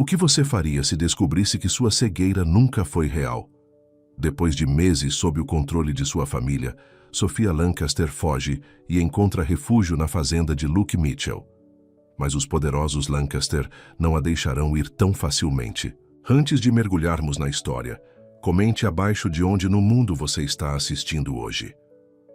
O que você faria se descobrisse que sua cegueira nunca foi real? Depois de meses sob o controle de sua família, Sophia Lancaster foge e encontra refúgio na fazenda de Luke Mitchell. Mas os poderosos Lancaster não a deixarão ir tão facilmente. Antes de mergulharmos na história, comente abaixo de onde no mundo você está assistindo hoje.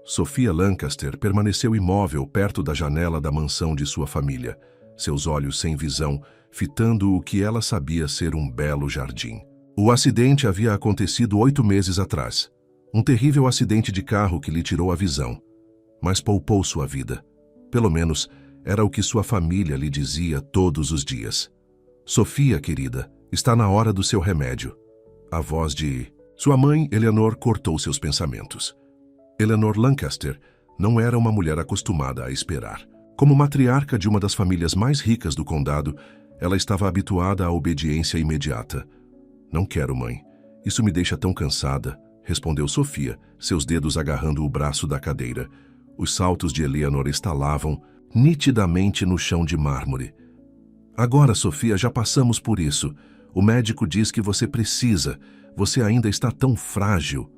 Sophia Lancaster permaneceu imóvel perto da janela da mansão de sua família, seus olhos sem visão, fitando o que ela sabia ser um belo jardim. O acidente havia acontecido 8 meses atrás. Um terrível acidente de carro que lhe tirou a visão, mas poupou sua vida. Pelo menos, era o que sua família lhe dizia todos os dias. Sophia, querida, está na hora do seu remédio. A voz de sua mãe, Eleanor, cortou seus pensamentos. Eleanor Lancaster não era uma mulher acostumada a esperar. Como matriarca de uma das famílias mais ricas do condado, ela estava habituada à obediência imediata. Não quero, mãe. Isso me deixa tão cansada, respondeu Sophia, seus dedos agarrando o braço da cadeira. Os saltos de Eleanor estalavam nitidamente no chão de mármore. Agora, Sophia, já passamos por isso. O médico diz que você precisa. Você ainda está tão frágil.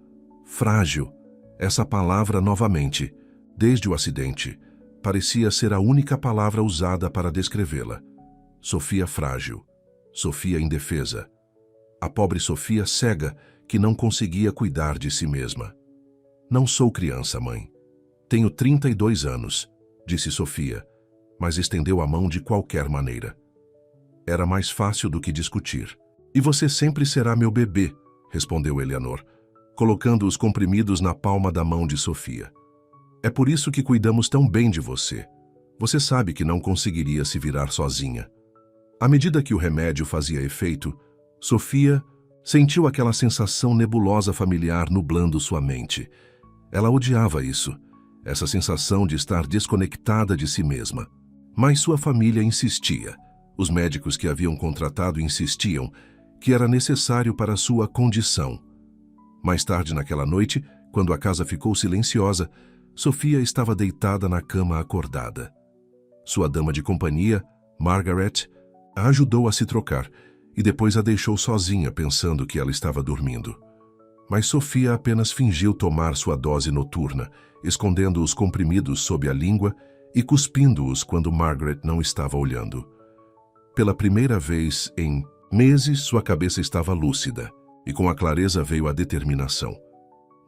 Frágil. Essa palavra novamente, desde o acidente, parecia ser a única palavra usada para descrevê-la. Sophia frágil. Sophia indefesa. A pobre Sophia cega, que não conseguia cuidar de si mesma. Não sou criança, mãe. Tenho 32 anos, disse Sophia, mas estendeu a mão de qualquer maneira. Era mais fácil do que discutir. E você sempre será meu bebê, respondeu Eleanor, colocando os comprimidos na palma da mão de Sophia. É por isso que cuidamos tão bem de você. Você sabe que não conseguiria se virar sozinha. À medida que o remédio fazia efeito, Sophia sentiu aquela sensação nebulosa familiar nublando sua mente. Ela odiava isso, essa sensação de estar desconectada de si mesma. Mas sua família insistia. Os médicos que haviam contratado insistiam que era necessário para sua condição. Mais tarde naquela noite, quando a casa ficou silenciosa, Sophia estava deitada na cama acordada. Sua dama de companhia, Margaret, a ajudou a se trocar e depois a deixou sozinha pensando que ela estava dormindo. Mas Sophia apenas fingiu tomar sua dose noturna, escondendo os comprimidos sob a língua e cuspindo-os quando Margaret não estava olhando. Pela primeira vez em meses, sua cabeça estava lúcida e com a clareza veio a determinação.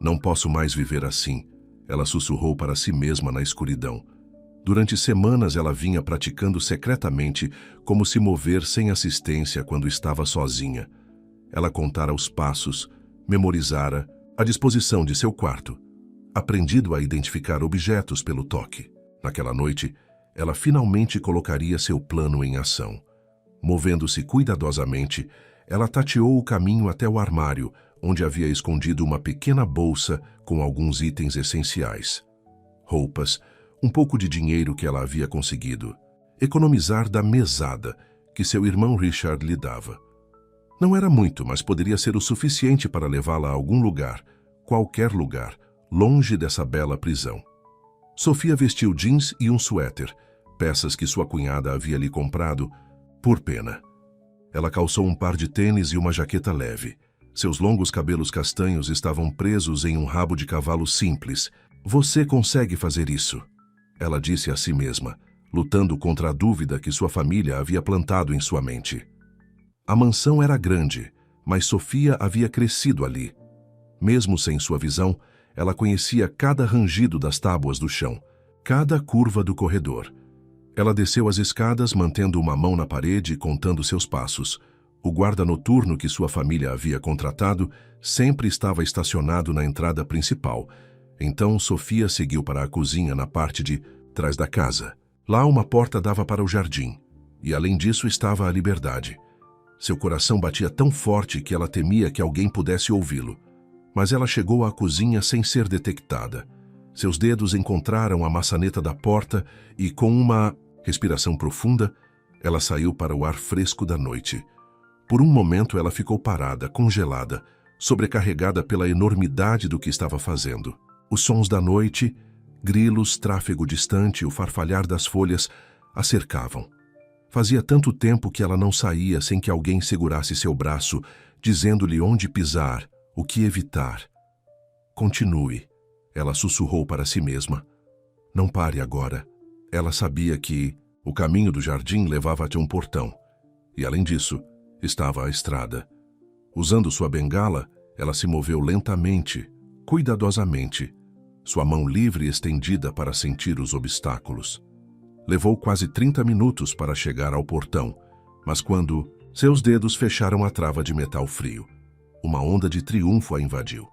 Não posso mais viver assim, ela sussurrou para si mesma na escuridão. Durante semanas ela vinha praticando secretamente como se mover sem assistência quando estava sozinha. Ela contara os passos, memorizara a disposição de seu quarto, aprendido a identificar objetos pelo toque. Naquela noite, ela finalmente colocaria seu plano em ação. Movendo-se cuidadosamente, ela tateou o caminho até o armário, onde havia escondido uma pequena bolsa com alguns itens essenciais. Roupas, um pouco de dinheiro que ela havia conseguido, economizar da mesada que seu irmão Richard lhe dava. Não era muito, mas poderia ser o suficiente para levá-la a algum lugar, qualquer lugar, longe dessa bela prisão. Sophia vestiu jeans e um suéter, peças que sua cunhada havia lhe comprado, por pena. Ela calçou um par de tênis e uma jaqueta leve. Seus longos cabelos castanhos estavam presos em um rabo de cavalo simples. Você consegue fazer isso, ela disse a si mesma, lutando contra a dúvida que sua família havia plantado em sua mente. A mansão era grande, mas Sophia havia crescido ali. Mesmo sem sua visão, ela conhecia cada rangido das tábuas do chão, cada curva do corredor. Ela desceu as escadas mantendo uma mão na parede e contando seus passos. O guarda noturno que sua família havia contratado sempre estava estacionado na entrada principal. Então Sophia seguiu para a cozinha na parte de trás da casa. Lá uma porta dava para o jardim, e além disso estava a liberdade. Seu coração batia tão forte que ela temia que alguém pudesse ouvi-lo. Mas ela chegou à cozinha sem ser detectada. Seus dedos encontraram a maçaneta da porta e, com uma respiração profunda, ela saiu para o ar fresco da noite. Por um momento ela ficou parada, congelada, sobrecarregada pela enormidade do que estava fazendo. Os sons da noite, grilos, tráfego distante, o farfalhar das folhas, a cercavam. Fazia tanto tempo que ela não saía sem que alguém segurasse seu braço, dizendo-lhe onde pisar, o que evitar. Continue, ela sussurrou para si mesma. Não pare agora. Ela sabia que o caminho do jardim levava até um portão. E, além disso, estava a estrada. Usando sua bengala, ela se moveu lentamente, cuidadosamente, sua mão livre estendida para sentir os obstáculos. Levou quase 30 minutos para chegar ao portão, mas quando seus dedos fecharam a trava de metal frio, uma onda de triunfo a invadiu.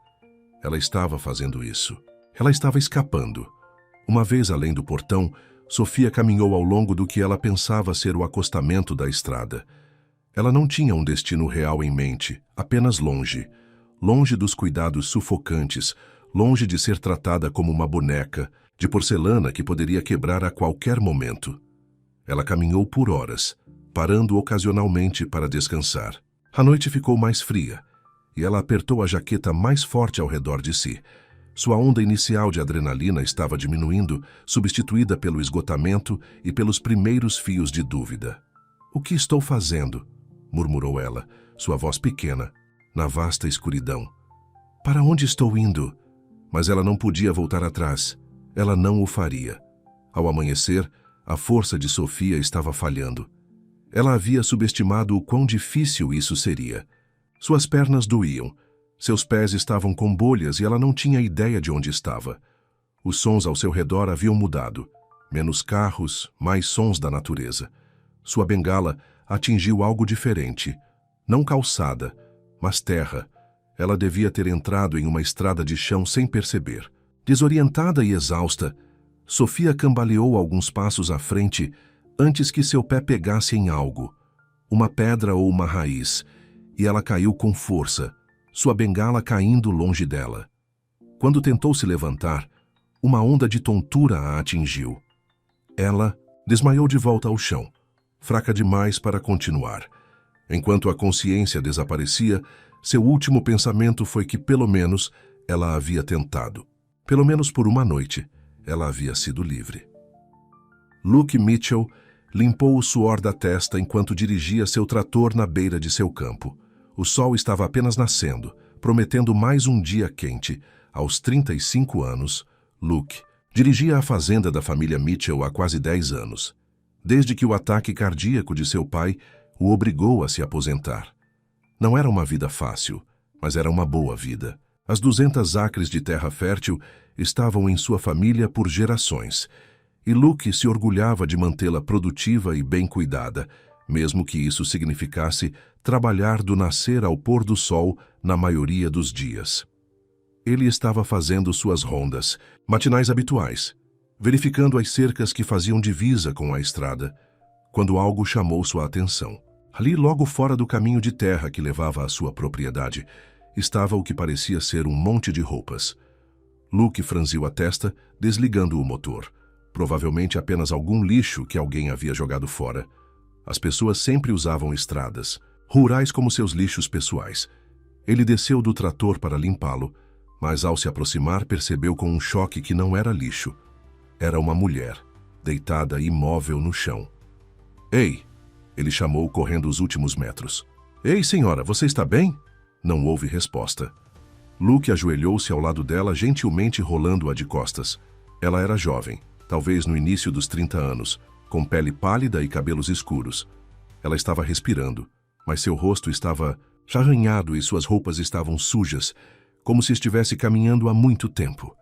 Ela estava fazendo isso. Ela estava escapando. Uma vez além do portão, Sofia caminhou ao longo do que ela pensava ser o acostamento da estrada. Ela não tinha um destino real em mente, apenas longe. Longe dos cuidados sufocantes, longe de ser tratada como uma boneca, de porcelana que poderia quebrar a qualquer momento. Ela caminhou por horas, parando ocasionalmente para descansar. A noite ficou mais fria, e ela apertou a jaqueta mais forte ao redor de si. Sua onda inicial de adrenalina estava diminuindo, substituída pelo esgotamento e pelos primeiros fios de dúvida. "O que estou fazendo?" murmurou ela, sua voz pequena, na vasta escuridão. "Para onde estou indo?" Mas ela não podia voltar atrás. Ela não o faria. Ao amanhecer, a força de Sofia estava falhando. Ela havia subestimado o quão difícil isso seria. Suas pernas doíam. Seus pés estavam com bolhas e ela não tinha ideia de onde estava. Os sons ao seu redor haviam mudado. Menos carros, mais sons da natureza. Sua bengala atingiu algo diferente. Não calçada, mas terra. Ela devia ter entrado em uma estrada de chão sem perceber. Desorientada e exausta, Sofia cambaleou alguns passos à frente antes que seu pé pegasse em algo, uma pedra ou uma raiz, e ela caiu com força, sua bengala caindo longe dela. Quando tentou se levantar, uma onda de tontura a atingiu. Ela desmaiou de volta ao chão, fraca demais para continuar. Enquanto a consciência desaparecia, seu último pensamento foi que, pelo menos, ela havia tentado. Pelo menos por uma noite, ela havia sido livre. Luke Mitchell limpou o suor da testa enquanto dirigia seu trator na beira de seu campo. O sol estava apenas nascendo, prometendo mais um dia quente. Aos 35 anos, Luke dirigia a fazenda da família Mitchell há quase 10 anos, desde que o ataque cardíaco de seu pai o obrigou a se aposentar. Não era uma vida fácil, mas era uma boa vida. As 200 acres de terra fértil estavam em sua família por gerações, e Luke se orgulhava de mantê-la produtiva e bem cuidada, mesmo que isso significasse trabalhar do nascer ao pôr do sol na maioria dos dias. Ele estava fazendo suas rondas, matinais habituais, verificando as cercas que faziam divisa com a estrada, quando algo chamou sua atenção. Ali, logo fora do caminho de terra que levava à sua propriedade, estava o que parecia ser um monte de roupas. Luke franziu a testa, desligando o motor. Provavelmente apenas algum lixo que alguém havia jogado fora. As pessoas sempre usavam estradas, rurais como seus lixos pessoais. Ele desceu do trator para limpá-lo, mas ao se aproximar percebeu com um choque que não era lixo. Era uma mulher, deitada imóvel no chão. "Ei!" ele chamou, correndo os últimos metros. "Ei, senhora, você está bem?" Não houve resposta. Luke ajoelhou-se ao lado dela, gentilmente rolando-a de costas. Ela era jovem, talvez no início dos 30 anos, com pele pálida e cabelos escuros. Ela estava respirando, mas seu rosto estava arranhado e suas roupas estavam sujas, como se estivesse caminhando há muito tempo.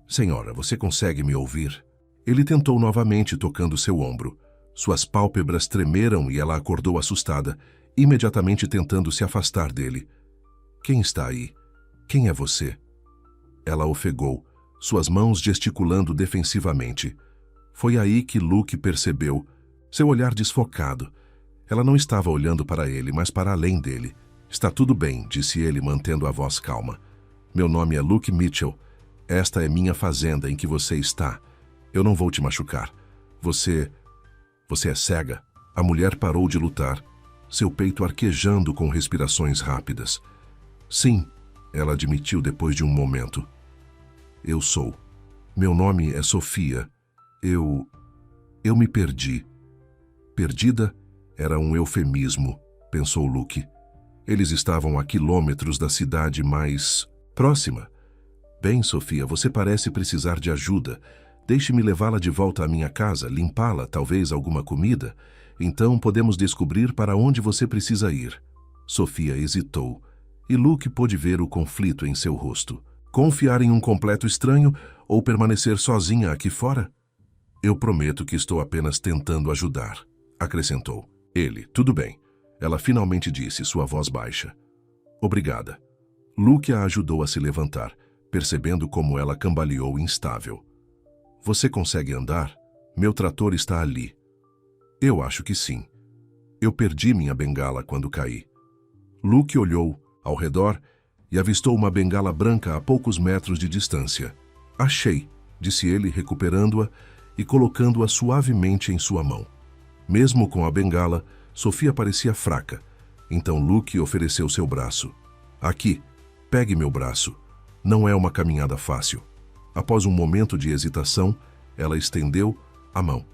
"Senhora, você consegue me ouvir?" Ele tentou novamente, tocando seu ombro. Suas pálpebras tremeram e ela acordou assustada, imediatamente tentando se afastar dele. "Quem está aí? Quem é você?" Ela ofegou, suas mãos gesticulando defensivamente. Foi aí que Luke percebeu, seu olhar desfocado. Ela não estava olhando para ele, mas para além dele. "Está tudo bem", disse ele, mantendo a voz calma. "Meu nome é Luke Mitchell. Esta é minha fazenda em que você está. Eu não vou te machucar. Você é cega." A mulher parou de lutar, seu peito arquejando com respirações rápidas. "Sim", ela admitiu depois de um momento. "Eu sou. Meu nome é Sofia. Eu me perdi." Perdida, Era um eufemismo, pensou Luke. Eles estavam a quilômetros da cidade mais próxima. Bem, Sofia, você parece precisar de ajuda. Deixe-me levá-la de volta à minha casa, limpá-la, talvez alguma comida. Então podemos descobrir para onde você precisa ir. Sofia hesitou, e Luke pôde ver o conflito em seu rosto. Confiar em um completo estranho ou permanecer sozinha aqui fora? Eu prometo que estou apenas tentando ajudar, acrescentou. Ele, tudo bem. Ela finalmente disse, sua voz baixa. Obrigada. Luke a ajudou a se levantar, percebendo como ela cambaleou instável. Você consegue andar? Meu trator está ali. Eu acho que sim. Eu perdi minha bengala quando caí. Luke olhou ao redor e avistou uma bengala branca a poucos metros de distância. Achei, disse ele, recuperando-a e colocando-a suavemente em sua mão. Mesmo com a bengala, Sofia parecia fraca. Então Luke ofereceu seu braço. Aqui, pegue meu braço. Não é uma caminhada fácil. Após um momento de hesitação, ela estendeu a mão,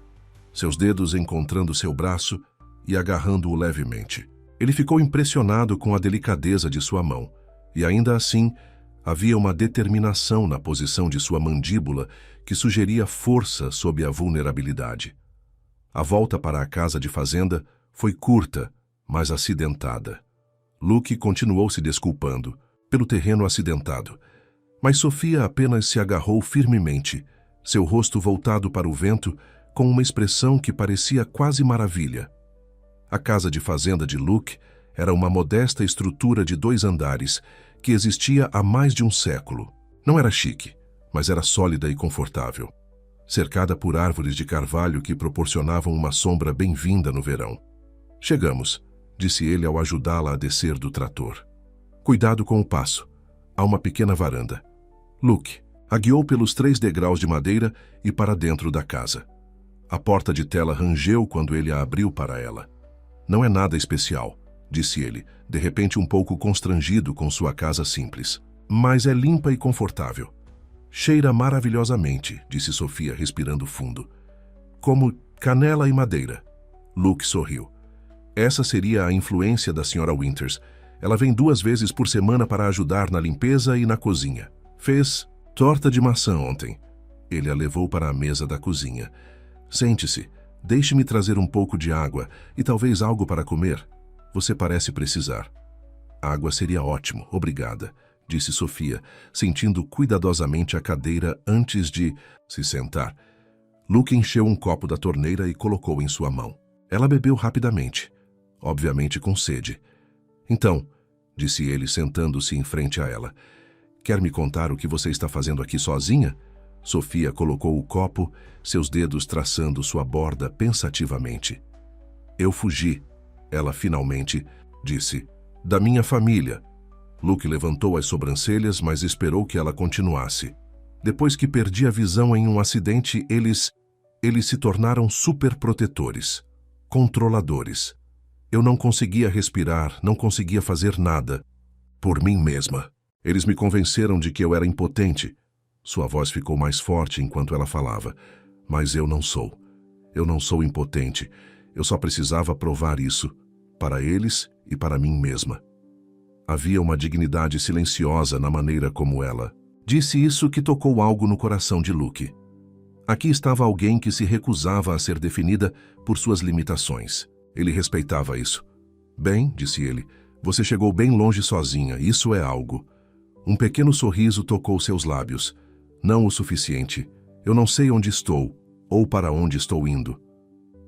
seus dedos encontrando seu braço e agarrando-o levemente. Ele ficou impressionado com a delicadeza de sua mão, e ainda assim, havia uma determinação na posição de sua mandíbula que sugeria força sob a vulnerabilidade. A volta para a casa de fazenda foi curta, mas acidentada. Luke continuou se desculpando pelo terreno acidentado, mas Sofia apenas se agarrou firmemente, seu rosto voltado para o vento com uma expressão que parecia quase maravilha. A casa de fazenda de Luke era uma modesta estrutura de 2 andares que existia há mais de um século. Não era chique, mas era sólida e confortável, cercada por árvores de carvalho que proporcionavam uma sombra bem-vinda no verão. Chegamos, disse ele ao ajudá-la a descer do trator. Cuidado com o passo. Há uma pequena varanda. Luke a guiou pelos 3 degraus de madeira e para dentro da casa. A porta de tela rangeu quando ele a abriu para ela. Não é nada especial, disse ele, de repente um pouco constrangido com sua casa simples. Mas é limpa e confortável. Cheira maravilhosamente, disse Sofia, respirando fundo. Como canela e madeira. Luke sorriu. Essa seria a influência da Sra. Winters. Ela vem 2 vezes por semana para ajudar na limpeza e na cozinha. Fez torta de maçã ontem. Ele a levou para a mesa da cozinha. Sente-se. Deixe-me trazer um pouco de água e talvez algo para comer. Você parece precisar. Água seria ótimo, obrigada, disse Sofia, sentindo cuidadosamente a cadeira antes de se sentar. Luke encheu um copo da torneira e colocou em sua mão. Ela bebeu rapidamente, obviamente com sede. Então, disse ele, sentando-se em frente a ela, quer me contar o que você está fazendo aqui sozinha? Sofia colocou o copo, seus dedos traçando sua borda pensativamente. Eu fugi, ela finalmente disse, da minha família. Luke levantou as sobrancelhas, mas esperou que ela continuasse. Depois que perdi a visão em um acidente, eles se tornaram superprotetores, controladores. Eu não conseguia respirar, não conseguia fazer nada. Por mim mesma. Eles me convenceram de que eu era impotente. Sua voz ficou mais forte enquanto ela falava. Mas eu não sou. Eu não sou impotente. Eu só precisava provar isso, para eles e para mim mesma. Havia uma dignidade silenciosa na maneira como ela disse isso que tocou algo no coração de Luke. Aqui estava alguém que se recusava a ser definida por suas limitações. Ele respeitava isso. Bem, disse ele, você chegou bem longe sozinha, isso é algo. Um pequeno sorriso tocou seus lábios. Não o suficiente. Eu não sei onde estou, ou para onde estou indo.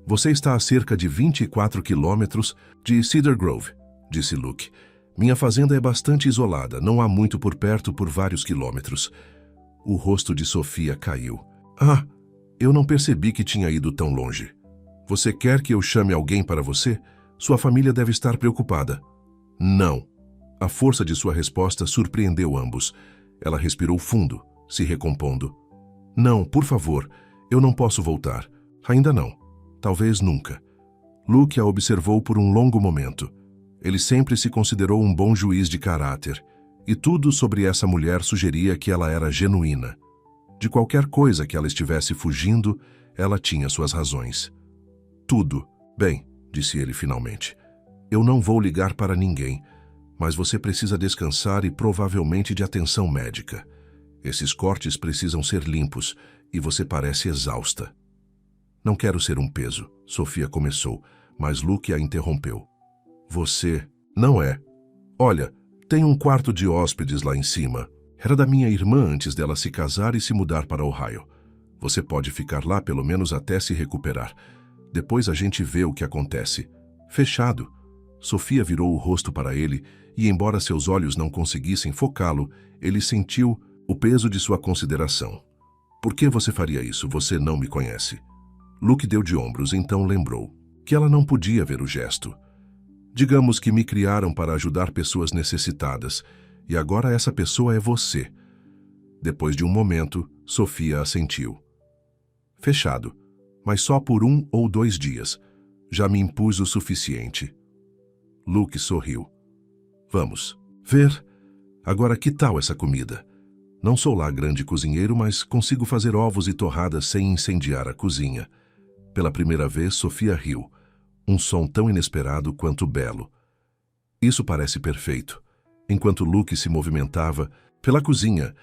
Você está a cerca de 24 quilômetros de Cedar Grove, disse Luke. Minha fazenda é bastante isolada, não há muito por perto por vários quilômetros. O rosto de Sofia caiu. Ah, eu não percebi que tinha ido tão longe. Você quer que eu chame alguém para você? Sua família deve estar preocupada. Não. A força de sua resposta surpreendeu ambos. Ela respirou fundo, se recompondo. Não, por favor, eu não posso voltar. Ainda não. Talvez nunca. Luke a observou por um longo momento. Ele sempre se considerou um bom juiz de caráter, e tudo sobre essa mulher sugeria que ela era genuína. De qualquer coisa que ela estivesse fugindo, ela tinha suas razões. Tudo. Bem, disse ele finalmente. Eu não vou ligar para ninguém, mas você precisa descansar e provavelmente de atenção médica. Esses cortes precisam ser limpos e você parece exausta. Não quero ser um peso, Sofia começou, mas Luke a interrompeu. Você não é. Olha, tem um quarto de hóspedes lá em cima. Era da minha irmã antes dela se casar e se mudar para Ohio. Você pode ficar lá pelo menos até se recuperar. Depois a gente vê o que acontece. Fechado. Sofia virou o rosto para ele e, embora seus olhos não conseguissem focá-lo, ele sentiu o peso de sua consideração. Por que você faria isso? Você não me conhece. Luke deu de ombros, então lembrou que ela não podia ver o gesto. Digamos que me criaram para ajudar pessoas necessitadas, e agora essa pessoa é você. Depois de um momento, Sofia assentiu. Fechado, mas só por 1 ou 2 dias. Já me impus o suficiente. Luke sorriu. Vamos ver. Agora que tal essa comida? Não sou lá grande cozinheiro, mas consigo fazer ovos e torradas sem incendiar a cozinha. Pela primeira vez, Sofia riu. Um som tão inesperado quanto belo. Isso parece perfeito. Enquanto Luke se movimentava pela cozinha,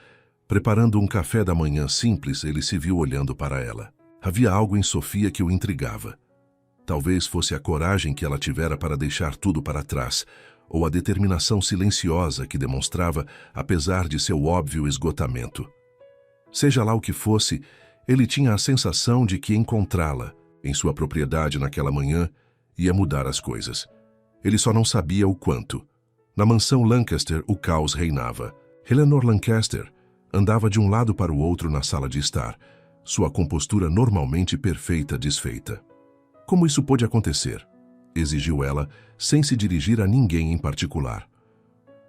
preparando um café da manhã simples, ele se viu olhando para ela. Havia algo em Sofia que o intrigava. Talvez fosse a coragem que ela tivera para deixar tudo para trás, ou a determinação silenciosa que demonstrava, apesar de seu óbvio esgotamento. Seja lá o que fosse, ele tinha a sensação de que encontrá-la, em sua propriedade naquela manhã, ia mudar as coisas. Ele só não sabia o quanto. Na mansão Lancaster, o caos reinava. Eleanor Lancaster andava de um lado para o outro na sala de estar, sua compostura normalmente perfeita desfeita. Como isso pôde acontecer? Exigiu ela, sem se dirigir a ninguém em particular.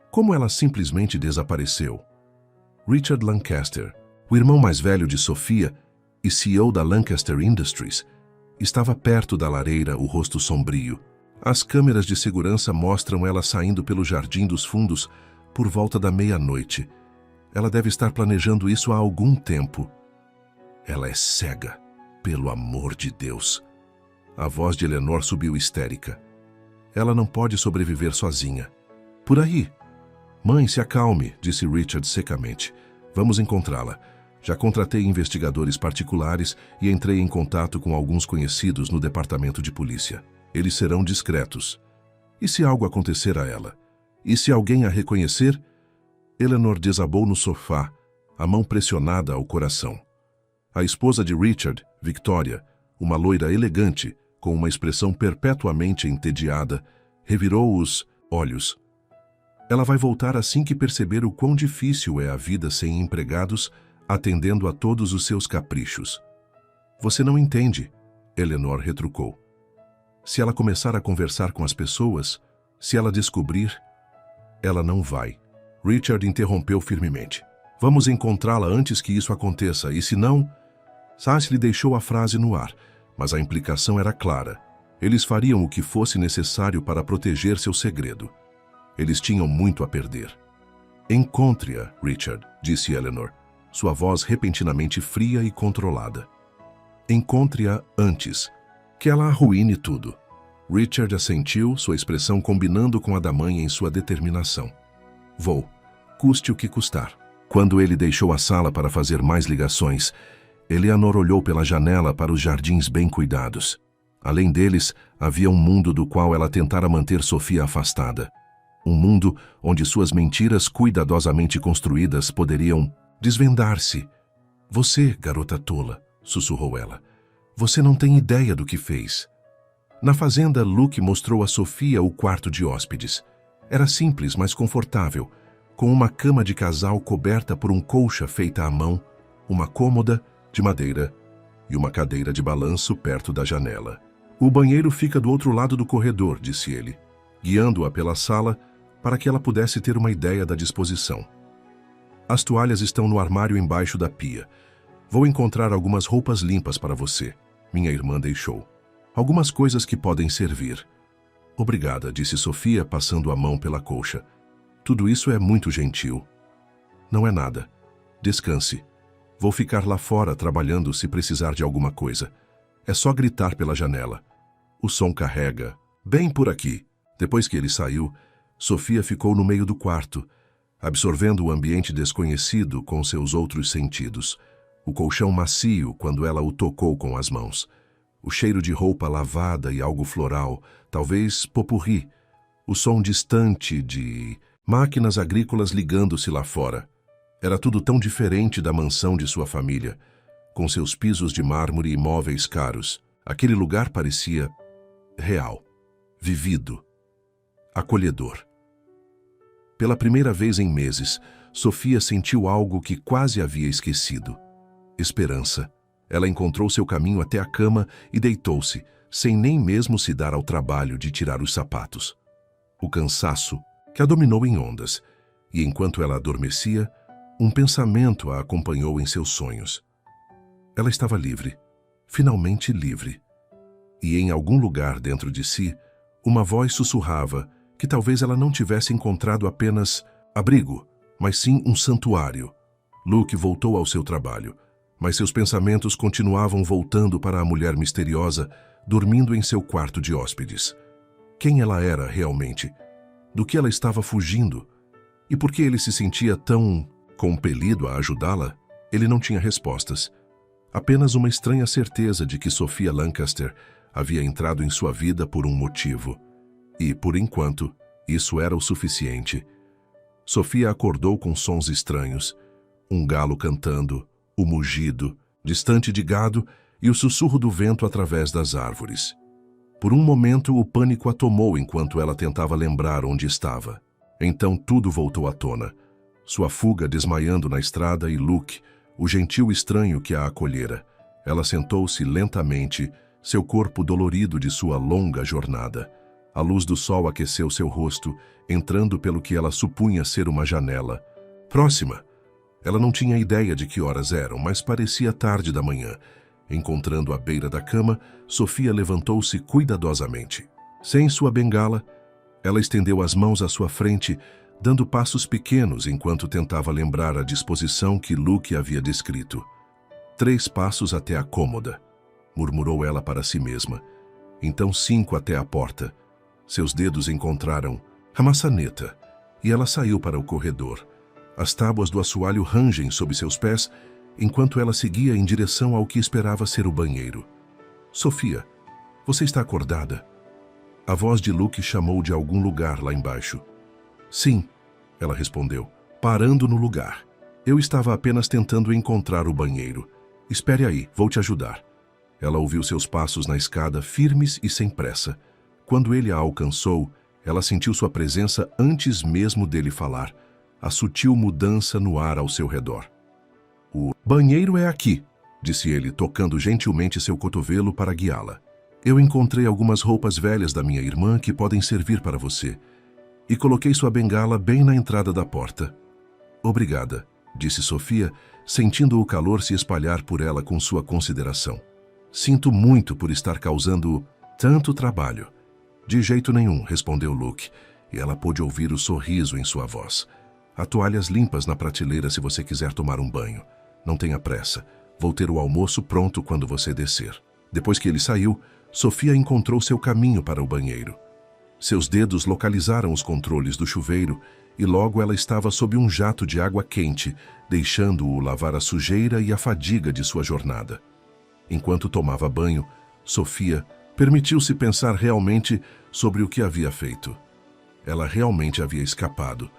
Como ela simplesmente desapareceu? Richard Lancaster, o irmão mais velho de Sofia e CEO da Lancaster Industries, estava perto da lareira, o rosto sombrio. As câmeras de segurança mostram ela saindo pelo jardim dos fundos por volta da meia-noite. Ela deve estar planejando isso há algum tempo. Ela é cega, pelo amor de Deus. A voz de Eleanor subiu histérica. Ela não pode sobreviver sozinha. Por aí. Mãe, se acalme, disse Richard secamente. Vamos encontrá-la. Já contratei investigadores particulares e entrei em contato com alguns conhecidos no departamento de polícia. Eles serão discretos. E se algo acontecer a ela? E se alguém a reconhecer? Eleanor desabou no sofá, a mão pressionada ao coração. A esposa de Richard, Victoria, uma loira elegante, com uma expressão perpetuamente entediada, revirou os olhos. Ela vai voltar assim que perceber o quão difícil é a vida sem empregados, atendendo a todos os seus caprichos. Você não entende, Eleanor retrucou. Se ela começar a conversar com as pessoas, se ela descobrir, ela não vai. Richard interrompeu firmemente. Vamos encontrá-la antes que isso aconteça, e se não... Sass lhe deixou a frase no ar, mas a implicação era clara. Eles fariam o que fosse necessário para proteger seu segredo. Eles tinham muito a perder. Encontre-a, Richard, disse Eleanor, sua voz repentinamente fria e controlada. Encontre-a antes, que ela arruine tudo. Richard assentiu, sua expressão combinando com a da mãe em sua determinação. Vou, custe o que custar. Quando ele deixou a sala para fazer mais ligações, Eleanor olhou pela janela para os jardins bem cuidados. Além deles, havia um mundo do qual ela tentara manter Sofia afastada. Um mundo onde suas mentiras cuidadosamente construídas poderiam desvendar-se. Você, garota tola, sussurrou ela. Você não tem ideia do que fez. Na fazenda, Luke mostrou a Sofia o quarto de hóspedes. Era simples, mas confortável, com uma cama de casal coberta por um colcha feita à mão, uma cômoda de madeira e uma cadeira de balanço perto da janela. O banheiro fica do outro lado do corredor, disse ele, guiando-a pela sala para que ela pudesse ter uma ideia da disposição. As toalhas estão no armário embaixo da pia. Vou encontrar algumas roupas limpas para você. Minha irmã deixou. Algumas coisas que podem servir. Obrigada, disse Sofia, passando a mão pela colcha. Tudo isso é muito gentil. Não é nada. Descanse. Vou ficar lá fora trabalhando se precisar de alguma coisa. É só gritar pela janela. O som carrega. Bem por aqui. Depois que ele saiu, Sofia ficou no meio do quarto, absorvendo o ambiente desconhecido com seus outros sentidos. O colchão macio quando ela o tocou com as mãos. O cheiro de roupa lavada e algo floral, talvez pot-pourri. O som distante de máquinas agrícolas ligando-se lá fora. Era tudo tão diferente da mansão de sua família, com seus pisos de mármore e móveis caros. Aquele lugar parecia real, vivido, acolhedor. Pela primeira vez em meses, Sofia sentiu algo que quase havia esquecido. Esperança. Ela encontrou seu caminho até a cama e deitou-se, sem nem mesmo se dar ao trabalho de tirar os sapatos. O cansaço, que a dominou em ondas, e enquanto ela adormecia, um pensamento a acompanhou em seus sonhos. Ela estava livre, finalmente livre. E em algum lugar dentro de si, uma voz sussurrava que talvez ela não tivesse encontrado apenas abrigo, mas sim um santuário. Luke voltou ao seu trabalho, mas seus pensamentos continuavam voltando para a mulher misteriosa, dormindo em seu quarto de hóspedes. Quem ela era realmente? Do que ela estava fugindo? E por que ele se sentia tão compelido a ajudá-la? Ele não tinha respostas. Apenas uma estranha certeza de que Sophia Lancaster havia entrado em sua vida por um motivo. E, por enquanto, isso era o suficiente. Sophia acordou com sons estranhos. Um galo cantando, o mugido, distante de gado e o sussurro do vento através das árvores. Por um momento, o pânico a tomou enquanto ela tentava lembrar onde estava. Então tudo voltou à tona. Sua fuga desmaiando na estrada e Luke, o gentil estranho que a acolhera. Ela sentou-se lentamente, seu corpo dolorido de sua longa jornada. A luz do sol aqueceu seu rosto, entrando pelo que ela supunha ser uma janela. Próxima! Ela não tinha ideia de que horas eram, mas parecia tarde da manhã. Encontrando à beira da cama, Sofia levantou-se cuidadosamente. Sem sua bengala, ela estendeu as mãos à sua frente, dando passos pequenos enquanto tentava lembrar a disposição que Luke havia descrito. 3 passos até a cômoda, murmurou ela para si mesma. Então 5 até a porta. Seus dedos encontraram a maçaneta e ela saiu para o corredor. As tábuas do assoalho rangem sob seus pés, enquanto ela seguia em direção ao que esperava ser o banheiro. Sofia, você está acordada? A voz de Luke chamou de algum lugar lá embaixo. Sim, ela respondeu, parando no lugar. Eu estava apenas tentando encontrar o banheiro. Espere aí, vou te ajudar. Ela ouviu seus passos na escada, firmes e sem pressa. Quando ele a alcançou, ela sentiu sua presença antes mesmo dele falar. A sutil mudança no ar ao seu redor. O banheiro é aqui, disse ele, tocando gentilmente seu cotovelo para guiá-la. Eu encontrei algumas roupas velhas da minha irmã que podem servir para você. E coloquei sua bengala bem na entrada da porta. Obrigada, disse Sofia, sentindo o calor se espalhar por ela com sua consideração. Sinto muito por estar causando tanto trabalho. De jeito nenhum, respondeu Luke, e ela pôde ouvir o sorriso em sua voz. Há toalhas limpas na prateleira se você quiser tomar um banho. Não tenha pressa. Vou ter o almoço pronto quando você descer. Depois que ele saiu, Sofia encontrou seu caminho para o banheiro. Seus dedos localizaram os controles do chuveiro e logo ela estava sob um jato de água quente, deixando-o lavar a sujeira e a fadiga de sua jornada. Enquanto tomava banho, Sofia permitiu-se pensar realmente sobre o que havia feito. Ela realmente havia escapado.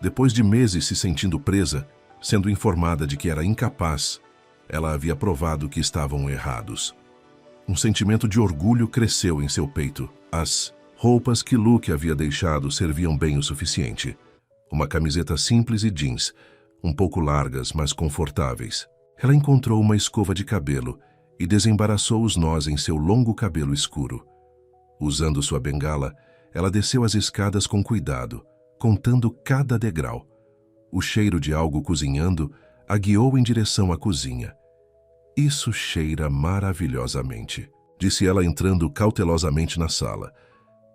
Depois de meses se sentindo presa, sendo informada de que era incapaz, ela havia provado que estavam errados. Um sentimento de orgulho cresceu em seu peito. As roupas que Luke havia deixado serviam bem o suficiente. Uma camiseta simples e jeans, um pouco largas, mas confortáveis. Ela encontrou uma escova de cabelo e desembaraçou os nós em seu longo cabelo escuro. Usando sua bengala, ela desceu as escadas com cuidado, contando cada degrau. O cheiro de algo cozinhando a guiou em direção à cozinha. Isso cheira maravilhosamente, disse ela entrando cautelosamente na sala.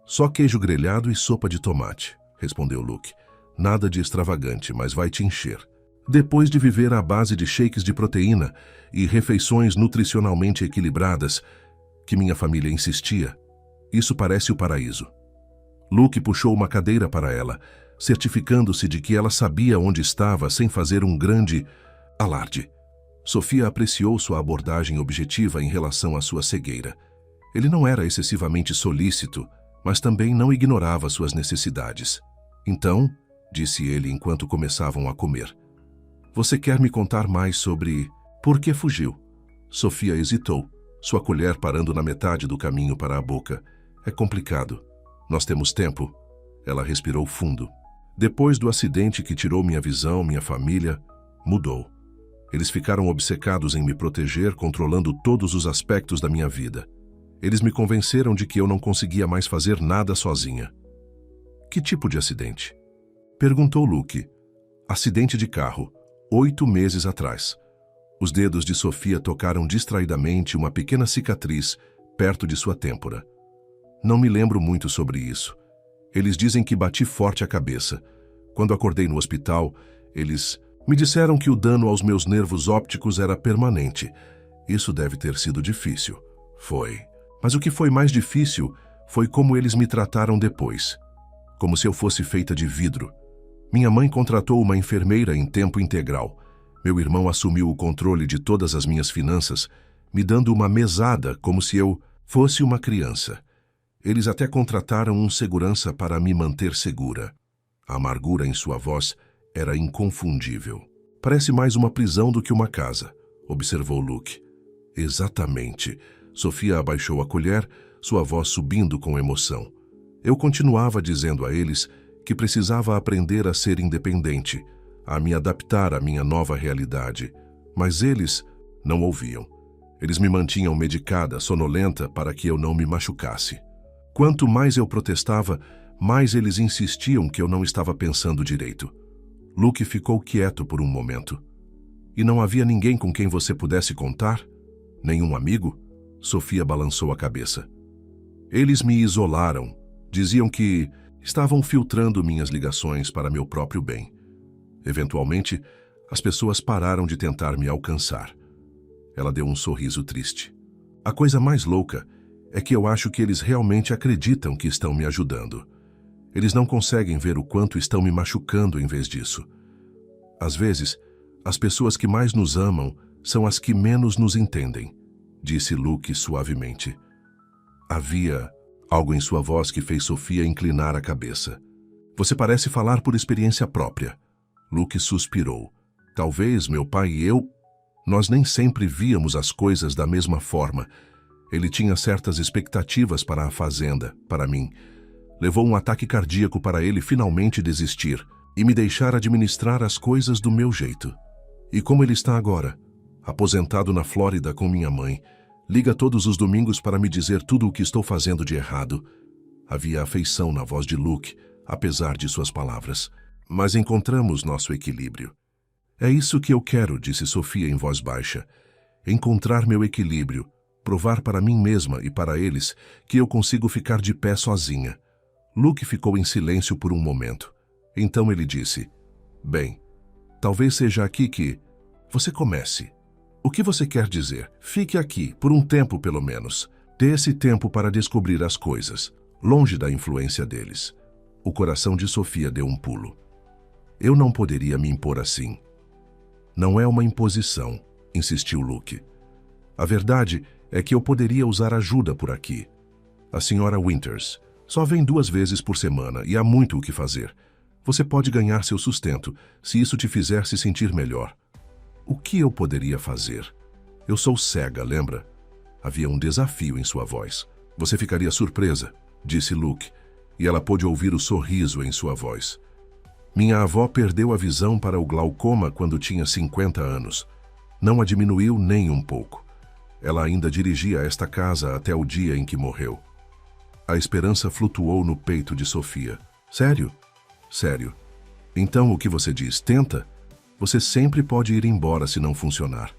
Só queijo grelhado e sopa de tomate, respondeu Luke. Nada de extravagante, mas vai te encher. Depois de viver à base de shakes de proteína e refeições nutricionalmente equilibradas, que minha família insistia, Isso parece o paraíso. Luke puxou uma cadeira para ela, certificando-se de que ela sabia onde estava sem fazer um grande alarde. Sofia apreciou sua abordagem objetiva em relação à sua cegueira. Ele não era excessivamente solícito, mas também não ignorava suas necessidades. Então, disse ele enquanto começavam a comer, você quer me contar mais sobre por que fugiu? Sofia hesitou, sua colher parando na metade do caminho para a boca. É complicado. Nós temos tempo. Ela respirou fundo. Depois do acidente que tirou minha visão, minha família mudou. Eles ficaram obcecados em me proteger, controlando todos os aspectos da minha vida. Eles me convenceram de que eu não conseguia mais fazer nada sozinha. Que tipo de acidente? Perguntou Luke. Acidente de carro, 8 meses atrás. Os dedos de Sofia tocaram distraidamente uma pequena cicatriz perto de sua têmpora. Não me lembro muito sobre isso. Eles dizem que bati forte a cabeça. Quando acordei no hospital, eles me disseram que o dano aos meus nervos ópticos era permanente. Isso deve ter sido difícil. Foi. Mas o que foi mais difícil foi como eles me trataram depois. Como se eu fosse feita de vidro. Minha mãe contratou uma enfermeira em tempo integral. Meu irmão assumiu o controle de todas as minhas finanças, me dando uma mesada como se eu fosse uma criança. Eles até contrataram um segurança para me manter segura. A amargura em sua voz era inconfundível. Parece mais uma prisão do que uma casa, observou Luke. Exatamente. Sofia abaixou a colher, sua voz subindo com emoção. Eu continuava dizendo a eles que precisava aprender a ser independente, a me adaptar à minha nova realidade. Mas eles não ouviam. Eles me mantinham medicada, sonolenta, para que eu não me machucasse. Quanto mais eu protestava, mais eles insistiam que eu não estava pensando direito. Luke ficou quieto por um momento. E não havia ninguém com quem você pudesse contar? Nenhum amigo? Sofia balançou a cabeça. Eles me isolaram. Diziam que estavam filtrando minhas ligações para meu próprio bem. Eventualmente, as pessoas pararam de tentar me alcançar. Ela deu um sorriso triste. A coisa mais louca é que eu acho que eles realmente acreditam que estão me ajudando. Eles não conseguem ver o quanto estão me machucando em vez disso. Às vezes, as pessoas que mais nos amam são as que menos nos entendem, disse Luke suavemente. Havia algo em sua voz que fez Sofia inclinar a cabeça. Você parece falar por experiência própria. Luke suspirou. Talvez meu pai e eu, nós nem sempre víamos as coisas da mesma forma. Ele tinha certas expectativas para a fazenda, para mim. Levou um ataque cardíaco para ele finalmente desistir e me deixar administrar as coisas do meu jeito. E como ele está agora? Aposentado na Flórida com minha mãe. Liga todos os domingos para me dizer tudo o que estou fazendo de errado. Havia afeição na voz de Luke, apesar de suas palavras. Mas encontramos nosso equilíbrio. É isso que eu quero, disse Sofia em voz baixa. Encontrar meu equilíbrio, provar para mim mesma e para eles que eu consigo ficar de pé sozinha. Luke ficou em silêncio por um momento. Então ele disse, bem, talvez seja aqui que você comece. O que você quer dizer? Fique aqui, por um tempo pelo menos. Dê esse tempo para descobrir as coisas, longe da influência deles. O coração de Sofia deu um pulo. Eu não poderia me impor assim. Não é uma imposição, insistiu Luke. A verdade é que eu poderia usar ajuda por aqui. A senhora Winters só vem 2 vezes por semana e há muito o que fazer. Você pode ganhar seu sustento, se isso te fizer se sentir melhor. O que eu poderia fazer? Eu sou cega, lembra? Havia um desafio em sua voz. Você ficaria surpresa, disse Luke, e ela pôde ouvir o sorriso em sua voz. Minha avó perdeu a visão para o glaucoma quando tinha 50 anos. Não a diminuiu nem um pouco. Ela ainda dirigia esta casa até o dia em que morreu. A esperança flutuou no peito de Sofia. Sério? Sério. Então o que você diz? Tenta? Você sempre pode ir embora se não funcionar.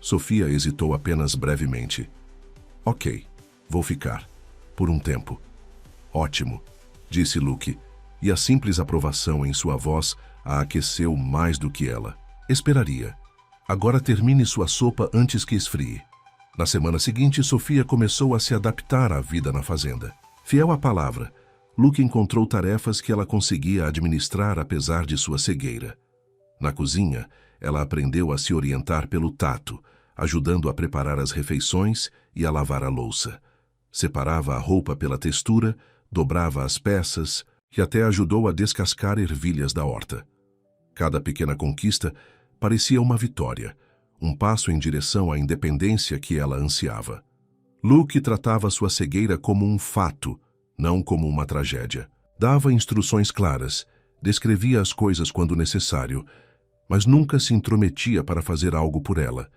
Sofia hesitou apenas brevemente. Ok, vou ficar. Por um tempo. Ótimo, disse Luke, e a simples aprovação em sua voz a aqueceu mais do que ela. Esperaria. Agora termine sua sopa antes que esfrie. Na semana seguinte, Sofia começou a se adaptar à vida na fazenda. Fiel à palavra, Luke encontrou tarefas que ela conseguia administrar apesar de sua cegueira. Na cozinha, ela aprendeu a se orientar pelo tato, ajudando a preparar as refeições e a lavar a louça. Separava a roupa pela textura, dobrava as peças e até ajudou a descascar ervilhas da horta. Cada pequena conquista parecia uma vitória, um passo em direção à independência que ela ansiava. Luke tratava sua cegueira como um fato, não como uma tragédia. Dava instruções claras, descrevia as coisas quando necessário, mas nunca se intrometia para fazer algo por ela,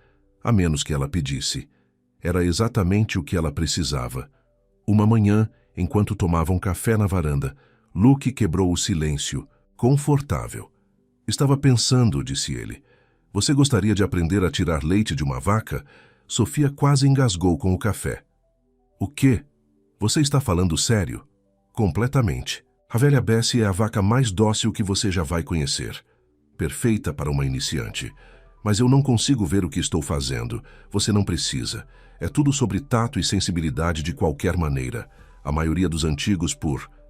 a menos que ela pedisse. Era exatamente o que ela precisava. Uma manhã, enquanto tomavam café na varanda, Luke quebrou o silêncio, confortável. Estava pensando, disse ele. Você gostaria de aprender a tirar leite de uma vaca? Sofia quase engasgou com o café. O quê? Você está falando sério? Completamente. A velha Bessie é a vaca mais dócil que você já vai conhecer. Perfeita para uma iniciante. Mas eu não consigo ver o que estou fazendo. Você não precisa. É tudo sobre tato e sensibilidade de qualquer maneira. A maioria dos antigos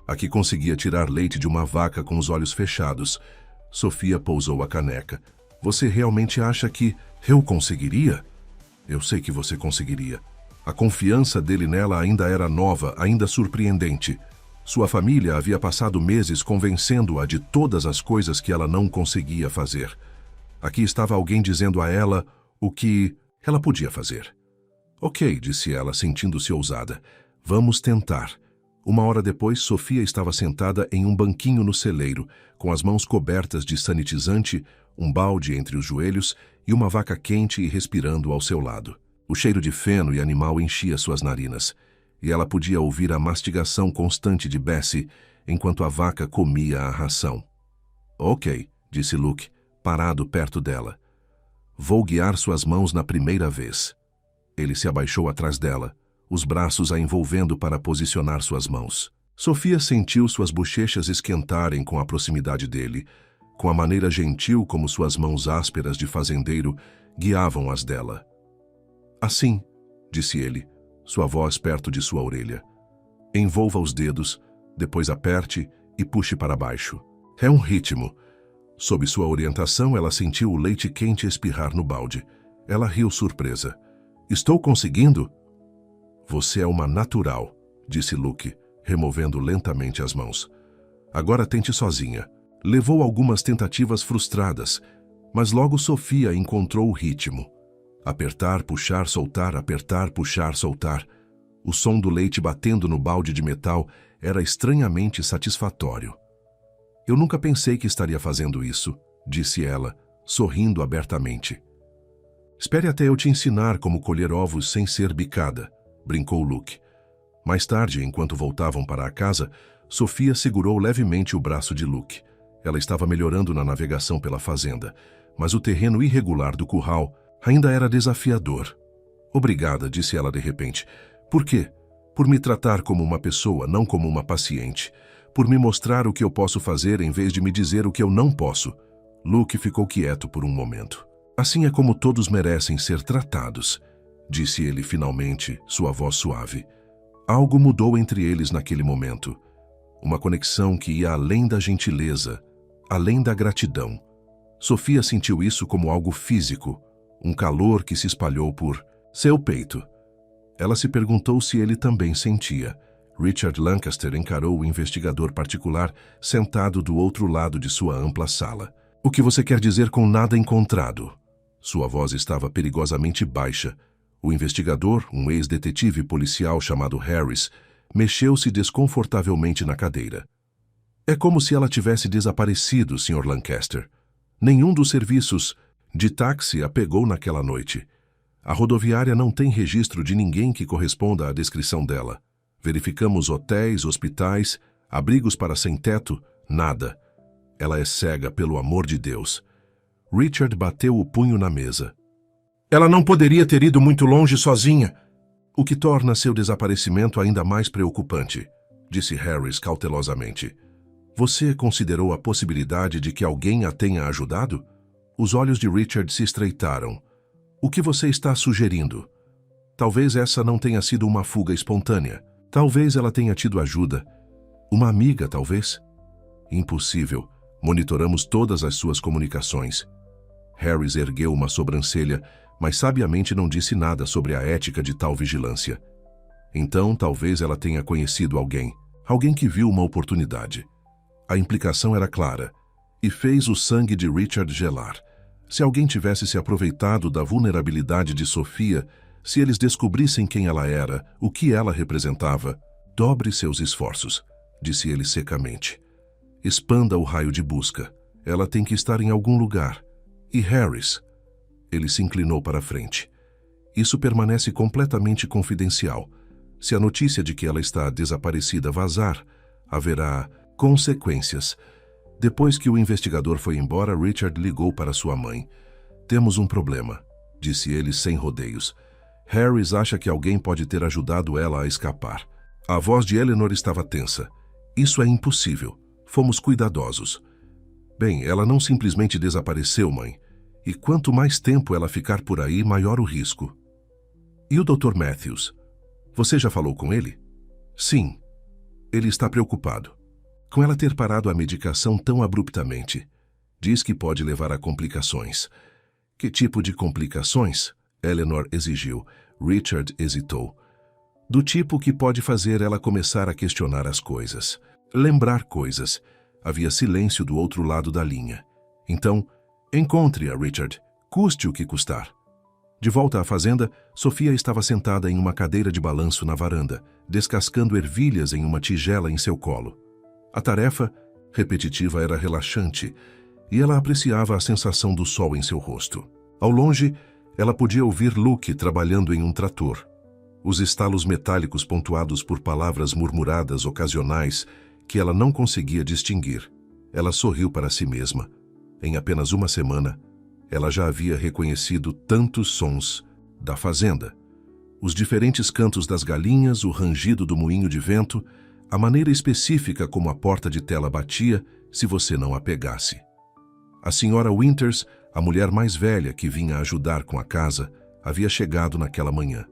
a que conseguia tirar leite de uma vaca com os olhos fechados. Sofia pousou a caneca. Você realmente acha que eu conseguiria? Eu sei que você conseguiria. A confiança dele nela ainda era nova, ainda surpreendente. Sua família havia passado meses convencendo-a de todas as coisas que ela não conseguia fazer. Aqui estava alguém dizendo a ela o que ela podia fazer. Ok, disse ela, sentindo-se ousada. Vamos tentar. Uma hora depois, Sofia estava sentada em um banquinho no celeiro, com as mãos cobertas de sanitizante, um balde entre os joelhos e uma vaca quente e respirando ao seu lado. O cheiro de feno e animal enchia suas narinas, e ela podia ouvir a mastigação constante de Bessie enquanto a vaca comia a ração. Ok, disse Luke, parado perto dela. Vou guiar suas mãos na primeira vez. Ele se abaixou atrás dela, os braços a envolvendo para posicionar suas mãos. Sofia sentiu suas bochechas esquentarem com a proximidade dele, com a maneira gentil como suas mãos ásperas de fazendeiro guiavam as dela. Assim, disse ele, sua voz perto de sua orelha. Envolva os dedos, depois aperte e puxe para baixo. É um ritmo. Sob sua orientação, ela sentiu o leite quente espirrar no balde. Ela riu surpresa. Estou conseguindo? Você é uma natural, disse Luke, removendo lentamente as mãos. Agora tente sozinha. Levou algumas tentativas frustradas, mas logo Sofia encontrou o ritmo. Apertar, puxar, soltar, apertar, puxar, soltar. O som do leite batendo no balde de metal era estranhamente satisfatório. Eu nunca pensei que estaria fazendo isso, disse ela, sorrindo abertamente. Espere até eu te ensinar como colher ovos sem ser bicada, brincou Luke. Mais tarde, enquanto voltavam para a casa, Sofia segurou levemente o braço de Luke. Ela estava melhorando na navegação pela fazenda, mas o terreno irregular do curral ainda era desafiador. Obrigada, disse ela de repente. Por quê? Por me tratar como uma pessoa, não como uma paciente. Por me mostrar o que eu posso fazer em vez de me dizer o que eu não posso. Luke ficou quieto por um momento. Assim é como todos merecem ser tratados, disse ele finalmente, sua voz suave. Algo mudou entre eles naquele momento. Uma conexão que ia além da gentileza, além da gratidão. Sofia sentiu isso como algo físico, um calor que se espalhou por seu peito. Ela se perguntou se ele também sentia. Richard Lancaster encarou o investigador particular sentado do outro lado de sua ampla sala. O que você quer dizer com nada encontrado? Sua voz estava perigosamente baixa. O investigador, um ex-detetive policial chamado Harris, mexeu-se desconfortavelmente na cadeira. É como se ela tivesse desaparecido, Sr. Lancaster. Nenhum dos serviços de táxi a pegou naquela noite. A rodoviária não tem registro de ninguém que corresponda à descrição dela. Verificamos hotéis, hospitais, abrigos para sem-teto, nada. Ela é cega, pelo amor de Deus. Richard bateu o punho na mesa. Ela não poderia ter ido muito longe sozinha, o que torna seu desaparecimento ainda mais preocupante, disse Harris cautelosamente. Você considerou a possibilidade de que alguém a tenha ajudado? Os olhos de Richard se estreitaram. O que você está sugerindo? Talvez essa não tenha sido uma fuga espontânea. Talvez ela tenha tido ajuda. Uma amiga, talvez? Impossível. Monitoramos todas as suas comunicações. Harris ergueu uma sobrancelha, mas sabiamente não disse nada sobre a ética de tal vigilância. Então, talvez ela tenha conhecido alguém que viu uma oportunidade. A implicação era clara, e fez o sangue de Richard gelar. Se alguém tivesse se aproveitado da vulnerabilidade de Sophia, se eles descobrissem quem ela era, o que ela representava, dobre seus esforços, disse ele secamente. Expanda o raio de busca. Ela tem que estar em algum lugar. E Harris? Ele se inclinou para a frente. Isso permanece completamente confidencial. Se a notícia de que ela está desaparecida vazar, haverá consequências. Depois que o investigador foi embora, Richard ligou para sua mãe. Temos um problema, disse ele sem rodeios. Harris acha que alguém pode ter ajudado ela a escapar. A voz de Eleanor estava tensa. Isso é impossível. Fomos cuidadosos. Bem, ela não simplesmente desapareceu, mãe. E quanto mais tempo ela ficar por aí, maior o risco. E o Dr. Matthews? Você já falou com ele? Sim. Ele está preocupado. Com ela ter parado a medicação tão abruptamente. Diz que pode levar a complicações. Que tipo de complicações? Eleanor exigiu. Richard hesitou. Do tipo que pode fazer ela começar a questionar as coisas. Lembrar coisas. Havia silêncio do outro lado da linha. Então, encontre-a, Richard. Custe o que custar. De volta à fazenda, Sophia estava sentada em uma cadeira de balanço na varanda, descascando ervilhas em uma tigela em seu colo. A tarefa, repetitiva, era relaxante, e ela apreciava a sensação do sol em seu rosto. Ao longe, ela podia ouvir Luke trabalhando em um trator. Os estalos metálicos pontuados por palavras murmuradas ocasionais que ela não conseguia distinguir. Ela sorriu para si mesma. Em apenas uma semana, ela já havia reconhecido tantos sons da fazenda. Os diferentes cantos das galinhas, o rangido do moinho de vento, a maneira específica como a porta de tela batia se você não a pegasse. A senhora Winters, a mulher mais velha que vinha ajudar com a casa, havia chegado naquela manhã.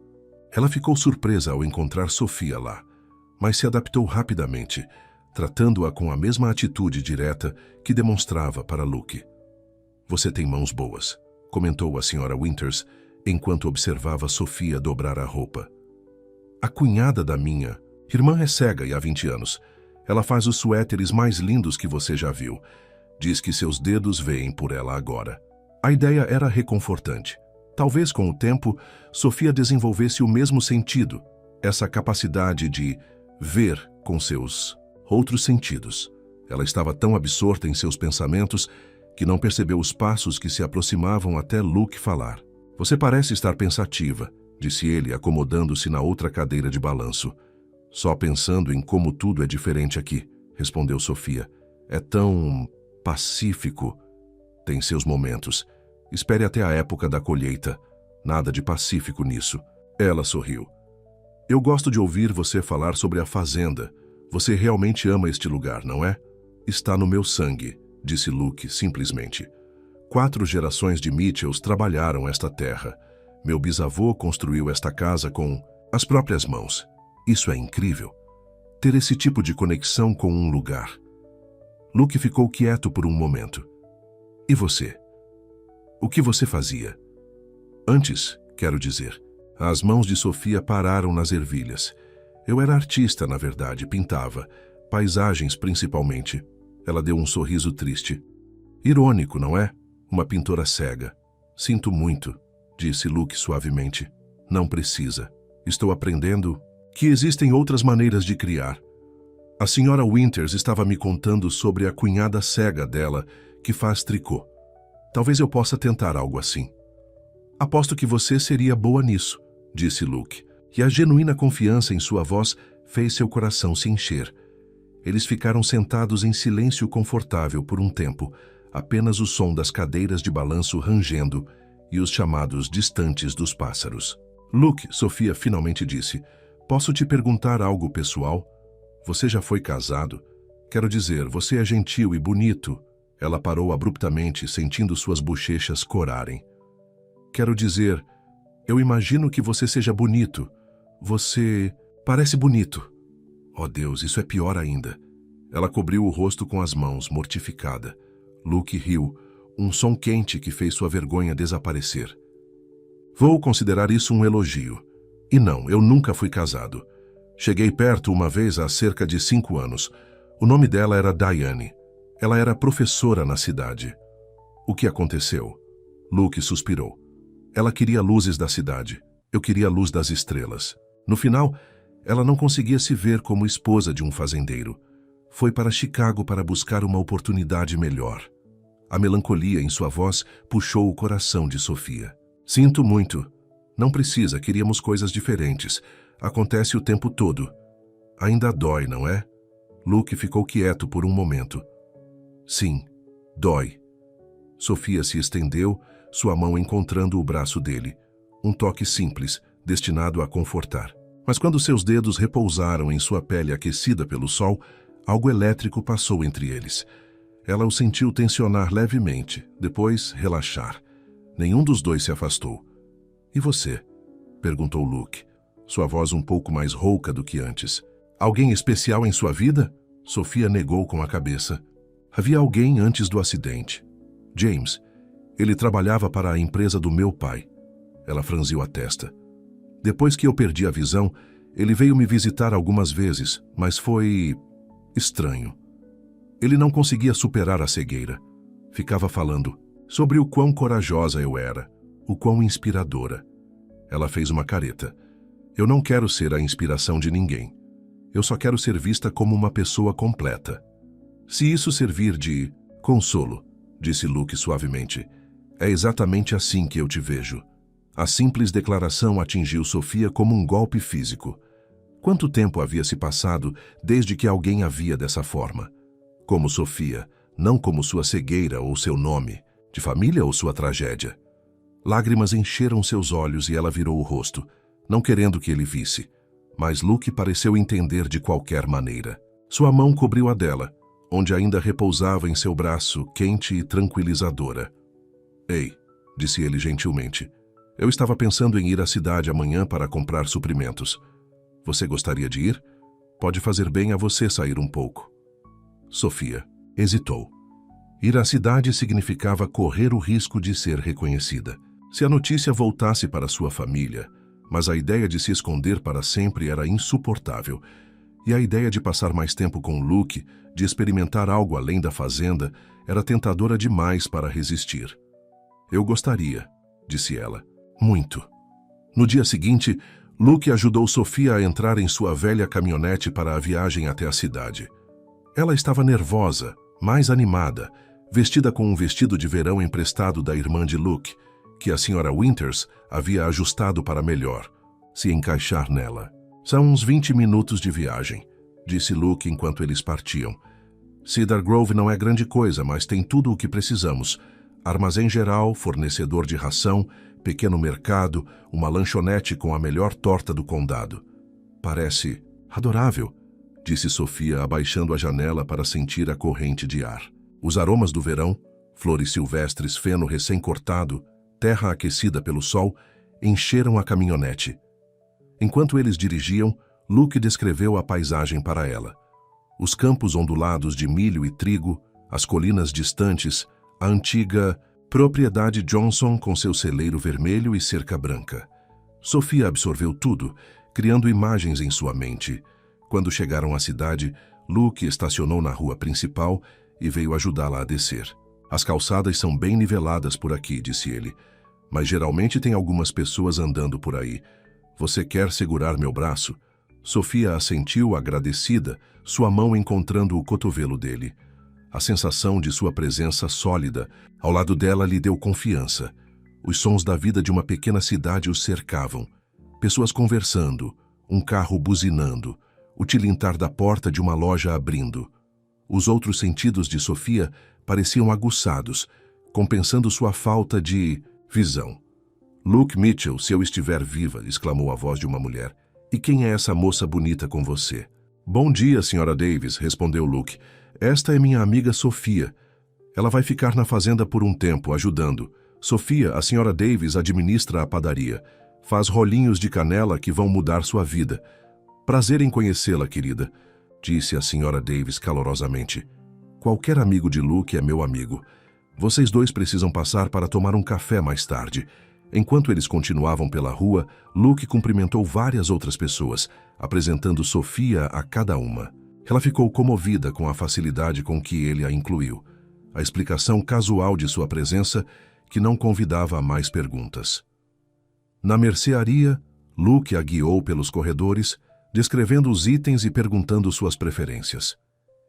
Ela ficou surpresa ao encontrar Sophia lá, mas se adaptou rapidamente, tratando-a com a mesma atitude direta que demonstrava para Luke. Você tem mãos boas, comentou a senhora Winters, enquanto observava Sophia dobrar a roupa. A cunhada da minha irmã é cega e há 20 anos. Ela faz os suéteres mais lindos que você já viu. Diz que seus dedos veem por ela agora. A ideia era reconfortante. Talvez com o tempo, Sophia desenvolvesse o mesmo sentido, essa capacidade de ver com seus outros sentidos. Ela estava tão absorta em seus pensamentos que não percebeu os passos que se aproximavam até Luke falar. Você parece estar pensativa, disse ele, acomodando-se na outra cadeira de balanço. Só pensando em como tudo é diferente aqui, respondeu Sophia. É tão pacífico. Tem seus momentos. Espere até a época da colheita. Nada de pacífico nisso. Ela sorriu. Eu gosto de ouvir você falar sobre a fazenda. Você realmente ama este lugar, não é? Está no meu sangue, disse Luke simplesmente. 4 gerações de Mitchells trabalharam esta terra. Meu bisavô construiu esta casa com as próprias mãos. Isso é incrível. Ter esse tipo de conexão com um lugar. Luke ficou quieto por um momento. E você? O que você fazia? Antes, quero dizer. As mãos de Sophia pararam nas ervilhas. Eu era artista, na verdade, pintava. Paisagens, principalmente. Ela deu um sorriso triste. Irônico, não é? Uma pintora cega. Sinto muito, disse Luke suavemente. Não precisa. Estou aprendendo que existem outras maneiras de criar. A senhora Winters estava me contando sobre a cunhada cega dela, que faz tricô. Talvez eu possa tentar algo assim. Aposto que você seria boa nisso, disse Luke, e a genuína confiança em sua voz fez seu coração se encher. Eles ficaram sentados em silêncio confortável por um tempo, apenas o som das cadeiras de balanço rangendo e os chamados distantes dos pássaros. Luke, Sophia finalmente disse, posso te perguntar algo pessoal? Você já foi casado? Quero dizer, você é gentil e bonito. Ela parou abruptamente, sentindo suas bochechas corarem. Quero dizer, eu imagino que você seja bonito. Você parece bonito. Oh Deus, isso é pior ainda. Ela cobriu o rosto com as mãos, mortificada. Luke riu, um som quente que fez sua vergonha desaparecer. Vou considerar isso um elogio. E não, eu nunca fui casado. Cheguei perto uma vez há cerca de 5 anos. O nome dela era Diane. Ela era professora na cidade. O que aconteceu? Luke suspirou. Ela queria luzes da cidade. Eu queria a luz das estrelas. No final, ela não conseguia se ver como esposa de um fazendeiro. Foi para Chicago para buscar uma oportunidade melhor. A melancolia em sua voz puxou o coração de Sofia. Sinto muito. Não precisa, queríamos coisas diferentes. Acontece o tempo todo. Ainda dói, não é? Luke ficou quieto por um momento. Sim, dói. Sofia se estendeu, sua mão encontrando o braço dele. Um toque simples, destinado a confortar. Mas quando seus dedos repousaram em sua pele aquecida pelo sol, algo elétrico passou entre eles. Ela o sentiu tensionar levemente, depois relaxar. Nenhum dos dois se afastou. E você? Perguntou Luke, sua voz um pouco mais rouca do que antes. Alguém especial em sua vida? Sofia negou com a cabeça. Havia alguém antes do acidente. James. Ele trabalhava para a empresa do meu pai. Ela franziu a testa. Depois que eu perdi a visão, ele veio me visitar algumas vezes, mas foi estranho. Ele não conseguia superar a cegueira. Ficava falando sobre o quão corajosa eu era, o quão inspiradora. Ela fez uma careta. Eu não quero ser a inspiração de ninguém. Eu só quero ser vista como uma pessoa completa. Se isso servir de consolo, disse Luke suavemente, é exatamente assim que eu te vejo. A simples declaração atingiu Sofia como um golpe físico. Quanto tempo havia se passado desde que alguém a via dessa forma? Como Sofia, não como sua cegueira ou seu nome, de família ou sua tragédia. Lágrimas encheram seus olhos e ela virou o rosto, não querendo que ele visse. Mas Luke pareceu entender de qualquer maneira. Sua mão cobriu a dela, onde ainda repousava em seu braço quente e tranquilizadora. Ei, disse ele gentilmente. Eu estava pensando em ir à cidade amanhã para comprar suprimentos. Você gostaria de ir? Pode fazer bem a você sair um pouco. Sofia hesitou. Ir à cidade significava correr o risco de ser reconhecida. Se a notícia voltasse para sua família, mas a ideia de se esconder para sempre era insuportável. E a ideia de passar mais tempo com Luke, de experimentar algo além da fazenda, era tentadora demais para resistir. Eu gostaria, disse ela. Muito. No dia seguinte, Luke ajudou Sofia a entrar em sua velha caminhonete para a viagem até a cidade. Ela estava nervosa, mais animada, vestida com um vestido de verão emprestado da irmã de Luke, que a senhora Winters havia ajustado para melhor se encaixar nela. São uns 20 minutos de viagem, disse Luke enquanto eles partiam. Cedar Grove não é grande coisa, mas tem tudo o que precisamos. Armazém geral, fornecedor de ração, pequeno mercado, uma lanchonete com a melhor torta do condado. Parece adorável, disse Sofia, abaixando a janela para sentir a corrente de ar. Os aromas do verão, flores silvestres, feno recém-cortado, terra aquecida pelo sol, encheram a caminhonete. Enquanto eles dirigiam, Luke descreveu a paisagem para ela. Os campos ondulados de milho e trigo, as colinas distantes, a antiga propriedade Johnson com seu celeiro vermelho e cerca branca. Sofia absorveu tudo, criando imagens em sua mente. Quando chegaram à cidade, Luke estacionou na rua principal e veio ajudá-la a descer. As calçadas são bem niveladas por aqui, disse ele, mas geralmente tem algumas pessoas andando por aí. Você quer segurar meu braço? Sofia assentiu agradecida, sua mão encontrando o cotovelo dele. A sensação de sua presença sólida ao lado dela lhe deu confiança. Os sons da vida de uma pequena cidade o cercavam. Pessoas conversando, um carro buzinando, o tilintar da porta de uma loja abrindo. Os outros sentidos de Sofia pareciam aguçados, compensando sua falta de visão. Luke Mitchell, se eu estiver viva, exclamou a voz de uma mulher. E quem é essa moça bonita com você? Bom dia, Sra. Davis, respondeu Luke. Esta é minha amiga Sofia. Ela vai ficar na fazenda por um tempo, ajudando. Sofia, a Sra. Davis administra a padaria. Faz rolinhos de canela que vão mudar sua vida. Prazer em conhecê-la, querida, disse a Sra. Davis calorosamente. Qualquer amigo de Luke é meu amigo. Vocês dois precisam passar para tomar um café mais tarde. Enquanto eles continuavam pela rua, Luke cumprimentou várias outras pessoas, apresentando Sophia a cada uma. Ela ficou comovida com a facilidade com que ele a incluiu. A explicação casual de sua presença, que não convidava a mais perguntas. Na mercearia, Luke a guiou pelos corredores, descrevendo os itens e perguntando suas preferências.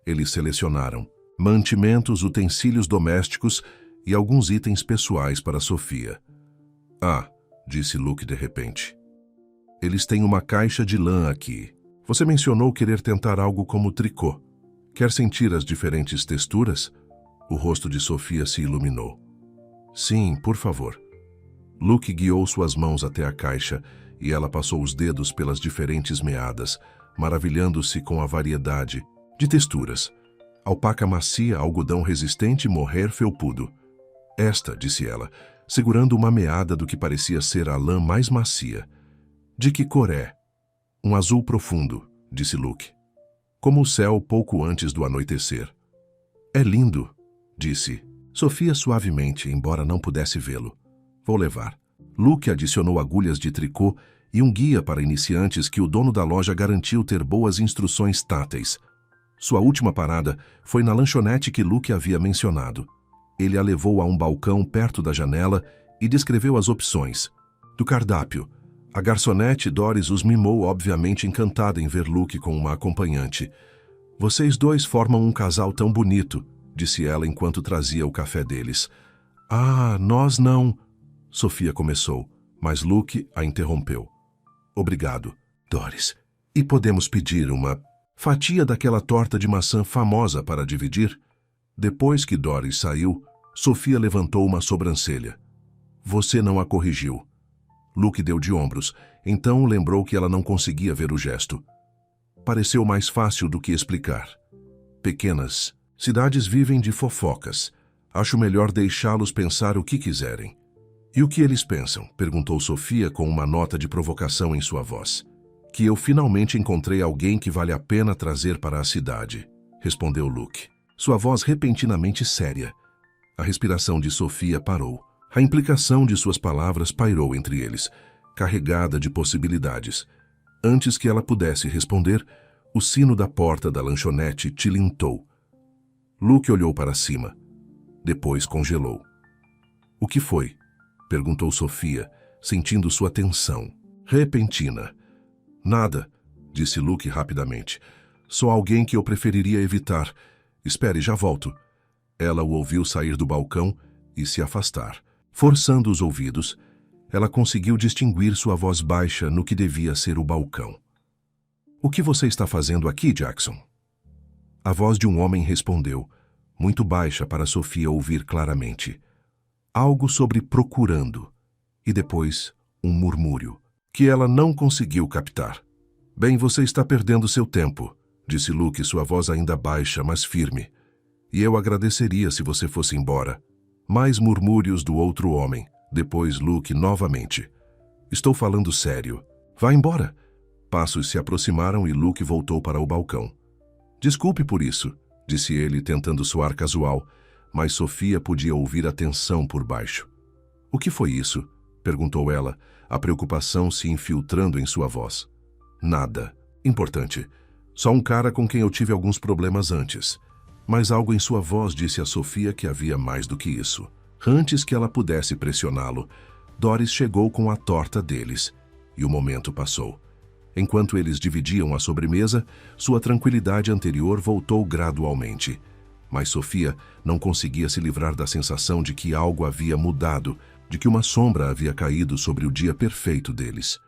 Eles selecionaram mantimentos, utensílios domésticos e alguns itens pessoais para Sophia. Ah, disse Luke de repente. Eles têm uma caixa de lã aqui. Você mencionou querer tentar algo como tricô. Quer sentir as diferentes texturas? O rosto de Sophia se iluminou. Sim, por favor. Luke guiou suas mãos até a caixa e ela passou os dedos pelas diferentes meadas, maravilhando-se com a variedade de texturas. Alpaca macia, algodão resistente, mohair felpudo. Esta, disse ela, segurando uma meada do que parecia ser a lã mais macia. De que cor é? Um azul profundo, disse Luke. Como o céu pouco antes do anoitecer. É lindo, disse Sophia suavemente, embora não pudesse vê-lo. Vou levar. Luke adicionou agulhas de tricô e um guia para iniciantes que o dono da loja garantiu ter boas instruções táteis. Sua última parada foi na lanchonete que Luke havia mencionado. Ele a levou a um balcão perto da janela e descreveu as opções. Do cardápio, a garçonete Doris os mimou, obviamente encantada em ver Luke com uma acompanhante. Vocês dois formam um casal tão bonito, disse ela enquanto trazia o café deles. Ah, nós não... Sophia começou, mas Luke a interrompeu. Obrigado, Doris. E podemos pedir uma fatia daquela torta de maçã famosa para dividir? Depois que Doris saiu, Sophia levantou uma sobrancelha. Você não a corrigiu. Luke deu de ombros, então lembrou que ela não conseguia ver o gesto. Pareceu mais fácil do que explicar. Pequenas cidades vivem de fofocas. Acho melhor deixá-los pensar o que quiserem. E o que eles pensam? Perguntou Sophia com uma nota de provocação em sua voz. Que eu finalmente encontrei alguém que vale a pena trazer para a cidade, respondeu Luke. Sua voz repentinamente séria. A respiração de Sophia parou. A implicação de suas palavras pairou entre eles, carregada de possibilidades. Antes que ela pudesse responder, o sino da porta da lanchonete tilintou. Luke olhou para cima. Depois congelou. O que foi? Perguntou Sophia, sentindo sua tensão repentina. Nada, disse Luke rapidamente. Só alguém que eu preferiria evitar. Espere, já volto. Ela o ouviu sair do balcão e se afastar. Forçando os ouvidos, ela conseguiu distinguir sua voz baixa no que devia ser o balcão. O que você está fazendo aqui, Jackson? A voz de um homem respondeu, muito baixa para Sophia ouvir claramente. Algo sobre procurando, e depois um murmúrio, que ela não conseguiu captar. Bem, você está perdendo seu tempo, disse Luke, sua voz ainda baixa, mas firme. E eu agradeceria se você fosse embora. Mais murmúrios do outro homem, depois Luke novamente. Estou falando sério. Vá embora. Passos se aproximaram e Luke voltou para o balcão. Desculpe por isso, disse ele, tentando soar casual, mas Sophia podia ouvir a tensão por baixo. O que foi isso? Perguntou ela, a preocupação se infiltrando em sua voz. Nada. Importante. Só um cara com quem eu tive alguns problemas antes. Mas algo em sua voz disse a Sophia que havia mais do que isso. Antes que ela pudesse pressioná-lo, Doris chegou com a torta deles, e o momento passou. Enquanto eles dividiam a sobremesa, sua tranquilidade anterior voltou gradualmente. Mas Sophia não conseguia se livrar da sensação de que algo havia mudado, de que uma sombra havia caído sobre o dia perfeito deles.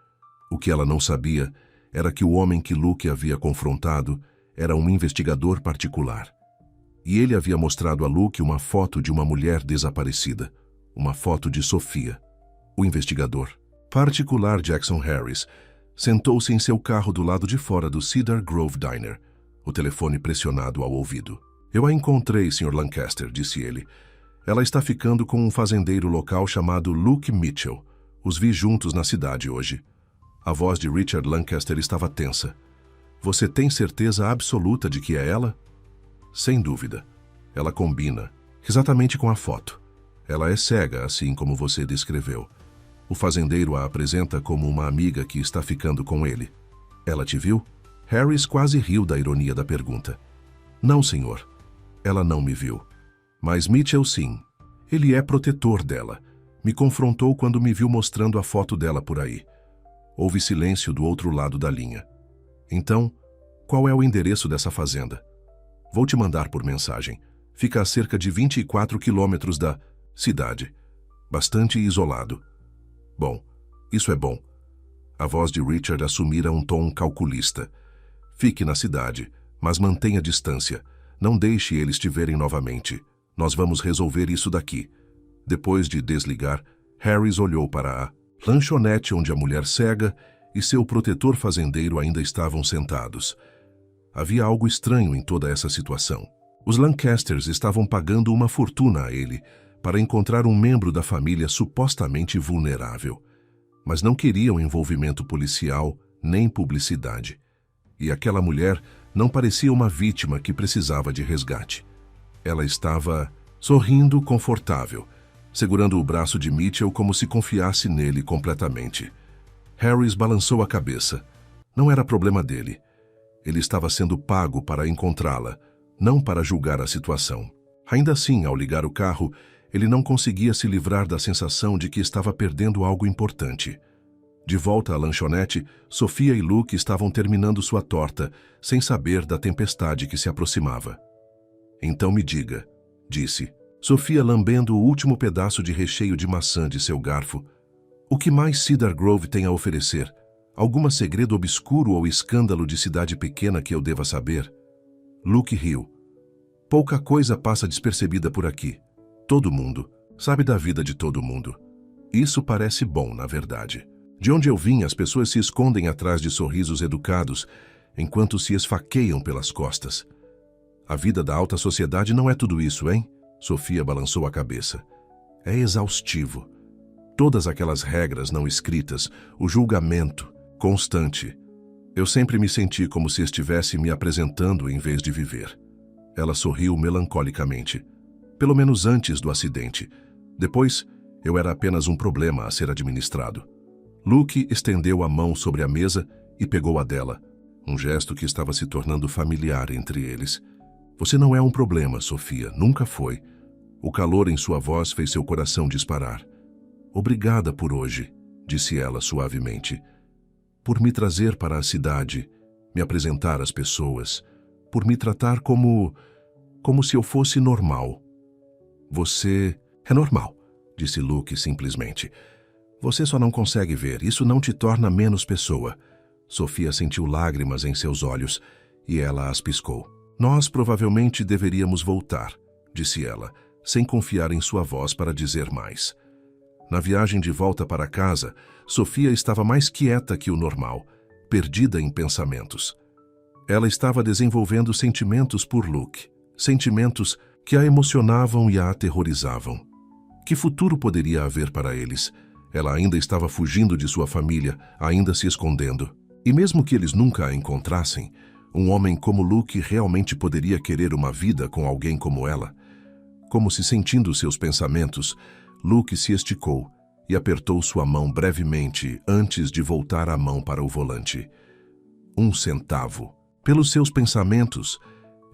O que ela não sabia era que o homem que Luke havia confrontado era um investigador particular. E ele havia mostrado a Luke uma foto de uma mulher desaparecida, uma foto de Sophia. O investigador, particular Jackson Harris, sentou-se em seu carro do lado de fora do Cedar Grove Diner, o telefone pressionado ao ouvido. Eu a encontrei, Sr. Lancaster, disse ele. Ela está ficando com um fazendeiro local chamado Luke Mitchell. Os vi juntos na cidade hoje. A voz de Richard Lancaster estava tensa. Você tem certeza absoluta de que é ela? Sem dúvida. Ela combina, exatamente com a foto. Ela é cega, assim como você descreveu. O fazendeiro a apresenta como uma amiga que está ficando com ele. Ela te viu? Harris quase riu da ironia da pergunta. Não, senhor. Ela não me viu. Mas Mitchell sim. Ele é protetor dela. Me confrontou quando me viu mostrando a foto dela por aí. Houve silêncio do outro lado da linha. Então, qual é o endereço dessa fazenda? Vou te mandar por mensagem. Fica a cerca de 24 quilômetros da cidade. Bastante isolado. Bom, isso é bom. A voz de Richard assumira um tom calculista. Fique na cidade, mas mantenha distância. Não deixe eles te verem novamente. Nós vamos resolver isso daqui. Depois de desligar, Harris olhou para a lanchonete onde a mulher cega e seu protetor fazendeiro ainda estavam sentados. Havia algo estranho em toda essa situação. Os Lancasters estavam pagando uma fortuna a ele para encontrar um membro da família supostamente vulnerável, mas não queriam envolvimento policial nem publicidade. E aquela mulher não parecia uma vítima que precisava de resgate. Ela estava sorrindo confortável, segurando o braço de Mitchell como se confiasse nele completamente. Harris balançou a cabeça. Não era problema dele. Ele estava sendo pago para encontrá-la, não para julgar a situação. Ainda assim, ao ligar o carro, ele não conseguia se livrar da sensação de que estava perdendo algo importante. De volta à lanchonete, Sophia e Luke estavam terminando sua torta, sem saber da tempestade que se aproximava. Então me diga, disse, Sophia lambendo o último pedaço de recheio de maçã de seu garfo. O que mais Cedar Grove tem a oferecer? Algum segredo obscuro ou escândalo de cidade pequena que eu deva saber? Luke riu. Pouca coisa passa despercebida por aqui. Todo mundo sabe da vida de todo mundo. Isso parece bom, na verdade. De onde eu vim, as pessoas se escondem atrás de sorrisos educados, enquanto se esfaqueiam pelas costas. A vida da alta sociedade não é tudo isso, hein? Sophia balançou a cabeça. É exaustivo. Todas aquelas regras não escritas, o julgamento constante. Eu sempre me senti como se estivesse me apresentando em vez de viver. Ela sorriu melancolicamente. Pelo menos antes do acidente. Depois, eu era apenas um problema a ser administrado. Luke estendeu a mão sobre a mesa e pegou a dela, um gesto que estava se tornando familiar entre eles. Você não é um problema, Sophia, nunca foi. O calor em sua voz fez seu coração disparar. Obrigada por hoje, disse ela suavemente. Por me trazer para a cidade, me apresentar às pessoas, por me tratar como se eu fosse normal. Você é normal, disse Luke simplesmente. Você só não consegue ver, isso não te torna menos pessoa. Sophia sentiu lágrimas em seus olhos e ela as piscou. Nós provavelmente deveríamos voltar, disse ela, sem confiar em sua voz para dizer mais. Na viagem de volta para casa, Sophia estava mais quieta que o normal, perdida em pensamentos. Ela estava desenvolvendo sentimentos por Luke, sentimentos que a emocionavam e a aterrorizavam. Que futuro poderia haver para eles? Ela ainda estava fugindo de sua família, ainda se escondendo. E mesmo que eles nunca a encontrassem, um homem como Luke realmente poderia querer uma vida com alguém como ela? Como se sentindo seus pensamentos, Luke se esticou e apertou sua mão brevemente antes de voltar a mão para o volante. 1 centavo. Pelos seus pensamentos,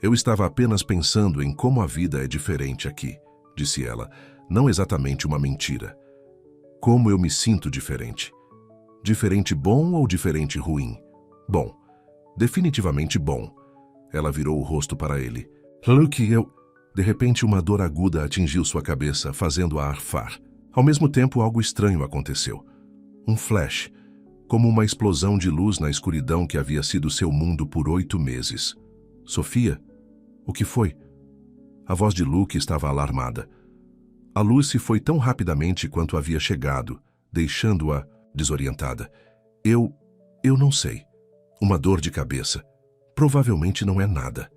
eu estava apenas pensando em como a vida é diferente aqui, disse ela, não exatamente uma mentira. Como eu me sinto diferente. Diferente bom ou diferente ruim? Bom, definitivamente bom. Ela virou o rosto para ele. Luke, De repente, uma dor aguda atingiu sua cabeça, fazendo-a arfar. Ao mesmo tempo, algo estranho aconteceu. Um flash, como uma explosão de luz na escuridão que havia sido seu mundo por 8 meses. Sophia? O que foi? A voz de Luke estava alarmada. A luz se foi tão rapidamente quanto havia chegado, deixando-a desorientada. Eu não sei. Uma dor de cabeça. Provavelmente não é nada.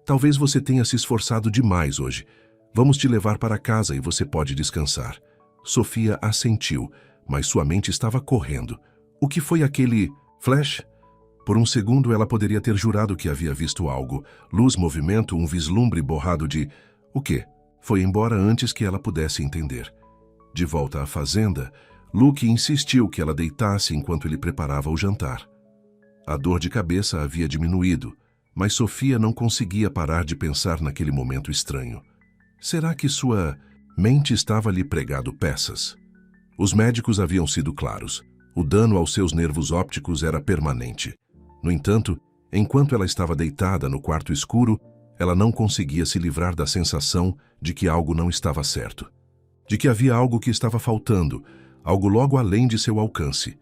Talvez você tenha se esforçado demais hoje. Vamos te levar para casa e você pode descansar. Sophia assentiu, mas sua mente estava correndo. O que foi aquele flash? Por um segundo ela poderia ter jurado que havia visto algo. Luz, movimento, um vislumbre borrado de... O quê? Foi embora antes que ela pudesse entender. De volta à fazenda, Luke insistiu que ela deitasse enquanto ele preparava o jantar. A dor de cabeça havia diminuído, mas Sofia não conseguia parar de pensar naquele momento estranho. Será que sua mente estava lhe pregando peças? Os médicos haviam sido claros. O dano aos seus nervos ópticos era permanente. No entanto, enquanto ela estava deitada no quarto escuro, ela não conseguia se livrar da sensação de que algo não estava certo. De que havia algo que estava faltando, algo logo além de seu alcance.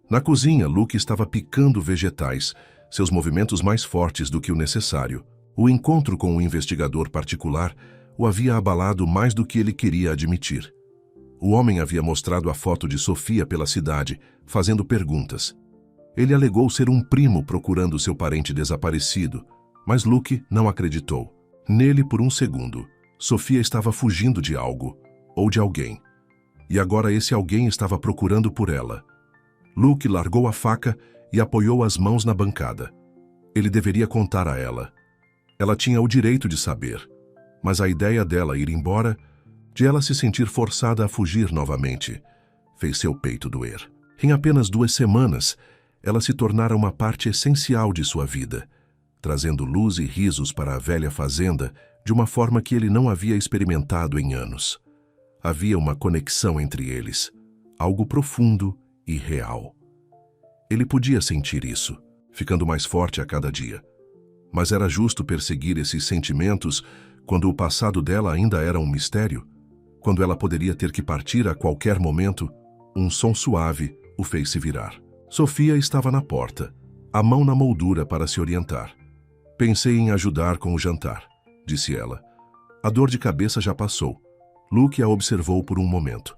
Na cozinha, Luke estava picando vegetais, seus movimentos mais fortes do que o necessário. O encontro com um investigador particular o havia abalado mais do que ele queria admitir. O homem havia mostrado a foto de Sofia pela cidade, fazendo perguntas. Ele alegou ser um primo procurando seu parente desaparecido, mas Luke não acreditou. Nele por um segundo, Sofia estava fugindo de algo, ou de alguém. E agora esse alguém estava procurando por ela. Luke largou a faca e apoiou as mãos na bancada. Ele deveria contar a ela. Ela tinha o direito de saber, mas a ideia dela ir embora, de ela se sentir forçada a fugir novamente, fez seu peito doer. Em apenas 2 semanas, ela se tornara uma parte essencial de sua vida, trazendo luz e risos para a velha fazenda de uma forma que ele não havia experimentado em anos. Havia uma conexão entre eles, algo profundo e real. Ele podia sentir isso, ficando mais forte a cada dia. Mas era justo perseguir esses sentimentos quando o passado dela ainda era um mistério? Quando ela poderia ter que partir a qualquer momento? Um som suave o fez se virar. Sofia estava na porta, a mão na moldura para se orientar. Pensei em ajudar com o jantar, disse ela. A dor de cabeça já passou. Luke a observou por um momento.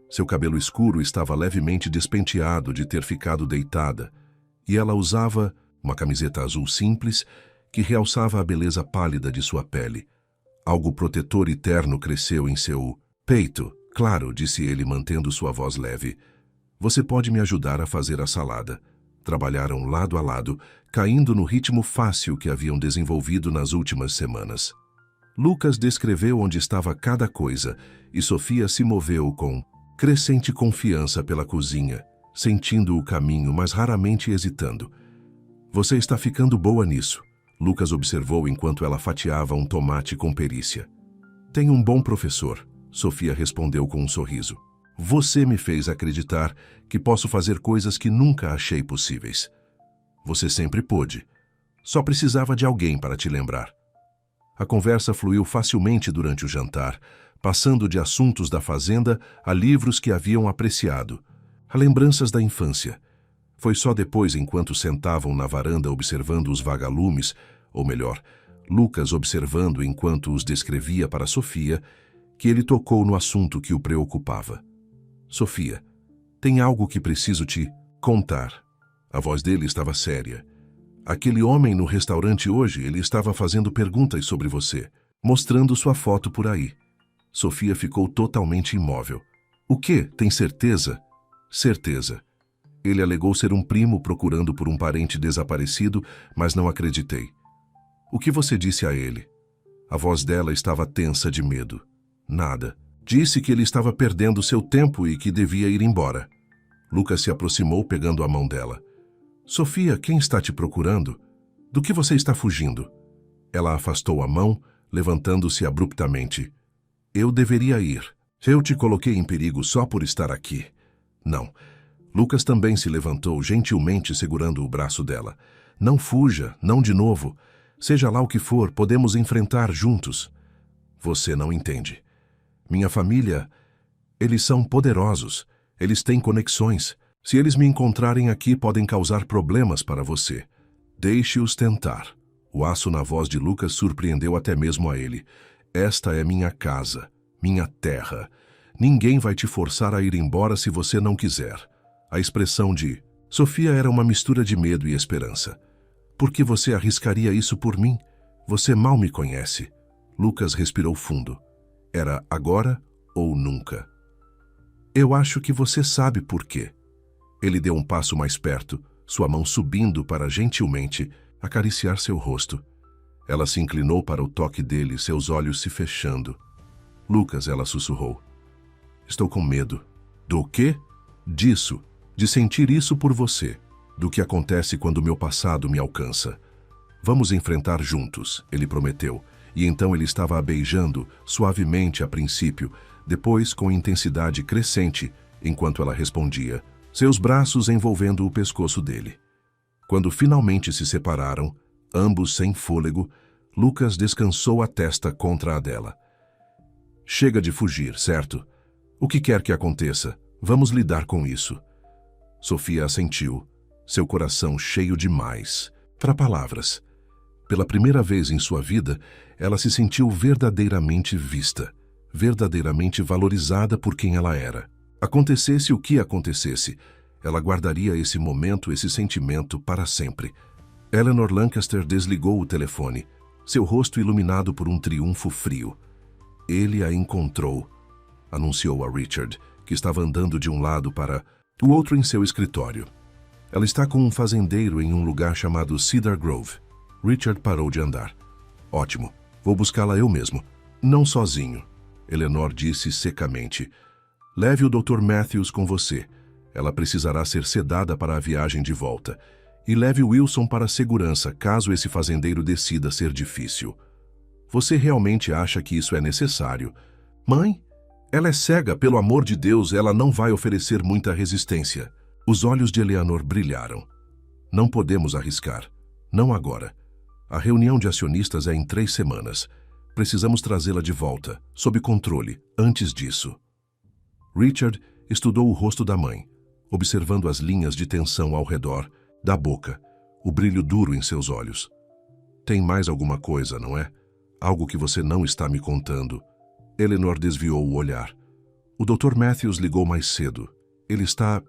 Seu cabelo escuro estava levemente despenteado de ter ficado deitada, e ela usava uma camiseta azul simples que realçava a beleza pálida de sua pele. Algo protetor e terno cresceu em seu peito. Claro, disse ele mantendo sua voz leve. Você pode me ajudar a fazer a salada. Trabalharam lado a lado, caindo no ritmo fácil que haviam desenvolvido nas últimas semanas. Lucas descreveu onde estava cada coisa, e Sofia se moveu com crescente confiança pela cozinha, sentindo o caminho, mas raramente hesitando. Você está ficando boa nisso, Lucas observou enquanto ela fatiava um tomate com perícia. Tem um bom professor, Sofia respondeu com um sorriso. Você me fez acreditar que posso fazer coisas que nunca achei possíveis. Você sempre pôde. Só precisava de alguém para te lembrar. A conversa fluiu facilmente durante o jantar, passando de assuntos da fazenda a livros que haviam apreciado, a lembranças da infância. Foi só depois, enquanto sentavam na varanda observando os vagalumes, ou melhor, Lucas observando enquanto os descrevia para Sofia, que ele tocou no assunto que o preocupava. Sofia, tem algo que preciso te contar. A voz dele estava séria. Aquele homem no restaurante hoje, ele estava fazendo perguntas sobre você, mostrando sua foto por aí. Sofia ficou totalmente imóvel. O quê? Tem certeza? Certeza. Ele alegou ser um primo procurando por um parente desaparecido, mas não acreditei. O que você disse a ele? A voz dela estava tensa de medo. Nada. Disse que ele estava perdendo seu tempo e que devia ir embora. Lucas se aproximou pegando a mão dela. Sofia, quem está te procurando? Do que você está fugindo? Ela afastou a mão, levantando-se abruptamente. Eu deveria ir. Eu te coloquei em perigo só por estar aqui. Não. Lucas também se levantou, gentilmente segurando o braço dela. Não fuja, não de novo. Seja lá o que for, podemos enfrentar juntos. Você não entende. Minha família, eles são poderosos. Eles têm conexões. Se eles me encontrarem aqui, podem causar problemas para você. Deixe-os tentar. O aço na voz de Lucas surpreendeu até mesmo a ele. Esta é minha casa, minha terra. Ninguém vai te forçar a ir embora se você não quiser. A expressão de Sofia era uma mistura de medo e esperança. Por que você arriscaria isso por mim? Você mal me conhece. Lucas respirou fundo. Era agora ou nunca. Eu acho que você sabe por quê. Ele deu um passo mais perto, sua mão subindo para gentilmente acariciar seu rosto. Ela se inclinou para o toque dele, seus olhos se fechando. Lucas, ela sussurrou. Estou com medo. Do quê? Disso. De sentir isso por você. Do que acontece quando meu passado me alcança. Vamos enfrentar juntos, ele prometeu. E então ele estava a beijando, suavemente a princípio, depois com intensidade crescente, enquanto ela respondia, seus braços envolvendo o pescoço dele. Quando finalmente se separaram, ambos sem fôlego, Lucas descansou a testa contra a dela. Chega de fugir, certo? O que quer que aconteça, vamos lidar com isso. Sofia assentiu, seu coração cheio demais para palavras. Pela primeira vez em sua vida, ela se sentiu verdadeiramente vista, verdadeiramente valorizada por quem ela era. Acontecesse o que acontecesse, ela guardaria esse momento, esse sentimento para sempre. Eleanor Lancaster desligou o telefone, seu rosto iluminado por um triunfo frio. Ele a encontrou, anunciou a Richard, que estava andando de um lado para o outro em seu escritório. Ela está com um fazendeiro em um lugar chamado Cedar Grove. Richard parou de andar. Ótimo, vou buscá-la eu mesmo. Não sozinho, Eleanor disse secamente. Leve o Dr. Matthews com você. Ela precisará ser sedada para a viagem de volta. E leve Wilson para a segurança, caso esse fazendeiro decida ser difícil. Você realmente acha que isso é necessário? Mãe? Ela é cega, pelo amor de Deus, ela não vai oferecer muita resistência. Os olhos de Eleanor brilharam. Não podemos arriscar. Não agora. A reunião de acionistas é em 3 semanas. Precisamos trazê-la de volta, sob controle, antes disso. Richard estudou o rosto da mãe, observando as linhas de tensão ao redor, da boca, o brilho duro em seus olhos. Tem mais alguma coisa, não é? Algo que você não está me contando. Eleanor desviou o olhar. O Dr. Matthews ligou mais cedo. Ele está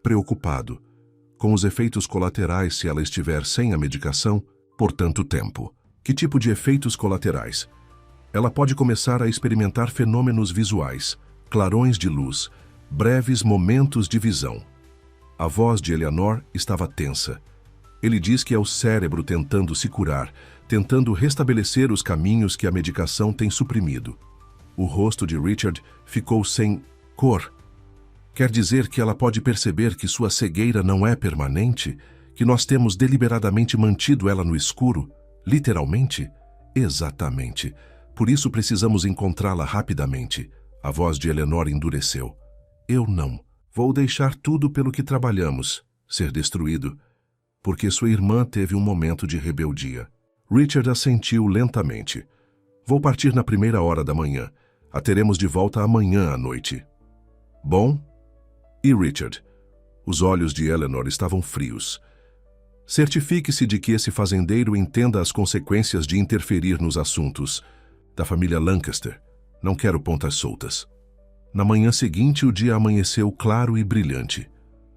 preocupado com os efeitos colaterais se ela estiver sem a medicação por tanto tempo. Que tipo de efeitos colaterais? Ela pode começar a experimentar fenômenos visuais, clarões de luz, breves momentos de visão. A voz de Eleanor estava tensa. Ele diz que é o cérebro tentando se curar, tentando restabelecer os caminhos que a medicação tem suprimido. O rosto de Richard ficou sem cor. Quer dizer que ela pode perceber que sua cegueira não é permanente? Que nós temos deliberadamente mantido ela no escuro? Literalmente? Exatamente. Por isso precisamos encontrá-la rapidamente. A voz de Eleanor endureceu. Eu não. Vou deixar tudo pelo que trabalhamos ser destruído, porque sua irmã teve um momento de rebeldia. Richard assentiu lentamente. Vou partir na 1ª hora da manhã. A teremos de volta amanhã à noite. Bom? E Richard? Os olhos de Eleanor estavam frios. Certifique-se de que esse fazendeiro entenda as consequências de interferir nos assuntos da família Lancaster. Não quero pontas soltas. Na manhã seguinte, o dia amanheceu claro e brilhante.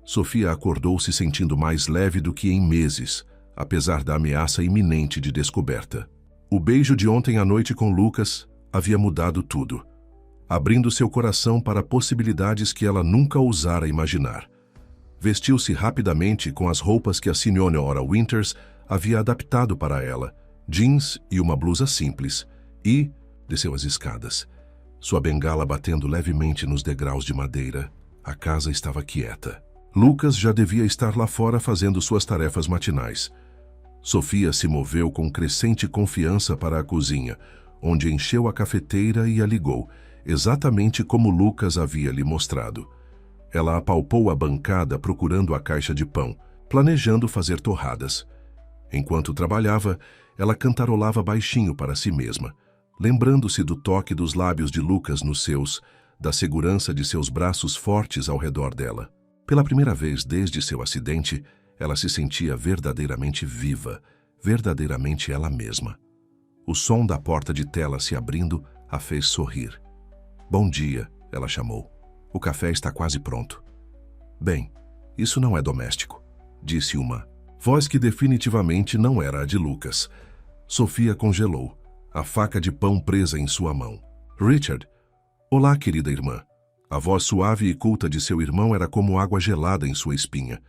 Sofia acordou se sentindo mais leve do que em meses, apesar da ameaça iminente de descoberta. O beijo de ontem à noite com Lucas havia mudado tudo, abrindo seu coração para possibilidades que ela nunca ousara imaginar. Vestiu-se rapidamente com as roupas que a Sra. Winters havia adaptado para ela, jeans e uma blusa simples, e desceu as escadas. Sua bengala batendo levemente nos degraus de madeira, a casa estava quieta. Lucas já devia estar lá fora fazendo suas tarefas matinais. Sofia se moveu com crescente confiança para a cozinha, onde encheu a cafeteira e a ligou, exatamente como Lucas havia lhe mostrado. Ela apalpou a bancada procurando a caixa de pão, planejando fazer torradas. Enquanto trabalhava, ela cantarolava baixinho para si mesma, lembrando-se do toque dos lábios de Lucas nos seus, da segurança de seus braços fortes ao redor dela. Pela primeira vez desde seu acidente, ela se sentia verdadeiramente viva, verdadeiramente ela mesma. O som da porta de tela se abrindo a fez sorrir. Bom dia, ela chamou. O café está quase pronto. Bem, isso não é doméstico, disse uma voz que definitivamente não era a de Lucas. Sofia congelou, a faca de pão presa em sua mão. Richard. Olá, querida irmã. A voz suave e culta de seu irmão era como água gelada em sua espinha.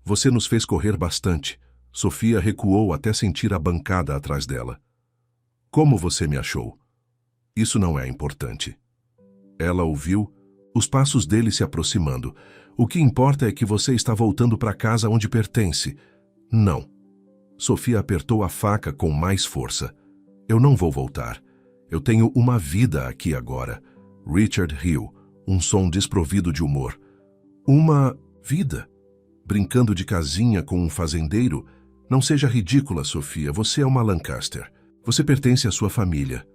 Você nos fez correr bastante. Sofia recuou até sentir a bancada atrás dela. Como você me achou? Isso não é importante. Ela ouviu os passos dele se aproximando. O que importa é que você está voltando para casa onde pertence. Não. Sofia apertou a faca com mais força. Eu não vou voltar. Eu tenho uma vida aqui agora. Richard riu, um som desprovido de humor. Uma vida? Brincando de casinha com um fazendeiro? Não seja ridícula, Sofia. Você é uma Lancaster. Você pertence à sua família.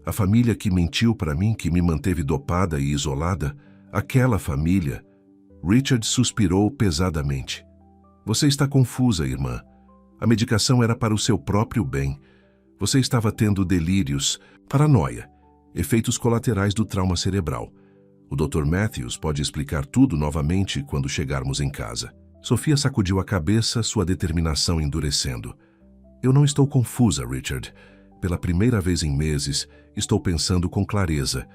A família que mentiu para mim, que me manteve dopada e isolada. Aquela família. Richard suspirou pesadamente. Você está confusa, irmã. A medicação era para o seu próprio bem. Você estava tendo delírios, paranoia, efeitos colaterais do trauma cerebral. O Dr. Matthews pode explicar tudo novamente quando chegarmos em casa. Sofia sacudiu a cabeça, sua determinação endurecendo. Eu não estou confusa, Richard. Pela primeira vez em meses, estou pensando com clareza,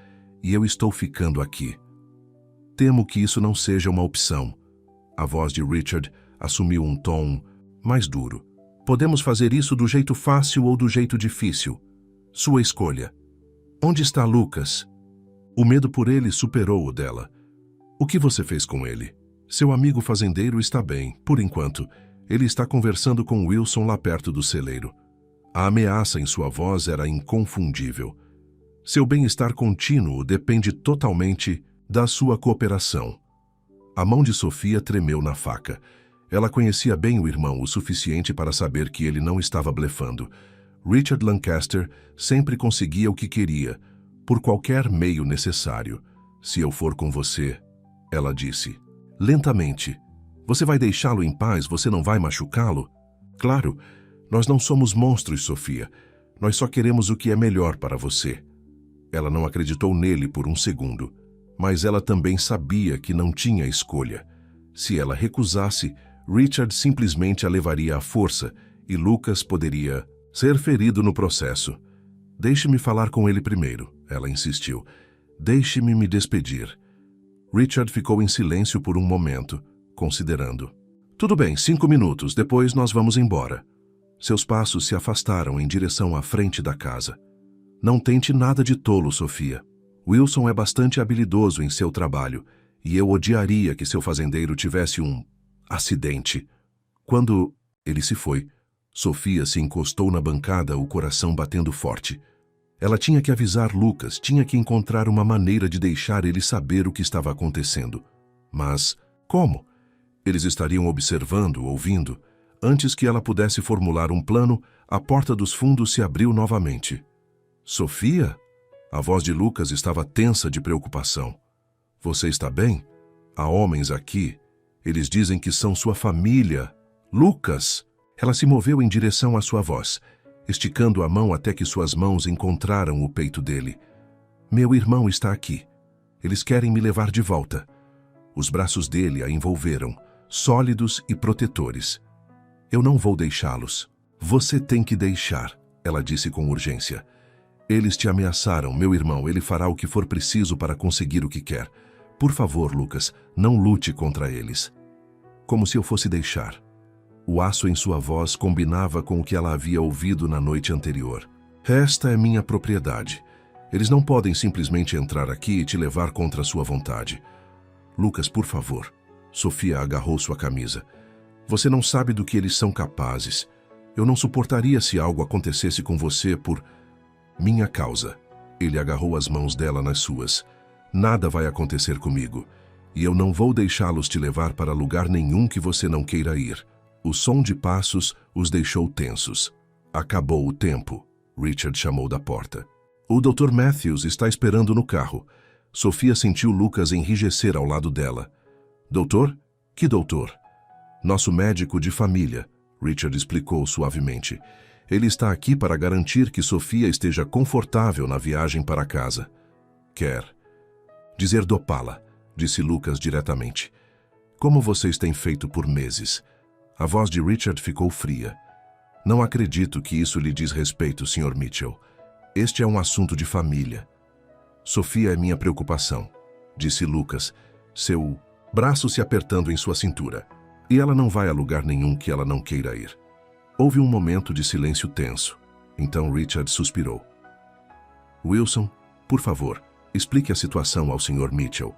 e eu estou ficando aqui. Temo que isso não seja uma opção. A voz de Richard assumiu um tom mais duro. Podemos fazer isso do jeito fácil ou do jeito difícil. Sua escolha. Onde está Lucas? O medo por ele superou o dela. O que você fez com ele? Seu amigo fazendeiro está bem, por enquanto. Ele está conversando com Wilson lá perto do celeiro. A ameaça em sua voz era inconfundível. Seu bem-estar contínuo depende totalmente da sua cooperação. A mão de Sofia tremeu na faca. Ela conhecia bem o irmão o suficiente para saber que ele não estava blefando. Richard Lancaster sempre conseguia o que queria, por qualquer meio necessário. Se eu for com você, ela disse. Lentamente. Você vai deixá-lo em paz? Você não vai machucá-lo? Claro, nós não somos monstros, Sofia. Nós só queremos o que é melhor para você. Ela não acreditou nele por um segundo, mas ela também sabia que não tinha escolha. Se ela recusasse, Richard simplesmente a levaria à força e Lucas poderia ser ferido no processo. Deixe-me falar com ele primeiro, ela insistiu. Deixe-me me despedir. Richard ficou em silêncio por um momento, considerando. Tudo bem, 5 minutos, depois nós vamos embora. Seus passos se afastaram em direção à frente da casa. Não tente nada de tolo, Sofia. Wilson é bastante habilidoso em seu trabalho e eu odiaria que seu fazendeiro tivesse um acidente. Quando ele se foi, Sofia se encostou na bancada, o coração batendo forte. Ela tinha que avisar Lucas, tinha que encontrar uma maneira de deixar ele saber o que estava acontecendo. Mas como? Eles estariam observando, ouvindo. Antes que ela pudesse formular um plano, a porta dos fundos se abriu novamente. Sofia? A voz de Lucas estava tensa de preocupação. Você está bem? Há homens aqui. Eles dizem que são sua família. Lucas! Ela se moveu em direção à sua voz, esticando a mão até que suas mãos encontraram o peito dele. Meu irmão está aqui. Eles querem me levar de volta. Os braços dele a envolveram, sólidos e protetores. Eu não vou deixá-los. Você tem que deixar, ela disse com urgência. Eles te ameaçaram, meu irmão. Ele fará o que for preciso para conseguir o que quer. Por favor, Lucas, não lute contra eles. Como se eu fosse deixar. O aço em sua voz combinava com o que ela havia ouvido na noite anterior. Esta é minha propriedade. Eles não podem simplesmente entrar aqui e te levar contra sua vontade. Lucas, por favor. Sofia agarrou sua camisa. Você não sabe do que eles são capazes. Eu não suportaria se algo acontecesse com você por minha causa. Ele agarrou as mãos dela nas suas. Nada vai acontecer comigo. E eu não vou deixá-los te levar para lugar nenhum que você não queira ir. O som de passos os deixou tensos. Acabou o tempo. Richard chamou da porta. O Dr. Matthews está esperando no carro. Sofia sentiu Lucas enrijecer ao lado dela. Doutor? Que doutor? Nosso médico de família, Richard explicou suavemente. Ele está aqui para garantir que Sofia esteja confortável na viagem para casa. Quer dizer dopá-la, disse Lucas diretamente. Como vocês têm feito por meses? A voz de Richard ficou fria. Não acredito que isso lhe diz respeito, Sr. Mitchell. Este é um assunto de família. Sofia é minha preocupação, disse Lucas, seu braço se apertando em sua cintura. E ela não vai a lugar nenhum que ela não queira ir. Houve um momento de silêncio tenso. Então Richard suspirou. Wilson, por favor, explique a situação ao Sr. Mitchell.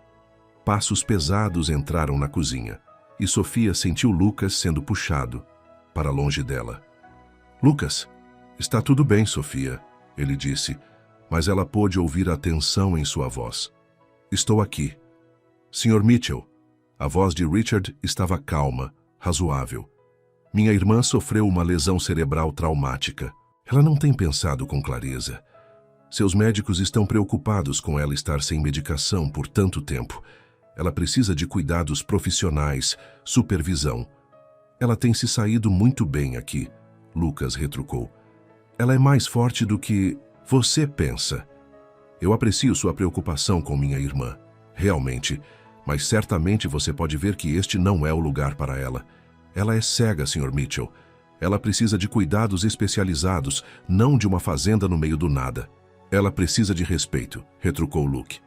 Passos pesados entraram na cozinha e Sofia sentiu Lucas sendo puxado para longe dela. Lucas, está tudo bem, Sofia, ele disse, mas ela pôde ouvir a tensão em sua voz. Estou aqui. Sr. Mitchell, a voz de Richard estava calma, razoável. Minha irmã sofreu uma lesão cerebral traumática. Ela não tem pensado com clareza. Seus médicos estão preocupados com ela estar sem medicação por tanto tempo. Ela precisa de cuidados profissionais, supervisão. Ela tem se saído muito bem aqui, Lucas retrucou. Ela é mais forte do que você pensa. Eu aprecio sua preocupação com minha irmã, realmente, mas certamente você pode ver que este não é o lugar para ela. Ela é cega, Sr. Mitchell. Ela precisa de cuidados especializados, não de uma fazenda no meio do nada. Ela precisa de respeito, retrucou Luke.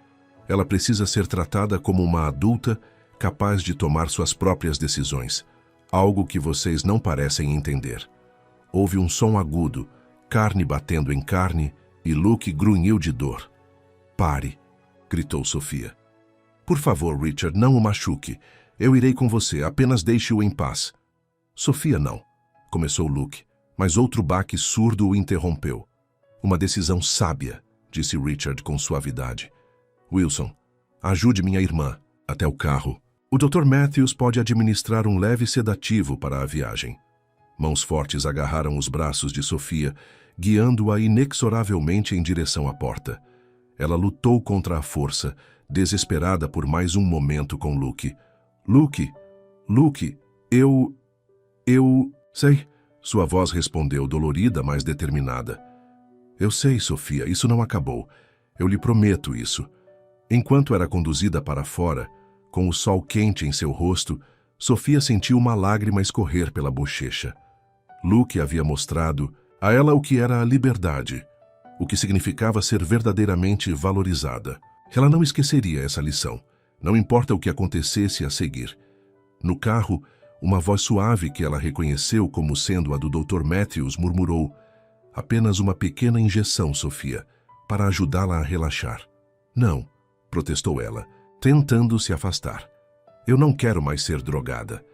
Ela precisa ser tratada como uma adulta capaz de tomar suas próprias decisões, algo que vocês não parecem entender. Houve um som agudo, carne batendo em carne, e Luke grunhiu de dor. Pare, gritou Sofia. Por favor, Richard, não o machuque. Eu irei com você, apenas deixe-o em paz. Sofia, não, começou Luke, mas outro baque surdo o interrompeu. Uma decisão sábia, disse Richard com suavidade. Wilson, ajude minha irmã até o carro. O Dr. Matthews pode administrar um leve sedativo para a viagem. Mãos fortes agarraram os braços de Sofia, guiando-a inexoravelmente em direção à porta. Ela lutou contra a força, desesperada por mais um momento com Luke. Luke, eu sei. Sua voz respondeu dolorida, mas determinada. Eu sei, Sofia, isso não acabou. Eu lhe prometo isso. Enquanto era conduzida para fora, com o sol quente em seu rosto, Sofia sentiu uma lágrima escorrer pela bochecha. Luke havia mostrado a ela o que era a liberdade, o que significava ser verdadeiramente valorizada. Ela não esqueceria essa lição, não importa o que acontecesse a seguir. No carro, uma voz suave que ela reconheceu como sendo a do Dr. Matthews murmurou: apenas uma pequena injeção, Sofia, para ajudá-la a relaxar. Não, protestou ela, tentando se afastar. Eu não quero mais ser drogada.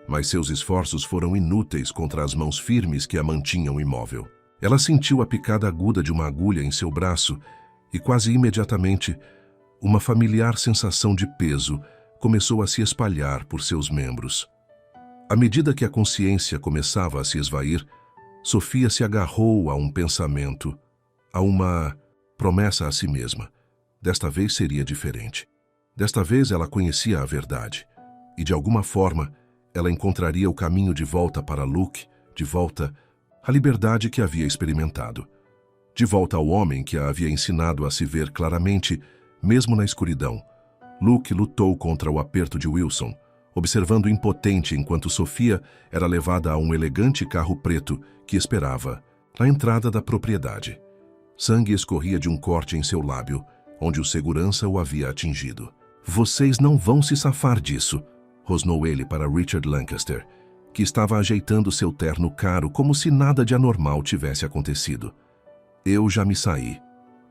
Mas seus esforços foram inúteis contra as mãos firmes que a mantinham imóvel. Ela sentiu a picada aguda de uma agulha em seu braço e quase imediatamente uma familiar sensação de peso começou a se espalhar por seus membros. À medida que a consciência começava a se esvair, Sofia se agarrou a um pensamento, a uma promessa a si mesma. Desta vez seria diferente. Desta vez ela conhecia a verdade e, de alguma forma, ela encontraria o caminho de volta para Luke, de volta à liberdade que havia experimentado, de volta ao homem que a havia ensinado a se ver claramente, mesmo na escuridão. Luke lutou contra o aperto de Wilson, observando impotente enquanto Sofia era levada a um elegante carro preto que esperava na entrada da propriedade. Sangue escorria de um corte em seu lábio, onde o segurança o havia atingido. Vocês não vão se safar disso, rosnou ele para Richard Lancaster, que estava ajeitando seu terno caro como se nada de anormal tivesse acontecido. Eu já me saí.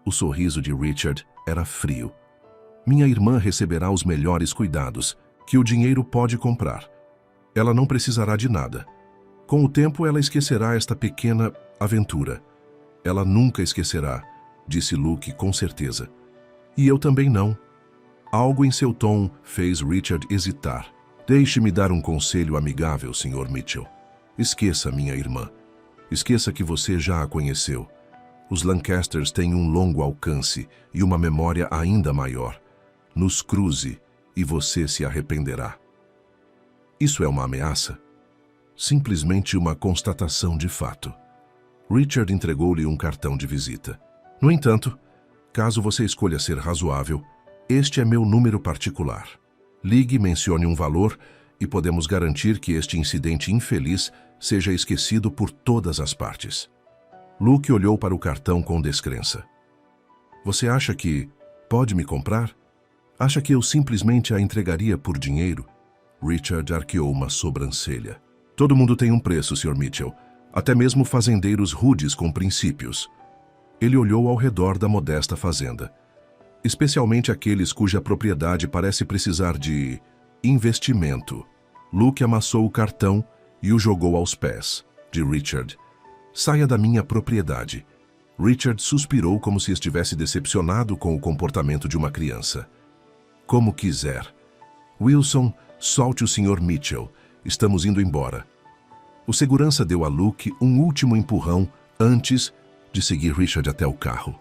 O sorriso de Richard era frio. Minha irmã receberá os melhores cuidados que o dinheiro pode comprar. Ela não precisará de nada. Com o tempo ela esquecerá esta pequena aventura. Ela nunca esquecerá, disse Luke com certeza. E eu também não. Algo em seu tom fez Richard hesitar. Deixe-me dar um conselho amigável, Sr. Mitchell. Esqueça minha irmã. Esqueça que você já a conheceu. Os Lancasters têm um longo alcance e uma memória ainda maior. Nos cruze e você se arrependerá. Isso é uma ameaça? Simplesmente uma constatação de fato. Richard entregou-lhe um cartão de visita. No entanto, caso você escolha ser razoável, este é meu número particular. Ligue e mencione um valor e podemos garantir que este incidente infeliz seja esquecido por todas as partes. Luke olhou para o cartão com descrença. Você acha que pode me comprar? Acha que eu simplesmente a entregaria por dinheiro? Richard arqueou uma sobrancelha. Todo mundo tem um preço, Sr. Mitchell. Até mesmo fazendeiros rudes com princípios. Ele olhou ao redor da modesta fazenda. Especialmente aqueles cuja propriedade parece precisar de investimento. Luke amassou o cartão e o jogou aos pés de Richard. Saia da minha propriedade. Richard suspirou como se estivesse decepcionado com o comportamento de uma criança. Como quiser. Wilson, solte o Sr. Mitchell. Estamos indo embora. O segurança deu a Luke um último empurrão antes de seguir Richard até o carro.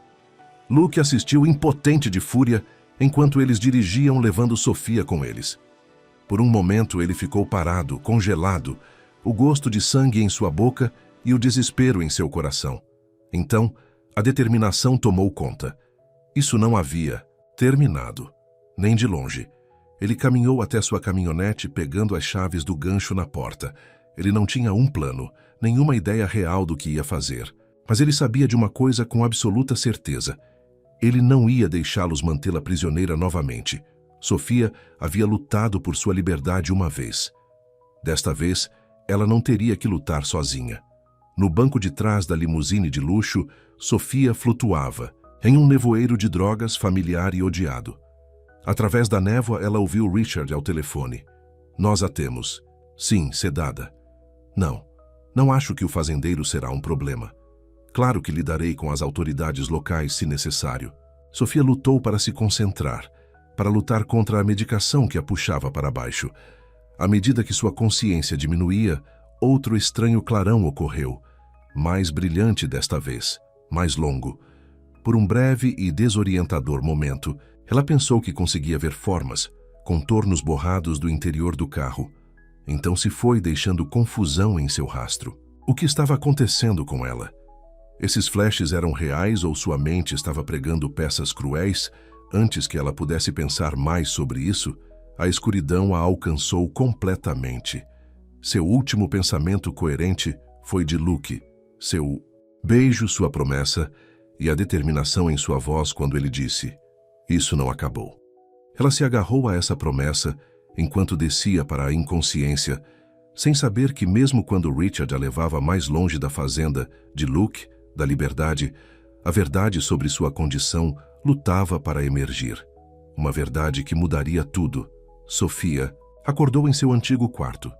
Luke assistiu impotente de fúria enquanto eles dirigiam levando Sofia com eles. Por um momento ele ficou parado, congelado, o gosto de sangue em sua boca e o desespero em seu coração. Então, a determinação tomou conta. Isso não havia terminado, nem de longe. Ele caminhou até sua caminhonete pegando as chaves do gancho na porta. Ele não tinha um plano, nenhuma ideia real do que ia fazer. Mas ele sabia de uma coisa com absoluta certeza. Ele não ia deixá-los mantê-la prisioneira novamente. Sofia havia lutado por sua liberdade uma vez. Desta vez, ela não teria que lutar sozinha. No banco de trás da limusine de luxo, Sofia flutuava, em um nevoeiro de drogas familiar e odiado. Através da névoa, ela ouviu Richard ao telefone. Nós a temos. Sim, sedada. Não acho que o fazendeiro será um problema. Claro que lidarei com as autoridades locais se necessário. Sofia lutou para se concentrar, para lutar contra a medicação que a puxava para baixo. À medida que sua consciência diminuía, outro estranho clarão ocorreu, mais brilhante desta vez, mais longo. Por um breve e desorientador momento, ela pensou que conseguia ver formas, contornos borrados do interior do carro. Então se foi deixando confusão em seu rastro. O que estava acontecendo com ela? Esses flashes eram reais ou sua mente estava pregando peças cruéis? Antes que ela pudesse pensar mais sobre isso, a escuridão a alcançou completamente. Seu último pensamento coerente foi de Luke, seu beijo, sua promessa e a determinação em sua voz quando ele disse: "Isso não acabou." Ela se agarrou a essa promessa enquanto descia para a inconsciência, sem saber que mesmo quando Richard a levava mais longe da fazenda, de Luke, da liberdade, a verdade sobre sua condição lutava para emergir. Uma verdade que mudaria tudo. Sofia acordou em seu antigo quarto.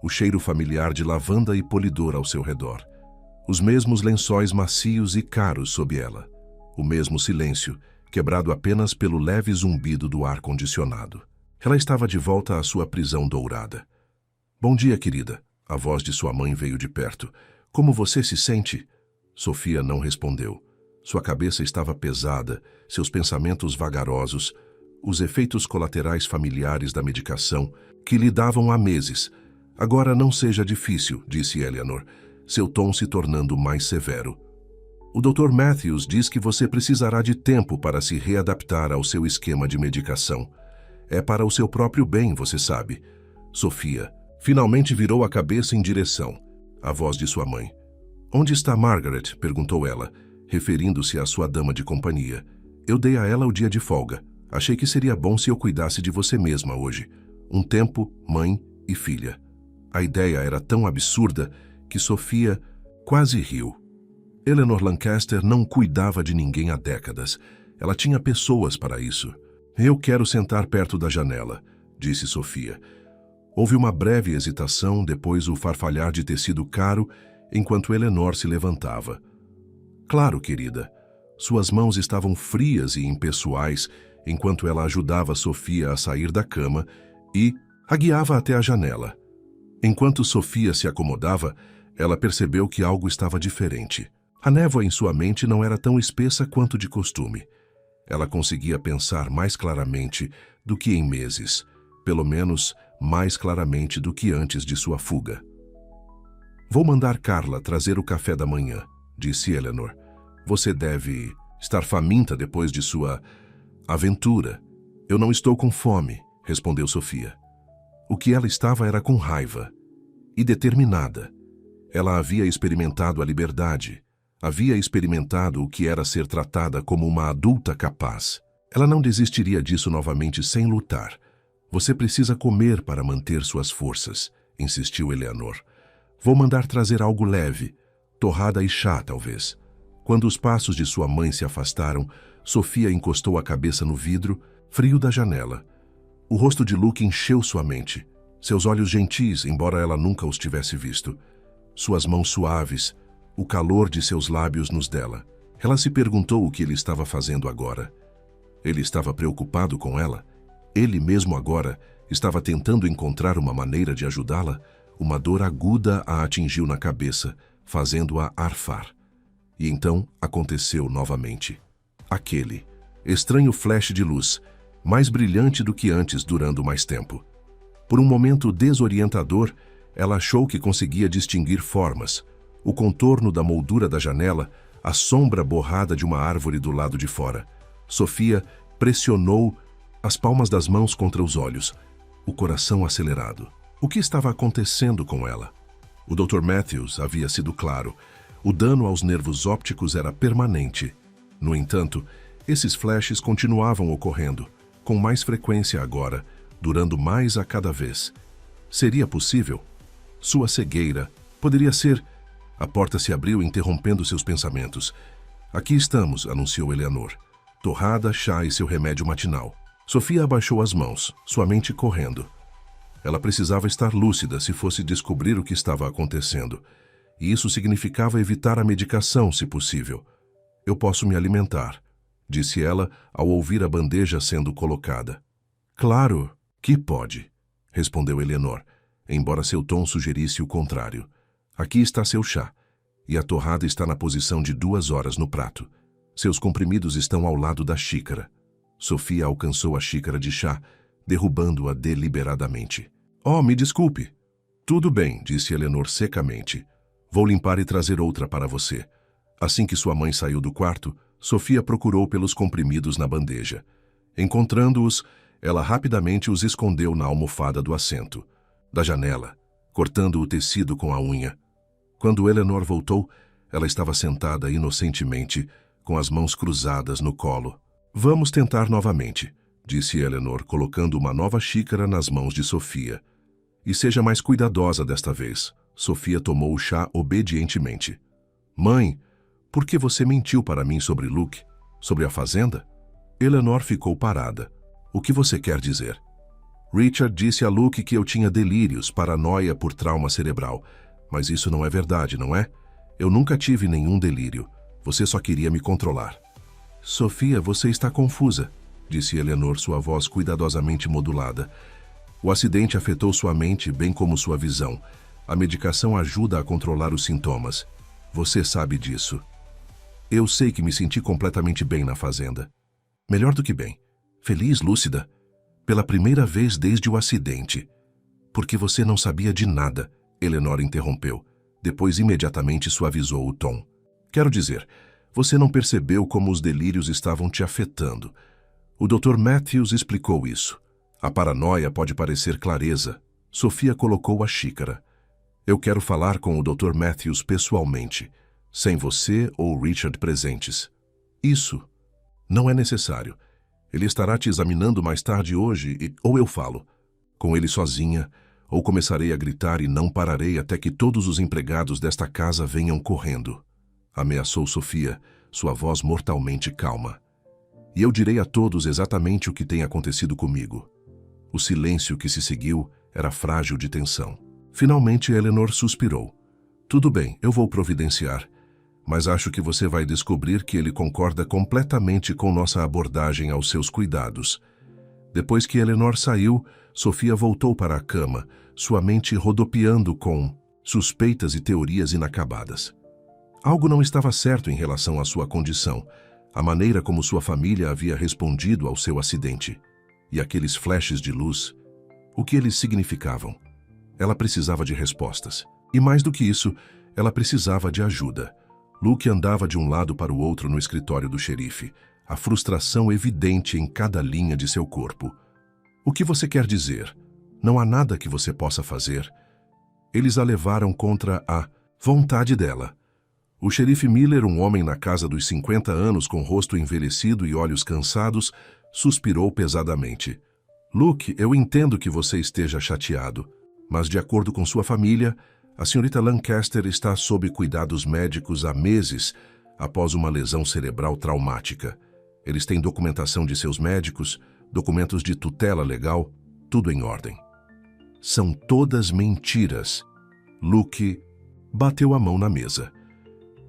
O cheiro familiar de lavanda e polidor ao seu redor. Os mesmos lençóis macios e caros sob ela. O mesmo silêncio, quebrado apenas pelo leve zumbido do ar-condicionado. Ela estava de volta à sua prisão dourada. "Bom dia, querida." A voz de sua mãe veio de perto. "Como você se sente?" Sofia não respondeu. Sua cabeça estava pesada, seus pensamentos vagarosos, os efeitos colaterais familiares da medicação, que lhe davam há meses. "Agora não seja difícil", disse Eleanor, seu tom se tornando mais severo. "O Dr. Matthews diz que você precisará de tempo para se readaptar ao seu esquema de medicação. É para o seu próprio bem, você sabe." Sofia finalmente virou a cabeça em direção à voz de sua mãe. "Onde está Margaret?" perguntou ela, referindo-se à sua dama de companhia. "Eu dei a ela o dia de folga. Achei que seria bom se eu cuidasse de você mesma hoje. Um tempo, mãe e filha." A ideia era tão absurda que Sofia quase riu. Eleanor Lancaster não cuidava de ninguém há décadas. Ela tinha pessoas para isso. "Eu quero sentar perto da janela", disse Sofia. Houve uma breve hesitação, depois o farfalhar de tecido caro, enquanto Eleanor se levantava. "Claro, querida." Suas mãos estavam frias e impessoais, enquanto ela ajudava Sofia a sair da cama e a guiava até a janela. Enquanto Sofia se acomodava, ela percebeu que algo estava diferente. A névoa em sua mente não era tão espessa quanto de costume. Ela conseguia pensar mais claramente do que em meses, pelo menos mais claramente do que antes de sua fuga. "Vou mandar Carla trazer o café da manhã", disse Eleanor. "Você deve estar faminta depois de sua aventura." "Eu não estou com fome", respondeu Sofia. O que ela estava era com raiva e determinada. Ela havia experimentado a liberdade, havia experimentado o que era ser tratada como uma adulta capaz. Ela não desistiria disso novamente sem lutar. Você precisa comer para manter suas forças, insistiu Eleanor. Vou mandar trazer algo leve, torrada e chá, talvez. Quando os passos de sua mãe se afastaram, Sofia encostou a cabeça no vidro, frio da janela. O rosto de Luke encheu sua mente. Seus olhos gentis, embora ela nunca os tivesse visto. Suas mãos suaves, o calor de seus lábios nos dela. Ela se perguntou o que ele estava fazendo agora. Ele estava preocupado com ela? Ele mesmo agora estava tentando encontrar uma maneira de ajudá-la? Uma dor aguda a atingiu na cabeça, fazendo-a arfar. E então aconteceu novamente. Aquele estranho flash de luz, mais brilhante do que antes, durando mais tempo. Por um momento desorientador, ela achou que conseguia distinguir formas, o contorno da moldura da janela, a sombra borrada de uma árvore do lado de fora. Sofia pressionou as palmas das mãos contra os olhos, o coração acelerado. O que estava acontecendo com ela? O Dr. Matthews havia sido claro. O dano aos nervos ópticos era permanente. No entanto, esses flashes continuavam ocorrendo, com mais frequência agora, durando mais a cada vez. Seria possível? Sua cegueira poderia ser... A porta se abriu, interrompendo seus pensamentos. Aqui estamos, anunciou Eleanor. Torrada, chá e seu remédio matinal. Sofia abaixou as mãos, sua mente correndo. Ela precisava estar lúcida se fosse descobrir o que estava acontecendo. E isso significava evitar a medicação, se possível. Eu posso me alimentar, disse ela ao ouvir a bandeja sendo colocada. Claro que pode, respondeu Eleanor, embora seu tom sugerisse o contrário. Aqui está seu chá, e a torrada está na posição de 2 horas no prato. Seus comprimidos estão ao lado da xícara. Sofia alcançou a xícara de chá, derrubando-a deliberadamente. Oh, me desculpe. Tudo bem, disse Eleanor secamente. Vou limpar e trazer outra para você. Assim que sua mãe saiu do quarto, Sofia procurou pelos comprimidos na bandeja. Encontrando-os, ela rapidamente os escondeu na almofada do assento, da janela, cortando o tecido com a unha. Quando Eleanor voltou, ela estava sentada inocentemente, com as mãos cruzadas no colo. Vamos tentar novamente, disse Eleanor, colocando uma nova xícara nas mãos de Sofia. E seja mais cuidadosa desta vez. Sofia tomou o chá obedientemente. Mãe, por que você mentiu para mim sobre Luke? Sobre a fazenda? Eleanor ficou parada. O que você quer dizer? Richard disse a Luke que eu tinha delírios, paranoia por trauma cerebral. Mas isso não é verdade, não é? Eu nunca tive nenhum delírio. Você só queria me controlar. Sofia, você está confusa, disse Eleanor, sua voz cuidadosamente modulada. O acidente afetou sua mente, bem como sua visão. A medicação ajuda a controlar os sintomas. Você sabe disso. Eu sei que me senti completamente bem na fazenda. Melhor do que bem. Feliz, lúcida. Pela primeira vez desde o acidente. Porque você não sabia de nada, Eleanor interrompeu. Depois imediatamente suavizou o tom. Quero dizer, você não percebeu como os delírios estavam te afetando. O Dr. Matthews explicou isso. A paranoia pode parecer clareza. Sofia colocou a xícara. Eu quero falar com o Dr. Matthews pessoalmente, sem você ou Richard presentes. Isso não é necessário. Ele estará te examinando mais tarde hoje ou eu falo com ele sozinha, ou começarei a gritar e não pararei até que todos os empregados desta casa venham correndo. Ameaçou Sofia, sua voz mortalmente calma. E eu direi a todos exatamente o que tem acontecido comigo. O silêncio que se seguiu era frágil de tensão. Finalmente, Eleanor suspirou. Tudo bem, eu vou providenciar. Mas acho que você vai descobrir que ele concorda completamente com nossa abordagem aos seus cuidados. Depois que Eleanor saiu, Sofia voltou para a cama, sua mente rodopiando com suspeitas e teorias inacabadas. Algo não estava certo em relação à sua condição, a maneira como sua família havia respondido ao seu acidente. E aqueles flashes de luz, o que eles significavam? Ela precisava de respostas. E mais do que isso, ela precisava de ajuda. Luke andava de um lado para o outro no escritório do xerife, a frustração evidente em cada linha de seu corpo. O que você quer dizer? Não há nada que você possa fazer. Eles a levaram contra a vontade dela. O xerife Miller, um homem na casa dos 50 anos com rosto envelhecido e olhos cansados, suspirou pesadamente. Luke, eu entendo que você esteja chateado, mas de acordo com sua família, a senhorita Lancaster está sob cuidados médicos há meses após uma lesão cerebral traumática. Eles têm documentação de seus médicos, documentos de tutela legal, tudo em ordem. São todas mentiras. Luke bateu a mão na mesa.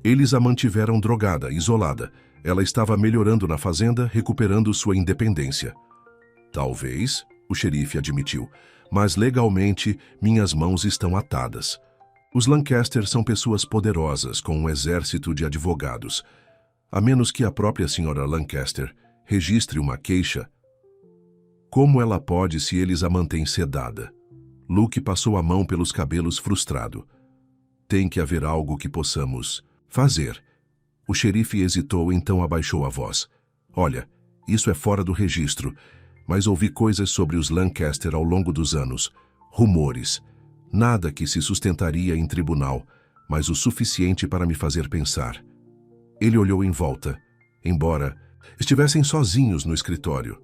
Eles a mantiveram drogada, isolada. Ela estava melhorando na fazenda, recuperando sua independência. Talvez, o xerife admitiu, mas legalmente minhas mãos estão atadas. Os Lancaster são pessoas poderosas, com um exército de advogados. A menos que a própria senhora Lancaster registre uma queixa, como ela pode se eles a mantêm sedada? Luke passou a mão pelos cabelos frustrado. Tem que haver algo que possamos fazer. O xerife hesitou, então abaixou a voz. Olha, isso é fora do registro, mas ouvi coisas sobre os Lancaster ao longo dos anos. Rumores. Nada que se sustentaria em tribunal, mas o suficiente para me fazer pensar. Ele olhou em volta, embora estivessem sozinhos no escritório.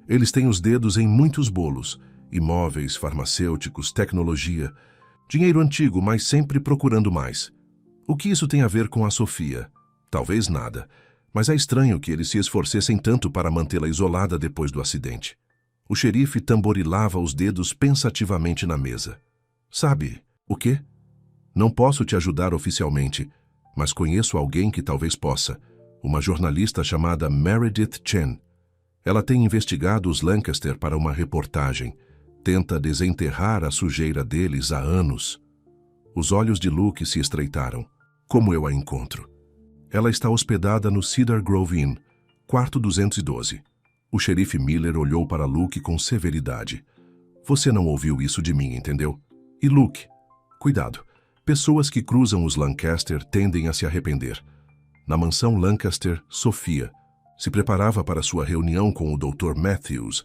Eles têm os dedos em muitos bolos, imóveis, farmacêuticos, tecnologia, dinheiro antigo, mas sempre procurando mais. O que isso tem a ver com a Sofia? Talvez nada, mas é estranho que eles se esforcessem tanto para mantê-la isolada depois do acidente. O xerife tamborilava os dedos pensativamente na mesa. Sabe, o quê? Não posso te ajudar oficialmente, mas conheço alguém que talvez possa. Uma jornalista chamada Meredith Chen. Ela tem investigado os Lancaster para uma reportagem. Tenta desenterrar a sujeira deles há anos. Os olhos de Luke se estreitaram. Como eu a encontro? Ela está hospedada no Cedar Grove Inn, quarto 212. O xerife Miller olhou para Luke com severidade. Você não ouviu isso de mim, entendeu? E Luke, cuidado. Pessoas que cruzam os Lancaster tendem a se arrepender. Na mansão Lancaster, Sofia se preparava para sua reunião com o Dr. Matthews.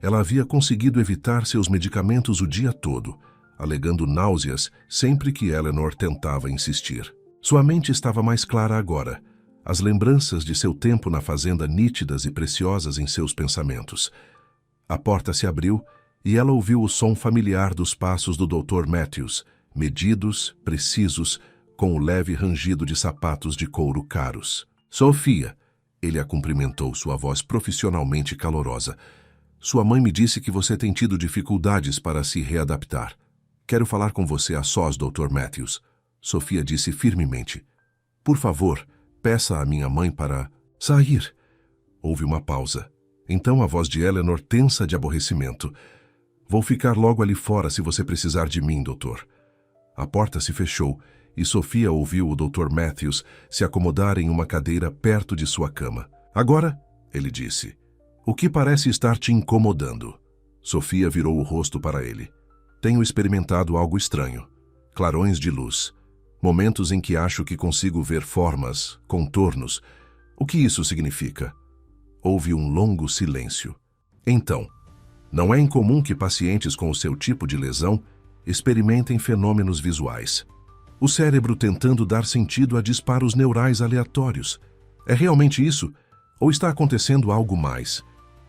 Ela havia conseguido evitar seus medicamentos o dia todo, alegando náuseas sempre que Eleanor tentava insistir. Sua mente estava mais clara agora, as lembranças de seu tempo na fazenda nítidas e preciosas em seus pensamentos. A porta se abriu e ela ouviu o som familiar dos passos do Dr. Matthews, medidos, precisos, com o leve rangido de sapatos de couro caros. Sofia! Ele a cumprimentou, sua voz profissionalmente calorosa. Sua mãe me disse que você tem tido dificuldades para se readaptar. Quero falar com você a sós, Dr. Matthews. Sofia disse firmemente. Por favor, peça à minha mãe para sair. Houve uma pausa. Então a voz de Eleanor tensa de aborrecimento. Vou ficar logo ali fora se você precisar de mim, doutor. A porta se fechou e Sofia ouviu o Dr. Matthews se acomodar em uma cadeira perto de sua cama. Agora, ele disse, o que parece estar te incomodando? Sofia virou o rosto para ele. Tenho experimentado algo estranho. Clarões de luz. Momentos em que acho que consigo ver formas, contornos. O que isso significa? Houve um longo silêncio. Então, não é incomum que pacientes com o seu tipo de lesão experimentem fenômenos visuais. O cérebro tentando dar sentido a disparos neurais aleatórios. É realmente isso? Ou está acontecendo algo mais?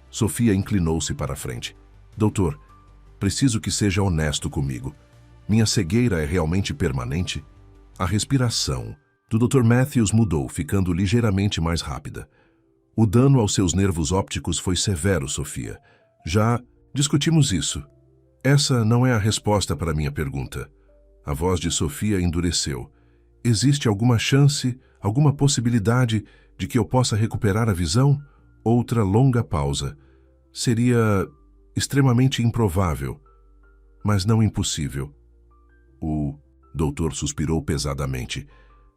Sofia inclinou-se para a frente. Doutor, preciso que seja honesto comigo. Minha cegueira é realmente permanente? A respiração do Dr. Matthews mudou, ficando ligeiramente mais rápida. O dano aos seus nervos ópticos foi severo, Sofia. Já discutimos isso. Essa não é a resposta para minha pergunta. A voz de Sofia endureceu. Existe alguma chance, alguma possibilidade de que eu possa recuperar a visão? Outra longa pausa. Seria extremamente improvável, mas não impossível. O doutor suspirou pesadamente.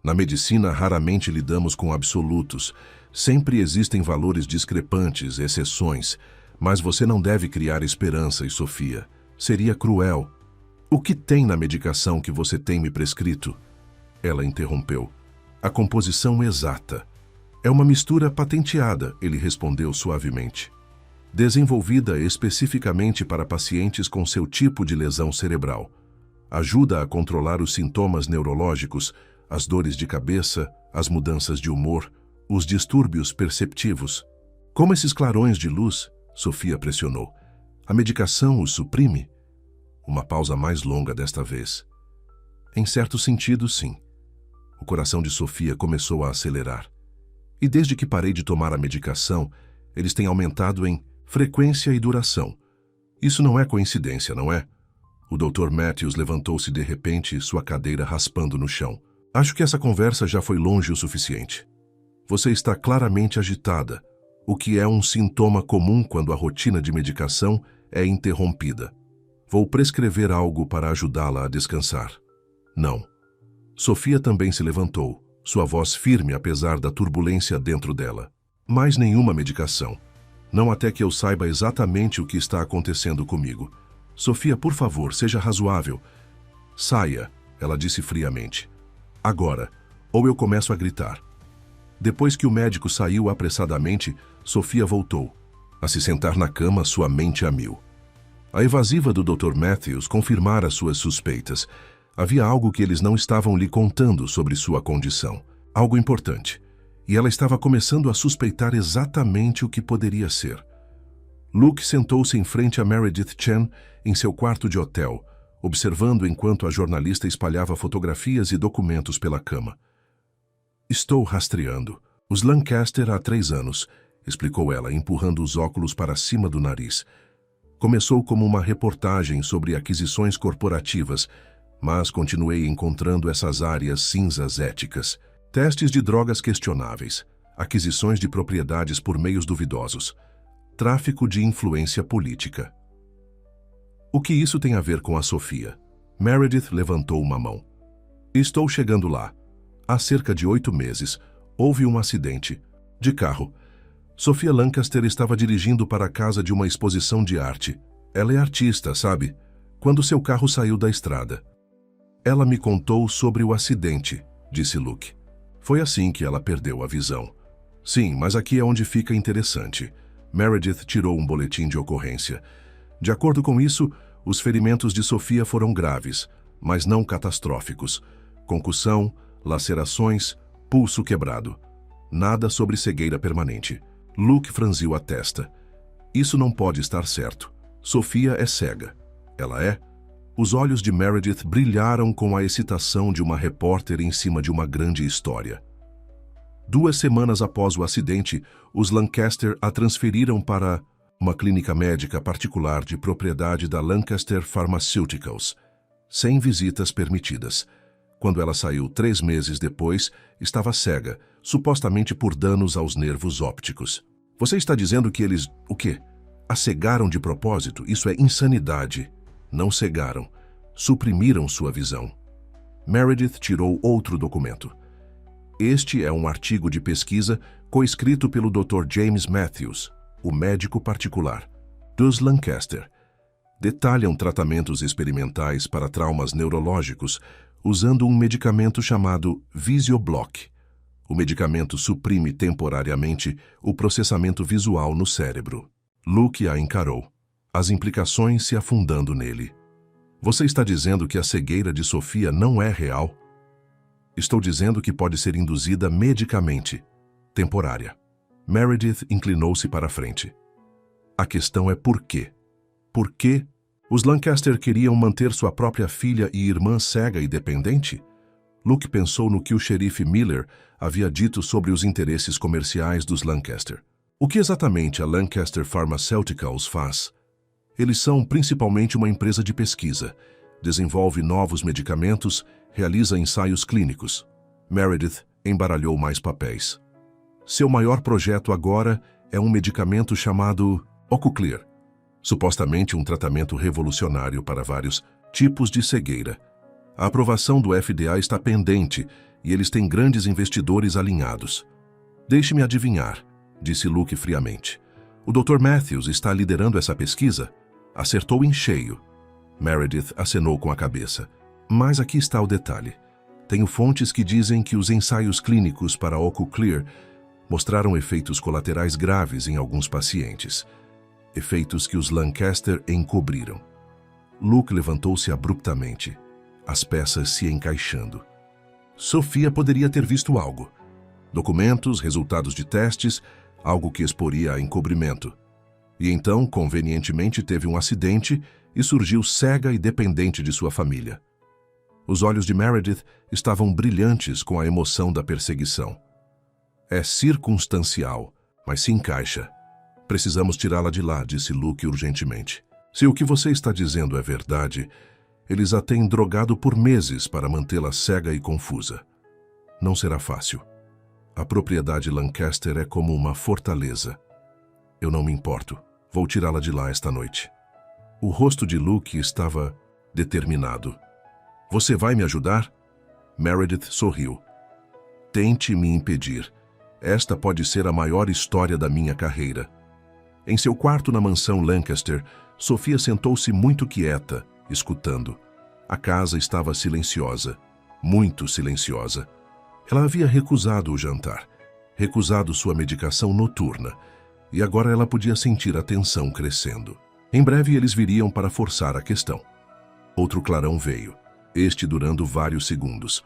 Na medicina, raramente lidamos com absolutos. Sempre existem valores discrepantes, exceções. Mas você não deve criar esperanças, Sofia. Seria cruel. O que tem na medicação que você tem me prescrito? Ela interrompeu. A composição exata. É uma mistura patenteada, ele respondeu suavemente. Desenvolvida especificamente para pacientes com seu tipo de lesão cerebral. Ajuda a controlar os sintomas neurológicos, as dores de cabeça, as mudanças de humor, os distúrbios perceptivos. Como esses clarões de luz, Sofia pressionou. A medicação os suprime? Uma pausa mais longa desta vez. Em certo sentido, sim. O coração de Sofia começou a acelerar. E desde que parei de tomar a medicação, eles têm aumentado em frequência e duração. Isso não é coincidência, não é? O Dr. Matthews levantou-se de repente, sua cadeira raspando no chão. Acho que essa conversa já foi longe o suficiente. Você está claramente agitada, o que é um sintoma comum quando a rotina de medicação é interrompida. Vou prescrever algo para ajudá-la a descansar. Não. Sofia também se levantou, sua voz firme apesar da turbulência dentro dela. Mais nenhuma medicação. Não até que eu saiba exatamente o que está acontecendo comigo. Sofia, por favor, seja razoável. Saia, ela disse friamente. Agora, ou eu começo a gritar. Depois que o médico saiu apressadamente, Sofia voltou. A se sentar na cama, sua mente a mil. A evasiva do Dr. Matthews confirmara suas suspeitas. Havia algo que eles não estavam lhe contando sobre sua condição. Algo importante. E ela estava começando a suspeitar exatamente o que poderia ser. Luke sentou-se em frente a Meredith Chen em seu quarto de hotel, observando enquanto a jornalista espalhava fotografias e documentos pela cama. Estou rastreando os Lancaster há 3 anos, explicou ela, empurrando os óculos para cima do nariz. Começou como uma reportagem sobre aquisições corporativas, mas continuei encontrando essas áreas cinzas éticas. Testes de drogas questionáveis, aquisições de propriedades por meios duvidosos, tráfico de influência política. O que isso tem a ver com a Sofia? Meredith levantou uma mão. Estou chegando lá. Há cerca de 8 meses, houve um acidente de carro. Sofia Lancaster estava dirigindo para a casa de uma exposição de arte. Ela é artista, sabe? Quando seu carro saiu da estrada. Ela me contou sobre o acidente, disse Luke. Foi assim que ela perdeu a visão. Sim, mas aqui é onde fica interessante. Meredith tirou um boletim de ocorrência. De acordo com isso, os ferimentos de Sofia foram graves, mas não catastróficos. Concussão, lacerações, pulso quebrado. Nada sobre cegueira permanente. Luke franziu a testa. Isso não pode estar certo. Sofia é cega. Ela é? Os olhos de Meredith brilharam com a excitação de uma repórter em cima de uma grande história. 2 semanas após o acidente, os Lancaster a transferiram para uma clínica médica particular de propriedade da Lancaster Pharmaceuticals, sem visitas permitidas. Quando ela saiu 3 meses depois, estava cega, supostamente por danos aos nervos ópticos. Você está dizendo que eles, o quê? A cegaram de propósito? Isso é insanidade. Não cegaram. Suprimiram sua visão. Meredith tirou outro documento. Este é um artigo de pesquisa coescrito pelo Dr. James Matthews, o médico particular, dos Lancaster. Detalham tratamentos experimentais para traumas neurológicos usando um medicamento chamado Visioblock. O medicamento suprime temporariamente o processamento visual no cérebro. Luke a encarou, as implicações se afundando nele. Você está dizendo que a cegueira de Sofia não é real? Estou dizendo que pode ser induzida medicamente, temporária. Meredith inclinou-se para a frente. A questão é por quê? Por que os Lancaster queriam manter sua própria filha e irmã cega e dependente? Luke pensou no que o xerife Miller havia dito sobre os interesses comerciais dos Lancaster. O que exatamente a Lancaster Pharmaceuticals faz? Eles são principalmente uma empresa de pesquisa. Desenvolve novos medicamentos, realiza ensaios clínicos. Meredith embaralhou mais papéis. Seu maior projeto agora é um medicamento chamado OcuClear, supostamente um tratamento revolucionário para vários tipos de cegueira. A aprovação do FDA está pendente e eles têm grandes investidores alinhados. Deixe-me adivinhar, disse Luke friamente. O Dr. Matthews está liderando essa pesquisa? Acertou em cheio. Meredith acenou com a cabeça. Mas aqui está o detalhe. Tenho fontes que dizem que os ensaios clínicos para OcuClear mostraram efeitos colaterais graves em alguns pacientes. Efeitos que os Lancaster encobriram. Luke levantou-se abruptamente, as peças se encaixando. Sofia poderia ter visto algo. Documentos, resultados de testes, algo que exporia a encobrimento. E então, convenientemente, teve um acidente e surgiu cega e dependente de sua família. Os olhos de Meredith estavam brilhantes com a emoção da perseguição. É circunstancial, mas se encaixa. Precisamos tirá-la de lá, disse Luke urgentemente. Se o que você está dizendo é verdade, eles a têm drogado por meses para mantê-la cega e confusa. Não será fácil. A propriedade Lancaster é como uma fortaleza. Eu não me importo. Vou tirá-la de lá esta noite. O rosto de Luke estava determinado. Você vai me ajudar? Meredith sorriu. Tente me impedir. Esta pode ser a maior história da minha carreira. Em seu quarto na mansão Lancaster, Sophia sentou-se muito quieta, escutando. A casa estava silenciosa, muito silenciosa. Ela havia recusado o jantar, recusado sua medicação noturna, e agora ela podia sentir a tensão crescendo. Em breve eles viriam para forçar a questão. Outro clarão veio, este durando vários segundos.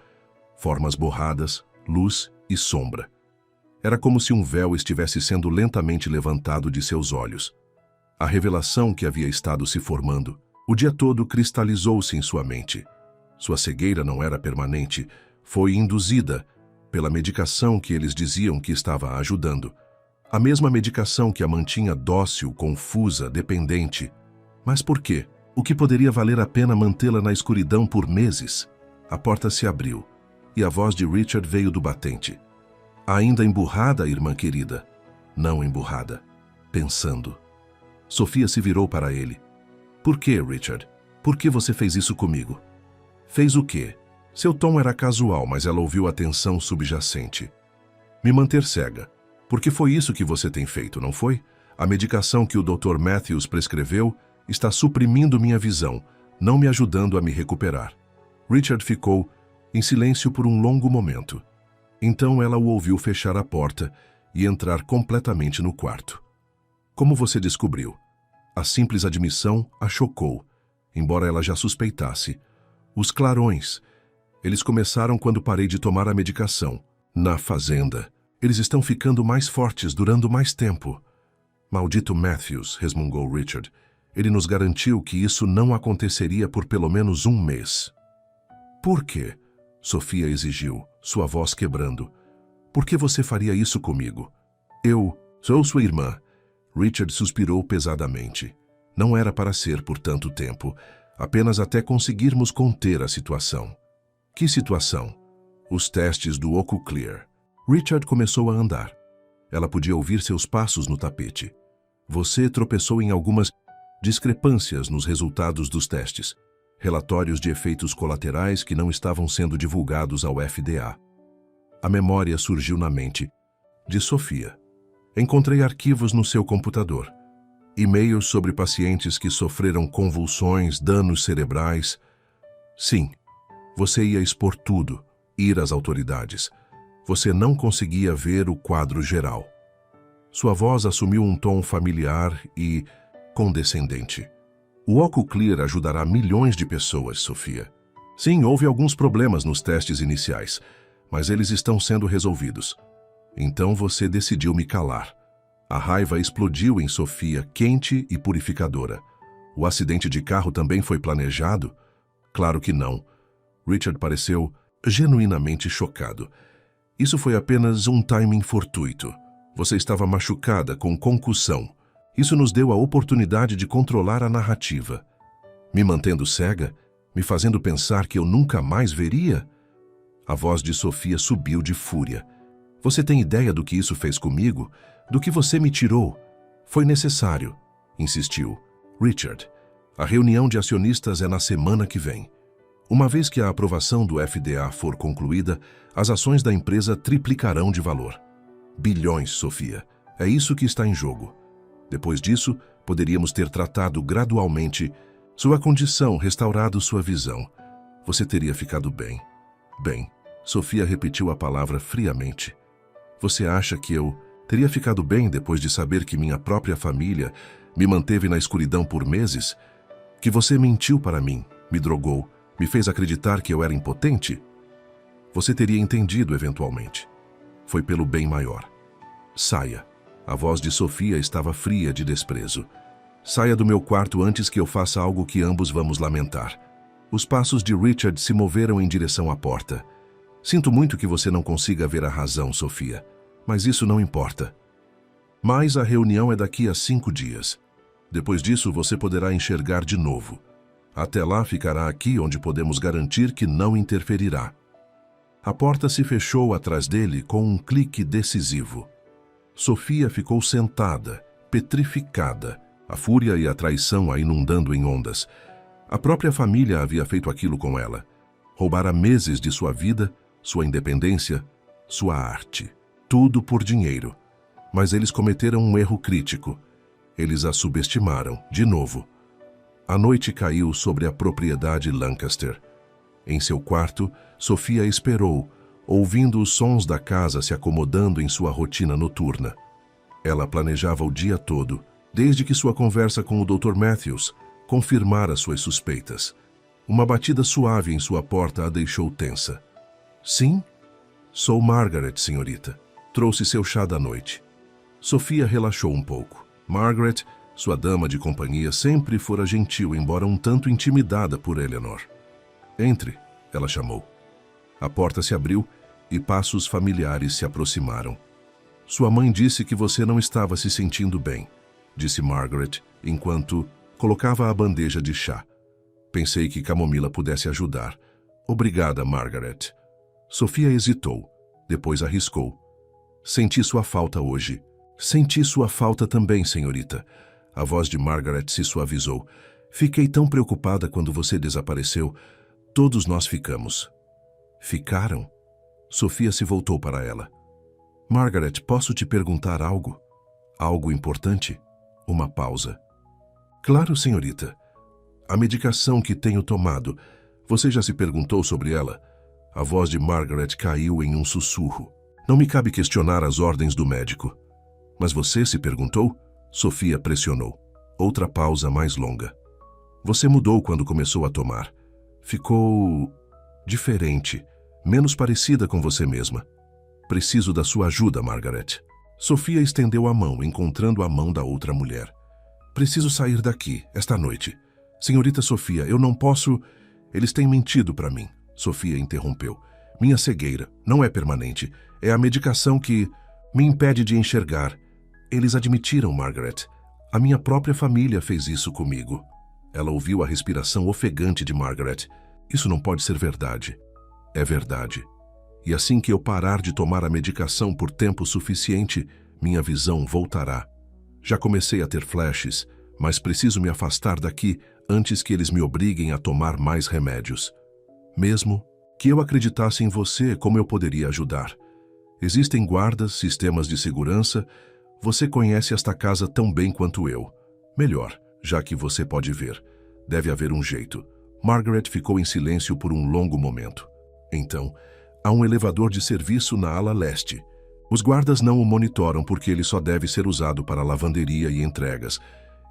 Formas borradas, luz e sombra. Era como se um véu estivesse sendo lentamente levantado de seus olhos. A revelação que havia estado se formando, o dia todo cristalizou-se em sua mente. Sua cegueira não era permanente, foi induzida pela medicação que eles diziam que estava a ajudando. A mesma medicação que a mantinha dócil, confusa, dependente. Mas por quê? O que poderia valer a pena mantê-la na escuridão por meses? A porta se abriu, e a voz de Richard veio do batente. Ainda emburrada, irmã querida? Não emburrada. Pensando. Sophia se virou para ele. Por que, Richard? Por que você fez isso comigo? Fez o quê? Seu tom era casual, mas ela ouviu a tensão subjacente. Me manter cega. Porque foi isso que você tem feito, não foi? A medicação que o Dr. Matthews prescreveu está suprimindo minha visão, não me ajudando a me recuperar. Richard ficou em silêncio por um longo momento. Então ela o ouviu fechar a porta e entrar completamente no quarto. Como você descobriu? A simples admissão a chocou, embora ela já suspeitasse. Os clarões. Eles começaram quando parei de tomar a medicação. Na fazenda. Eles estão ficando mais fortes, durando mais tempo. Maldito Matthews, resmungou Richard. Ele nos garantiu que isso não aconteceria por pelo menos um mês. Por quê? Sophia exigiu, sua voz quebrando. Por que você faria isso comigo? Eu sou sua irmã. Richard suspirou pesadamente. Não era para ser por tanto tempo, apenas até conseguirmos conter a situação. Que situação? Os testes do Ococlear. Richard começou a andar. Ela podia ouvir seus passos no tapete. Você tropeçou em algumas discrepâncias nos resultados dos testes. Relatórios de efeitos colaterais que não estavam sendo divulgados ao FDA. A memória surgiu na mente de Sophia. Encontrei arquivos no seu computador. E-mails sobre pacientes que sofreram convulsões, danos cerebrais. Sim, você ia expor tudo, ir às autoridades. Você não conseguia ver o quadro geral. Sua voz assumiu um tom familiar e condescendente. O Ococlear ajudará milhões de pessoas, Sophia. Sim, houve alguns problemas nos testes iniciais, mas eles estão sendo resolvidos. Então você decidiu me calar. A raiva explodiu em Sophia, quente e purificadora. O acidente de carro também foi planejado? Claro que não. Richard pareceu genuinamente chocado. Isso foi apenas um timing fortuito. Você estava machucada com concussão. Isso nos deu a oportunidade de controlar a narrativa. Me mantendo cega, me fazendo pensar que eu nunca mais veria? A voz de Sophia subiu de fúria. Você tem ideia do que isso fez comigo? Do que você me tirou? Foi necessário, insistiu. Richard, a reunião de acionistas é na semana que vem. Uma vez que a aprovação do FDA for concluída, as ações da empresa triplicarão de valor. Bilhões, Sophia. É isso que está em jogo. Depois disso, poderíamos ter tratado gradualmente sua condição, restaurado sua visão. Você teria ficado bem. Bem, Sophia repetiu a palavra friamente. Você acha que eu teria ficado bem depois de saber que minha própria família me manteve na escuridão por meses? Que você mentiu para mim, me drogou, me fez acreditar que eu era impotente? Você teria entendido eventualmente. Foi pelo bem maior. Saia. A voz de Sofia estava fria de desprezo. Saia do meu quarto antes que eu faça algo que ambos vamos lamentar. Os passos de Richard se moveram em direção à porta. Sinto muito que você não consiga ver a razão, Sofia, mas isso não importa. Mas a reunião é daqui a 5 dias. Depois disso, você poderá enxergar de novo. Até lá, ficará aqui onde podemos garantir que não interferirá. A porta se fechou atrás dele com um clique decisivo. Sofia ficou sentada, petrificada, a fúria e a traição a inundando em ondas. A própria família havia feito aquilo com ela. Roubara meses de sua vida, sua independência, sua arte. Tudo por dinheiro. Mas eles cometeram um erro crítico. Eles a subestimaram, de novo. A noite caiu sobre a propriedade Lancaster. Em seu quarto, Sofia esperou, ouvindo os sons da casa se acomodando em sua rotina noturna. Ela planejava o dia todo, desde que sua conversa com o Dr. Matthews confirmara suas suspeitas. Uma batida suave em sua porta a deixou tensa. Sim? Sou Margaret, senhorita. Trouxe seu chá da noite. Sofia relaxou um pouco. Margaret, sua dama de companhia, sempre fora gentil, embora um tanto intimidada por Eleanor. Entre, ela chamou. A porta se abriu e passos familiares se aproximaram. Sua mãe disse que você não estava se sentindo bem, disse Margaret, enquanto colocava a bandeja de chá. Pensei que camomila pudesse ajudar. Obrigada, Margaret. Sofia hesitou, depois arriscou. Senti sua falta hoje. Senti sua falta também, senhorita. A voz de Margaret se suavizou. Fiquei tão preocupada quando você desapareceu. Todos nós ficamos. Ficaram? Sofia se voltou para ela. Margaret, posso te perguntar algo? Algo importante? Uma pausa. Claro, senhorita. A medicação que tenho tomado, você já se perguntou sobre ela? A voz de Margaret caiu em um sussurro. Não me cabe questionar as ordens do médico. Mas você se perguntou? Sofia pressionou. Outra pausa mais longa. Você mudou quando começou a tomar. Ficou diferente, menos parecida com você mesma. Preciso da sua ajuda, Margaret. Sofia estendeu a mão, encontrando a mão da outra mulher. Preciso sair daqui, esta noite. Senhorita Sofia, eu não posso... Eles têm mentido para mim. Sofia interrompeu. Minha cegueira não é permanente. É a medicação que me impede de enxergar. Eles admitiram, Margaret. A minha própria família fez isso comigo. Ela ouviu a respiração ofegante de Margaret. Isso não pode ser verdade. É verdade. E assim que eu parar de tomar a medicação por tempo suficiente, minha visão voltará. Já comecei a ter flashes, mas preciso me afastar daqui antes que eles me obriguem a tomar mais remédios. Mesmo que eu acreditasse em você, como eu poderia ajudar? Existem guardas, sistemas de segurança. Você conhece esta casa tão bem quanto eu. Melhor, já que você pode ver. Deve haver um jeito. Margaret ficou em silêncio por um longo momento. Então, há um elevador de serviço na ala leste. Os guardas não o monitoram porque ele só deve ser usado para lavanderia e entregas.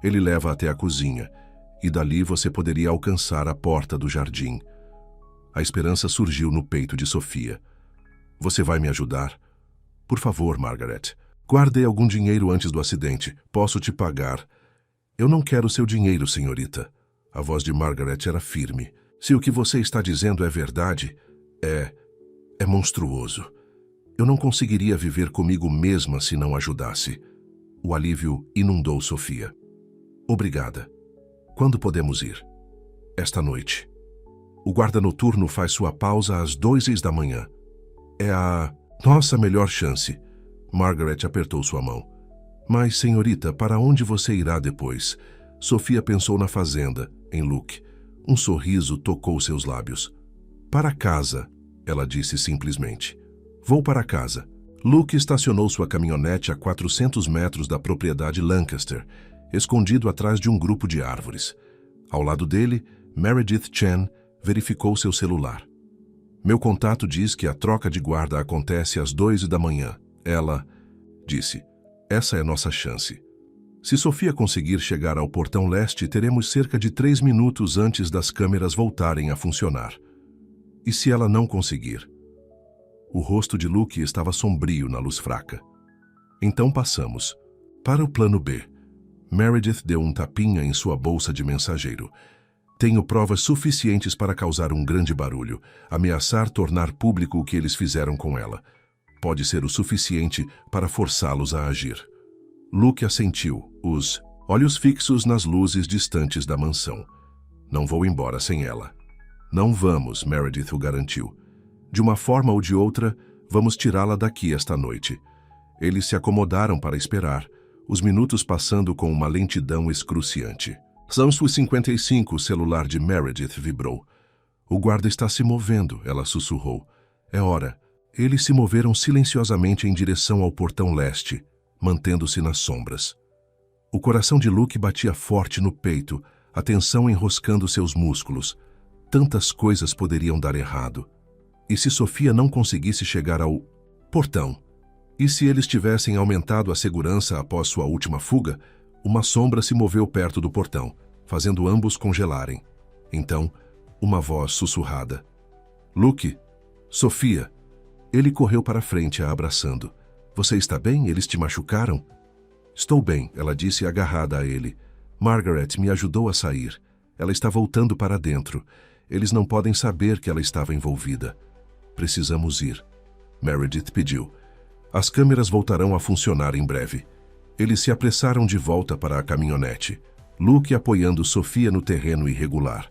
Ele leva até a cozinha, e dali você poderia alcançar a porta do jardim. A esperança surgiu no peito de Sofia. Você vai me ajudar? Por favor, Margaret. Guardei algum dinheiro antes do acidente. Posso te pagar. Eu não quero seu dinheiro, senhorita. A voz de Margaret era firme. Se o que você está dizendo é verdade, é monstruoso. Eu não conseguiria viver comigo mesma se não ajudasse. O alívio inundou Sofia. Obrigada. Quando podemos ir? Esta noite. O guarda noturno faz sua pausa às 2 da manhã. É a nossa melhor chance. Margaret apertou sua mão. Mas, senhorita, para onde você irá depois? Sofia pensou na fazenda, em Luke. Um sorriso tocou seus lábios. Para casa, ela disse simplesmente. Vou para casa. Luke estacionou sua caminhonete a 400 metros da propriedade Lancaster, escondido atrás de um grupo de árvores. Ao lado dele, Meredith Chen verificou seu celular. Meu contato diz que a troca de guarda acontece às 2 da manhã. Ela disse, essa é nossa chance. Se Sofia conseguir chegar ao portão leste, teremos cerca de 3 minutos antes das câmeras voltarem a funcionar. E se ela não conseguir? O rosto de Luke estava sombrio na luz fraca. Então passamos. Para o plano B, Meredith deu um tapinha em sua bolsa de mensageiro. Tenho provas suficientes para causar um grande barulho, ameaçar tornar público o que eles fizeram com ela. Pode ser o suficiente para forçá-los a agir. Luke assentiu, os olhos fixos nas luzes distantes da mansão. Não vou embora sem ela. Não vamos, Meredith o garantiu. De uma forma ou de outra, vamos tirá-la daqui esta noite. Eles se acomodaram para esperar, os minutos passando com uma lentidão excruciante. São suas 55, o celular de Meredith vibrou. O guarda está se movendo, ela sussurrou. É hora. Eles se moveram silenciosamente em direção ao portão leste, mantendo-se nas sombras. O coração de Luke batia forte no peito, a tensão enroscando seus músculos. Tantas coisas poderiam dar errado. E se Sofia não conseguisse chegar ao portão? E se eles tivessem aumentado a segurança após sua última fuga? Uma sombra se moveu perto do portão, fazendo ambos congelarem. Então, uma voz sussurrada. Luke, Sofia. Ele correu para frente, a abraçando. Você está bem? Eles te machucaram? Estou bem, ela disse agarrada a ele. Margaret me ajudou a sair. Ela está voltando para dentro. Eles não podem saber que ela estava envolvida. Precisamos ir. Meredith pediu. As câmeras voltarão a funcionar em breve. Eles se apressaram de volta para a caminhonete, Luke apoiando Sofia no terreno irregular.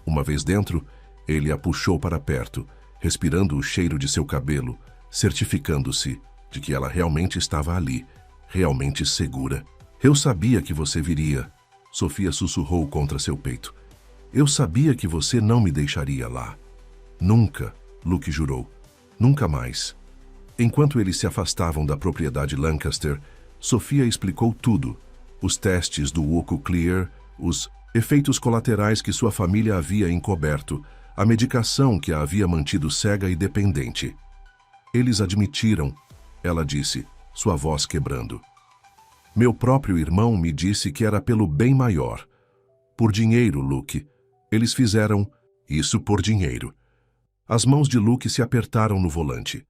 Uma vez dentro, ele a puxou para perto, respirando o cheiro de seu cabelo, certificando-se de que ela realmente estava ali, realmente segura. Eu sabia que você viria, Sofia sussurrou contra seu peito. Eu sabia que você não me deixaria lá. Nunca, Luke jurou. Nunca mais. Enquanto eles se afastavam da propriedade Lancaster, Sofia explicou tudo. Os testes do Oco Clear, os efeitos colaterais que sua família havia encoberto, a medicação que a havia mantido cega e dependente. Eles admitiram, ela disse, sua voz quebrando. Meu próprio irmão me disse que era pelo bem maior. Por dinheiro, Luke. Eles fizeram isso por dinheiro. As mãos de Luke se apertaram no volante.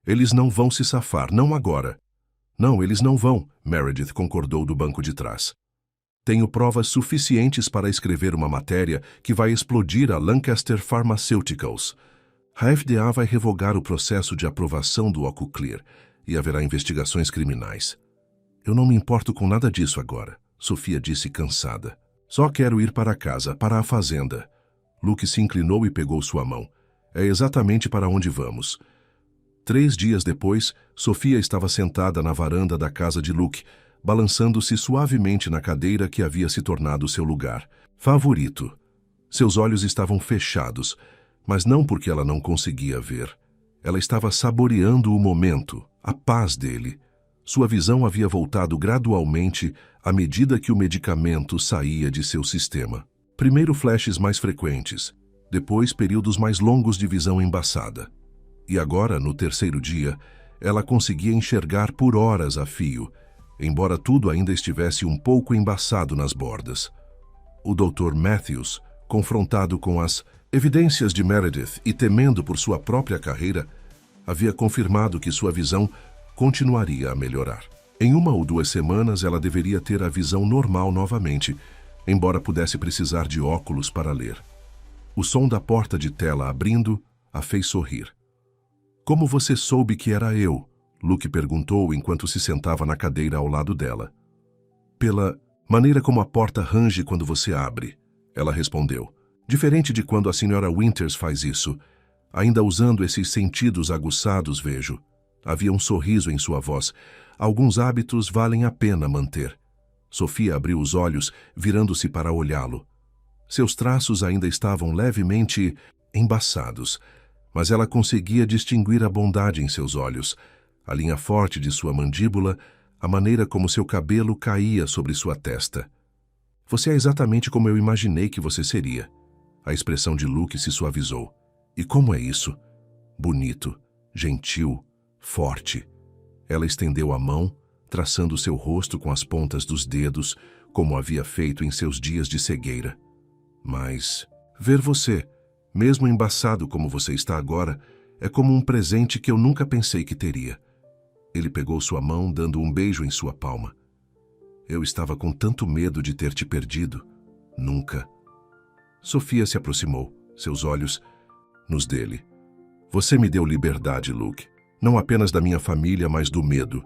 Eles não vão se safar, não agora. Não, eles não vão, Meredith concordou do banco de trás. Tenho provas suficientes para escrever uma matéria que vai explodir a Lancaster Pharmaceuticals. A FDA vai revogar o processo de aprovação do Oco Clear e haverá investigações criminais. Eu não me importo com nada disso agora, Sofia disse cansada. Só quero ir para casa, para a fazenda. Luke se inclinou e pegou sua mão. É exatamente para onde vamos. 3 dias depois, Sofia estava sentada na varanda da casa de Luke, balançando-se suavemente na cadeira que havia se tornado seu lugar favorito. Seus olhos estavam fechados, mas não porque ela não conseguia ver. Ela estava saboreando o momento, a paz dele. Sua visão havia voltado gradualmente à medida que o medicamento saía de seu sistema. Primeiro flashes mais frequentes, depois períodos mais longos de visão embaçada. E agora, no 3º dia, ela conseguia enxergar por horas a fio, embora tudo ainda estivesse um pouco embaçado nas bordas. O Dr. Matthews, confrontado com as evidências de Meredith e temendo por sua própria carreira, havia confirmado que sua visão continuaria a melhorar. Em 1 ou 2 semanas, ela deveria ter a visão normal novamente, embora pudesse precisar de óculos para ler. O som da porta de tela abrindo a fez sorrir. Como você soube que era eu? Luke perguntou enquanto se sentava na cadeira ao lado dela. Pela maneira como a porta range quando você abre, ela respondeu. Diferente de quando a Sra. Winters faz isso, ainda usando esses sentidos aguçados, vejo. Havia um sorriso em sua voz. Alguns hábitos valem a pena manter. Sofia abriu os olhos, virando-se para olhá-lo. Seus traços ainda estavam levemente embaçados, mas ela conseguia distinguir a bondade em seus olhos, a linha forte de sua mandíbula, a maneira como seu cabelo caía sobre sua testa. Você é exatamente como eu imaginei que você seria. A expressão de Luke se suavizou. E como é isso? Bonito, gentil, forte. Ela estendeu a mão, traçando seu rosto com as pontas dos dedos, como havia feito em seus dias de cegueira. Mas ver você, mesmo embaçado como você está agora, é como um presente que eu nunca pensei que teria. Ele pegou sua mão, dando um beijo em sua palma. Eu estava com tanto medo de ter te perdido. Nunca. Sofia se aproximou, seus olhos nos dele. Você me deu liberdade, Luke. Não apenas da minha família, mas do medo.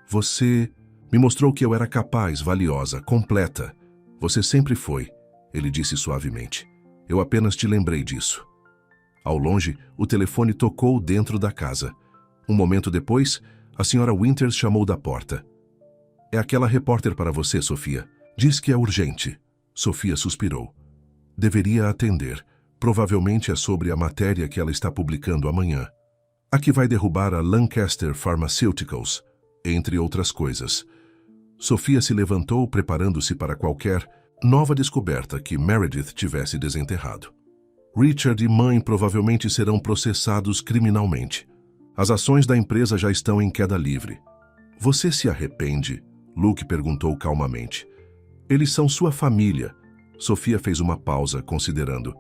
Você me mostrou que eu era capaz, valiosa, completa. Você sempre foi, ele disse suavemente. Eu apenas te lembrei disso. Ao longe, o telefone tocou dentro da casa. Um momento depois, a senhora Winters chamou da porta. É aquela repórter para você, Sofia. Diz que é urgente. Sofia suspirou. Deveria atender. Provavelmente é sobre a matéria que ela está publicando amanhã. A que vai derrubar a Lancaster Pharmaceuticals, entre outras coisas. Sofia se levantou, preparando-se para qualquer nova descoberta que Meredith tivesse desenterrado. Richard e mãe provavelmente serão processados criminalmente. As ações da empresa já estão em queda livre. Você se arrepende? Luke perguntou calmamente. Eles são sua família. Sofia fez uma pausa, considerando.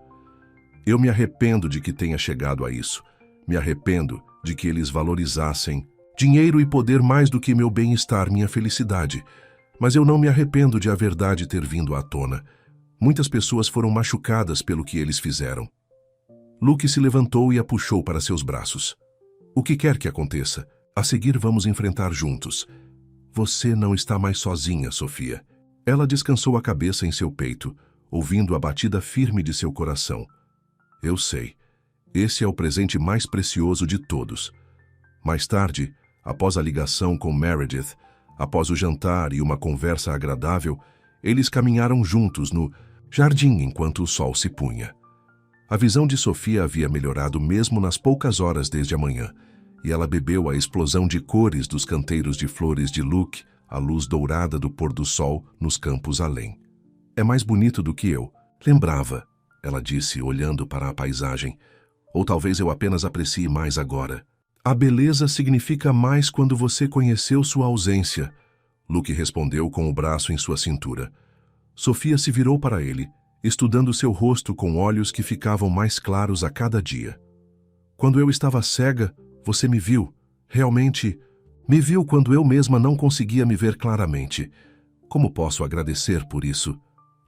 Eu me arrependo de que tenha chegado a isso. Me arrependo de que eles valorizassem dinheiro e poder mais do que meu bem-estar, minha felicidade. Mas eu não me arrependo de a verdade ter vindo à tona. Muitas pessoas foram machucadas pelo que eles fizeram. Luke se levantou e a puxou para seus braços. O que quer que aconteça, a seguir vamos enfrentar juntos. Você não está mais sozinha, Sofia. Ela descansou a cabeça em seu peito, ouvindo a batida firme de seu coração. Eu sei. Esse é o presente mais precioso de todos. Mais tarde, após a ligação com Meredith, após o jantar e uma conversa agradável, eles caminharam juntos no jardim enquanto o sol se punha. A visão de Sofia havia melhorado mesmo nas poucas horas desde a manhã, e ela bebeu a explosão de cores dos canteiros de flores de Luke, a luz dourada do pôr do sol nos campos além. É mais bonito do que eu lembrava, ela disse, olhando para a paisagem. Ou talvez eu apenas aprecie mais agora. A beleza significa mais quando você conheceu sua ausência, Luke respondeu com o braço em sua cintura. Sofia se virou para ele, estudando seu rosto com olhos que ficavam mais claros a cada dia. Quando eu estava cega, você me viu. Realmente, me viu quando eu mesma não conseguia me ver claramente. Como posso agradecer por isso?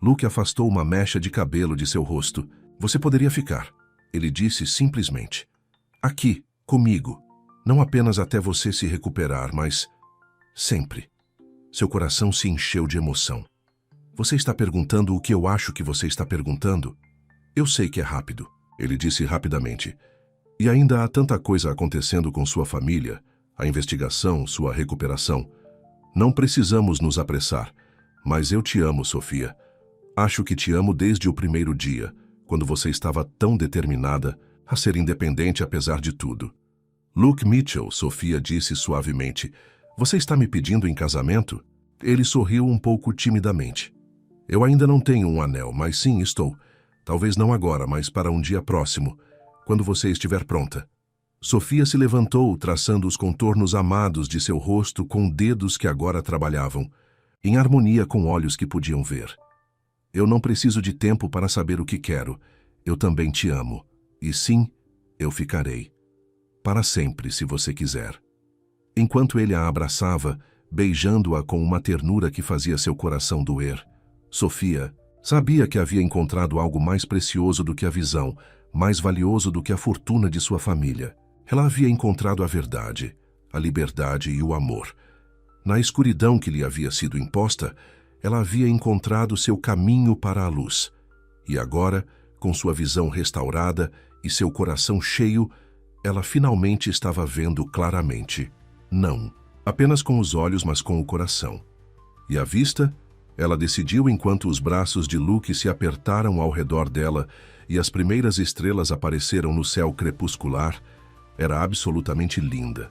Luke afastou uma mecha de cabelo de seu rosto. Você poderia ficar, ele disse simplesmente. Aqui, comigo. Não apenas até você se recuperar, mas sempre. Seu coração se encheu de emoção. Você está perguntando o que eu acho que você está perguntando? Eu sei que é rápido, ele disse rapidamente. E ainda há tanta coisa acontecendo com sua família, a investigação, sua recuperação. Não precisamos nos apressar, mas eu te amo, Sofia. Acho que te amo desde o primeiro dia, quando você estava tão determinada a ser independente apesar de tudo. Luke Mitchell, Sofia disse suavemente. Você está me pedindo em casamento? Ele sorriu um pouco timidamente. Eu ainda não tenho um anel, mas sim estou. Talvez não agora, mas para um dia próximo, quando você estiver pronta. Sofia se levantou, traçando os contornos amados de seu rosto com dedos que agora trabalhavam, em harmonia com olhos que podiam ver. Eu não preciso de tempo para saber o que quero. Eu também te amo. E sim, eu ficarei. Para sempre, se você quiser. Enquanto ele a abraçava, beijando-a com uma ternura que fazia seu coração doer, Sofia sabia que havia encontrado algo mais precioso do que a visão, mais valioso do que a fortuna de sua família. Ela havia encontrado a verdade, a liberdade e o amor. Na escuridão que lhe havia sido imposta, ela havia encontrado seu caminho para a luz. E agora, com sua visão restaurada e seu coração cheio, ela finalmente estava vendo claramente. Não, apenas com os olhos, mas com o coração. E à vista, ela decidiu enquanto os braços de Luke se apertaram ao redor dela e as primeiras estrelas apareceram no céu crepuscular, era absolutamente linda.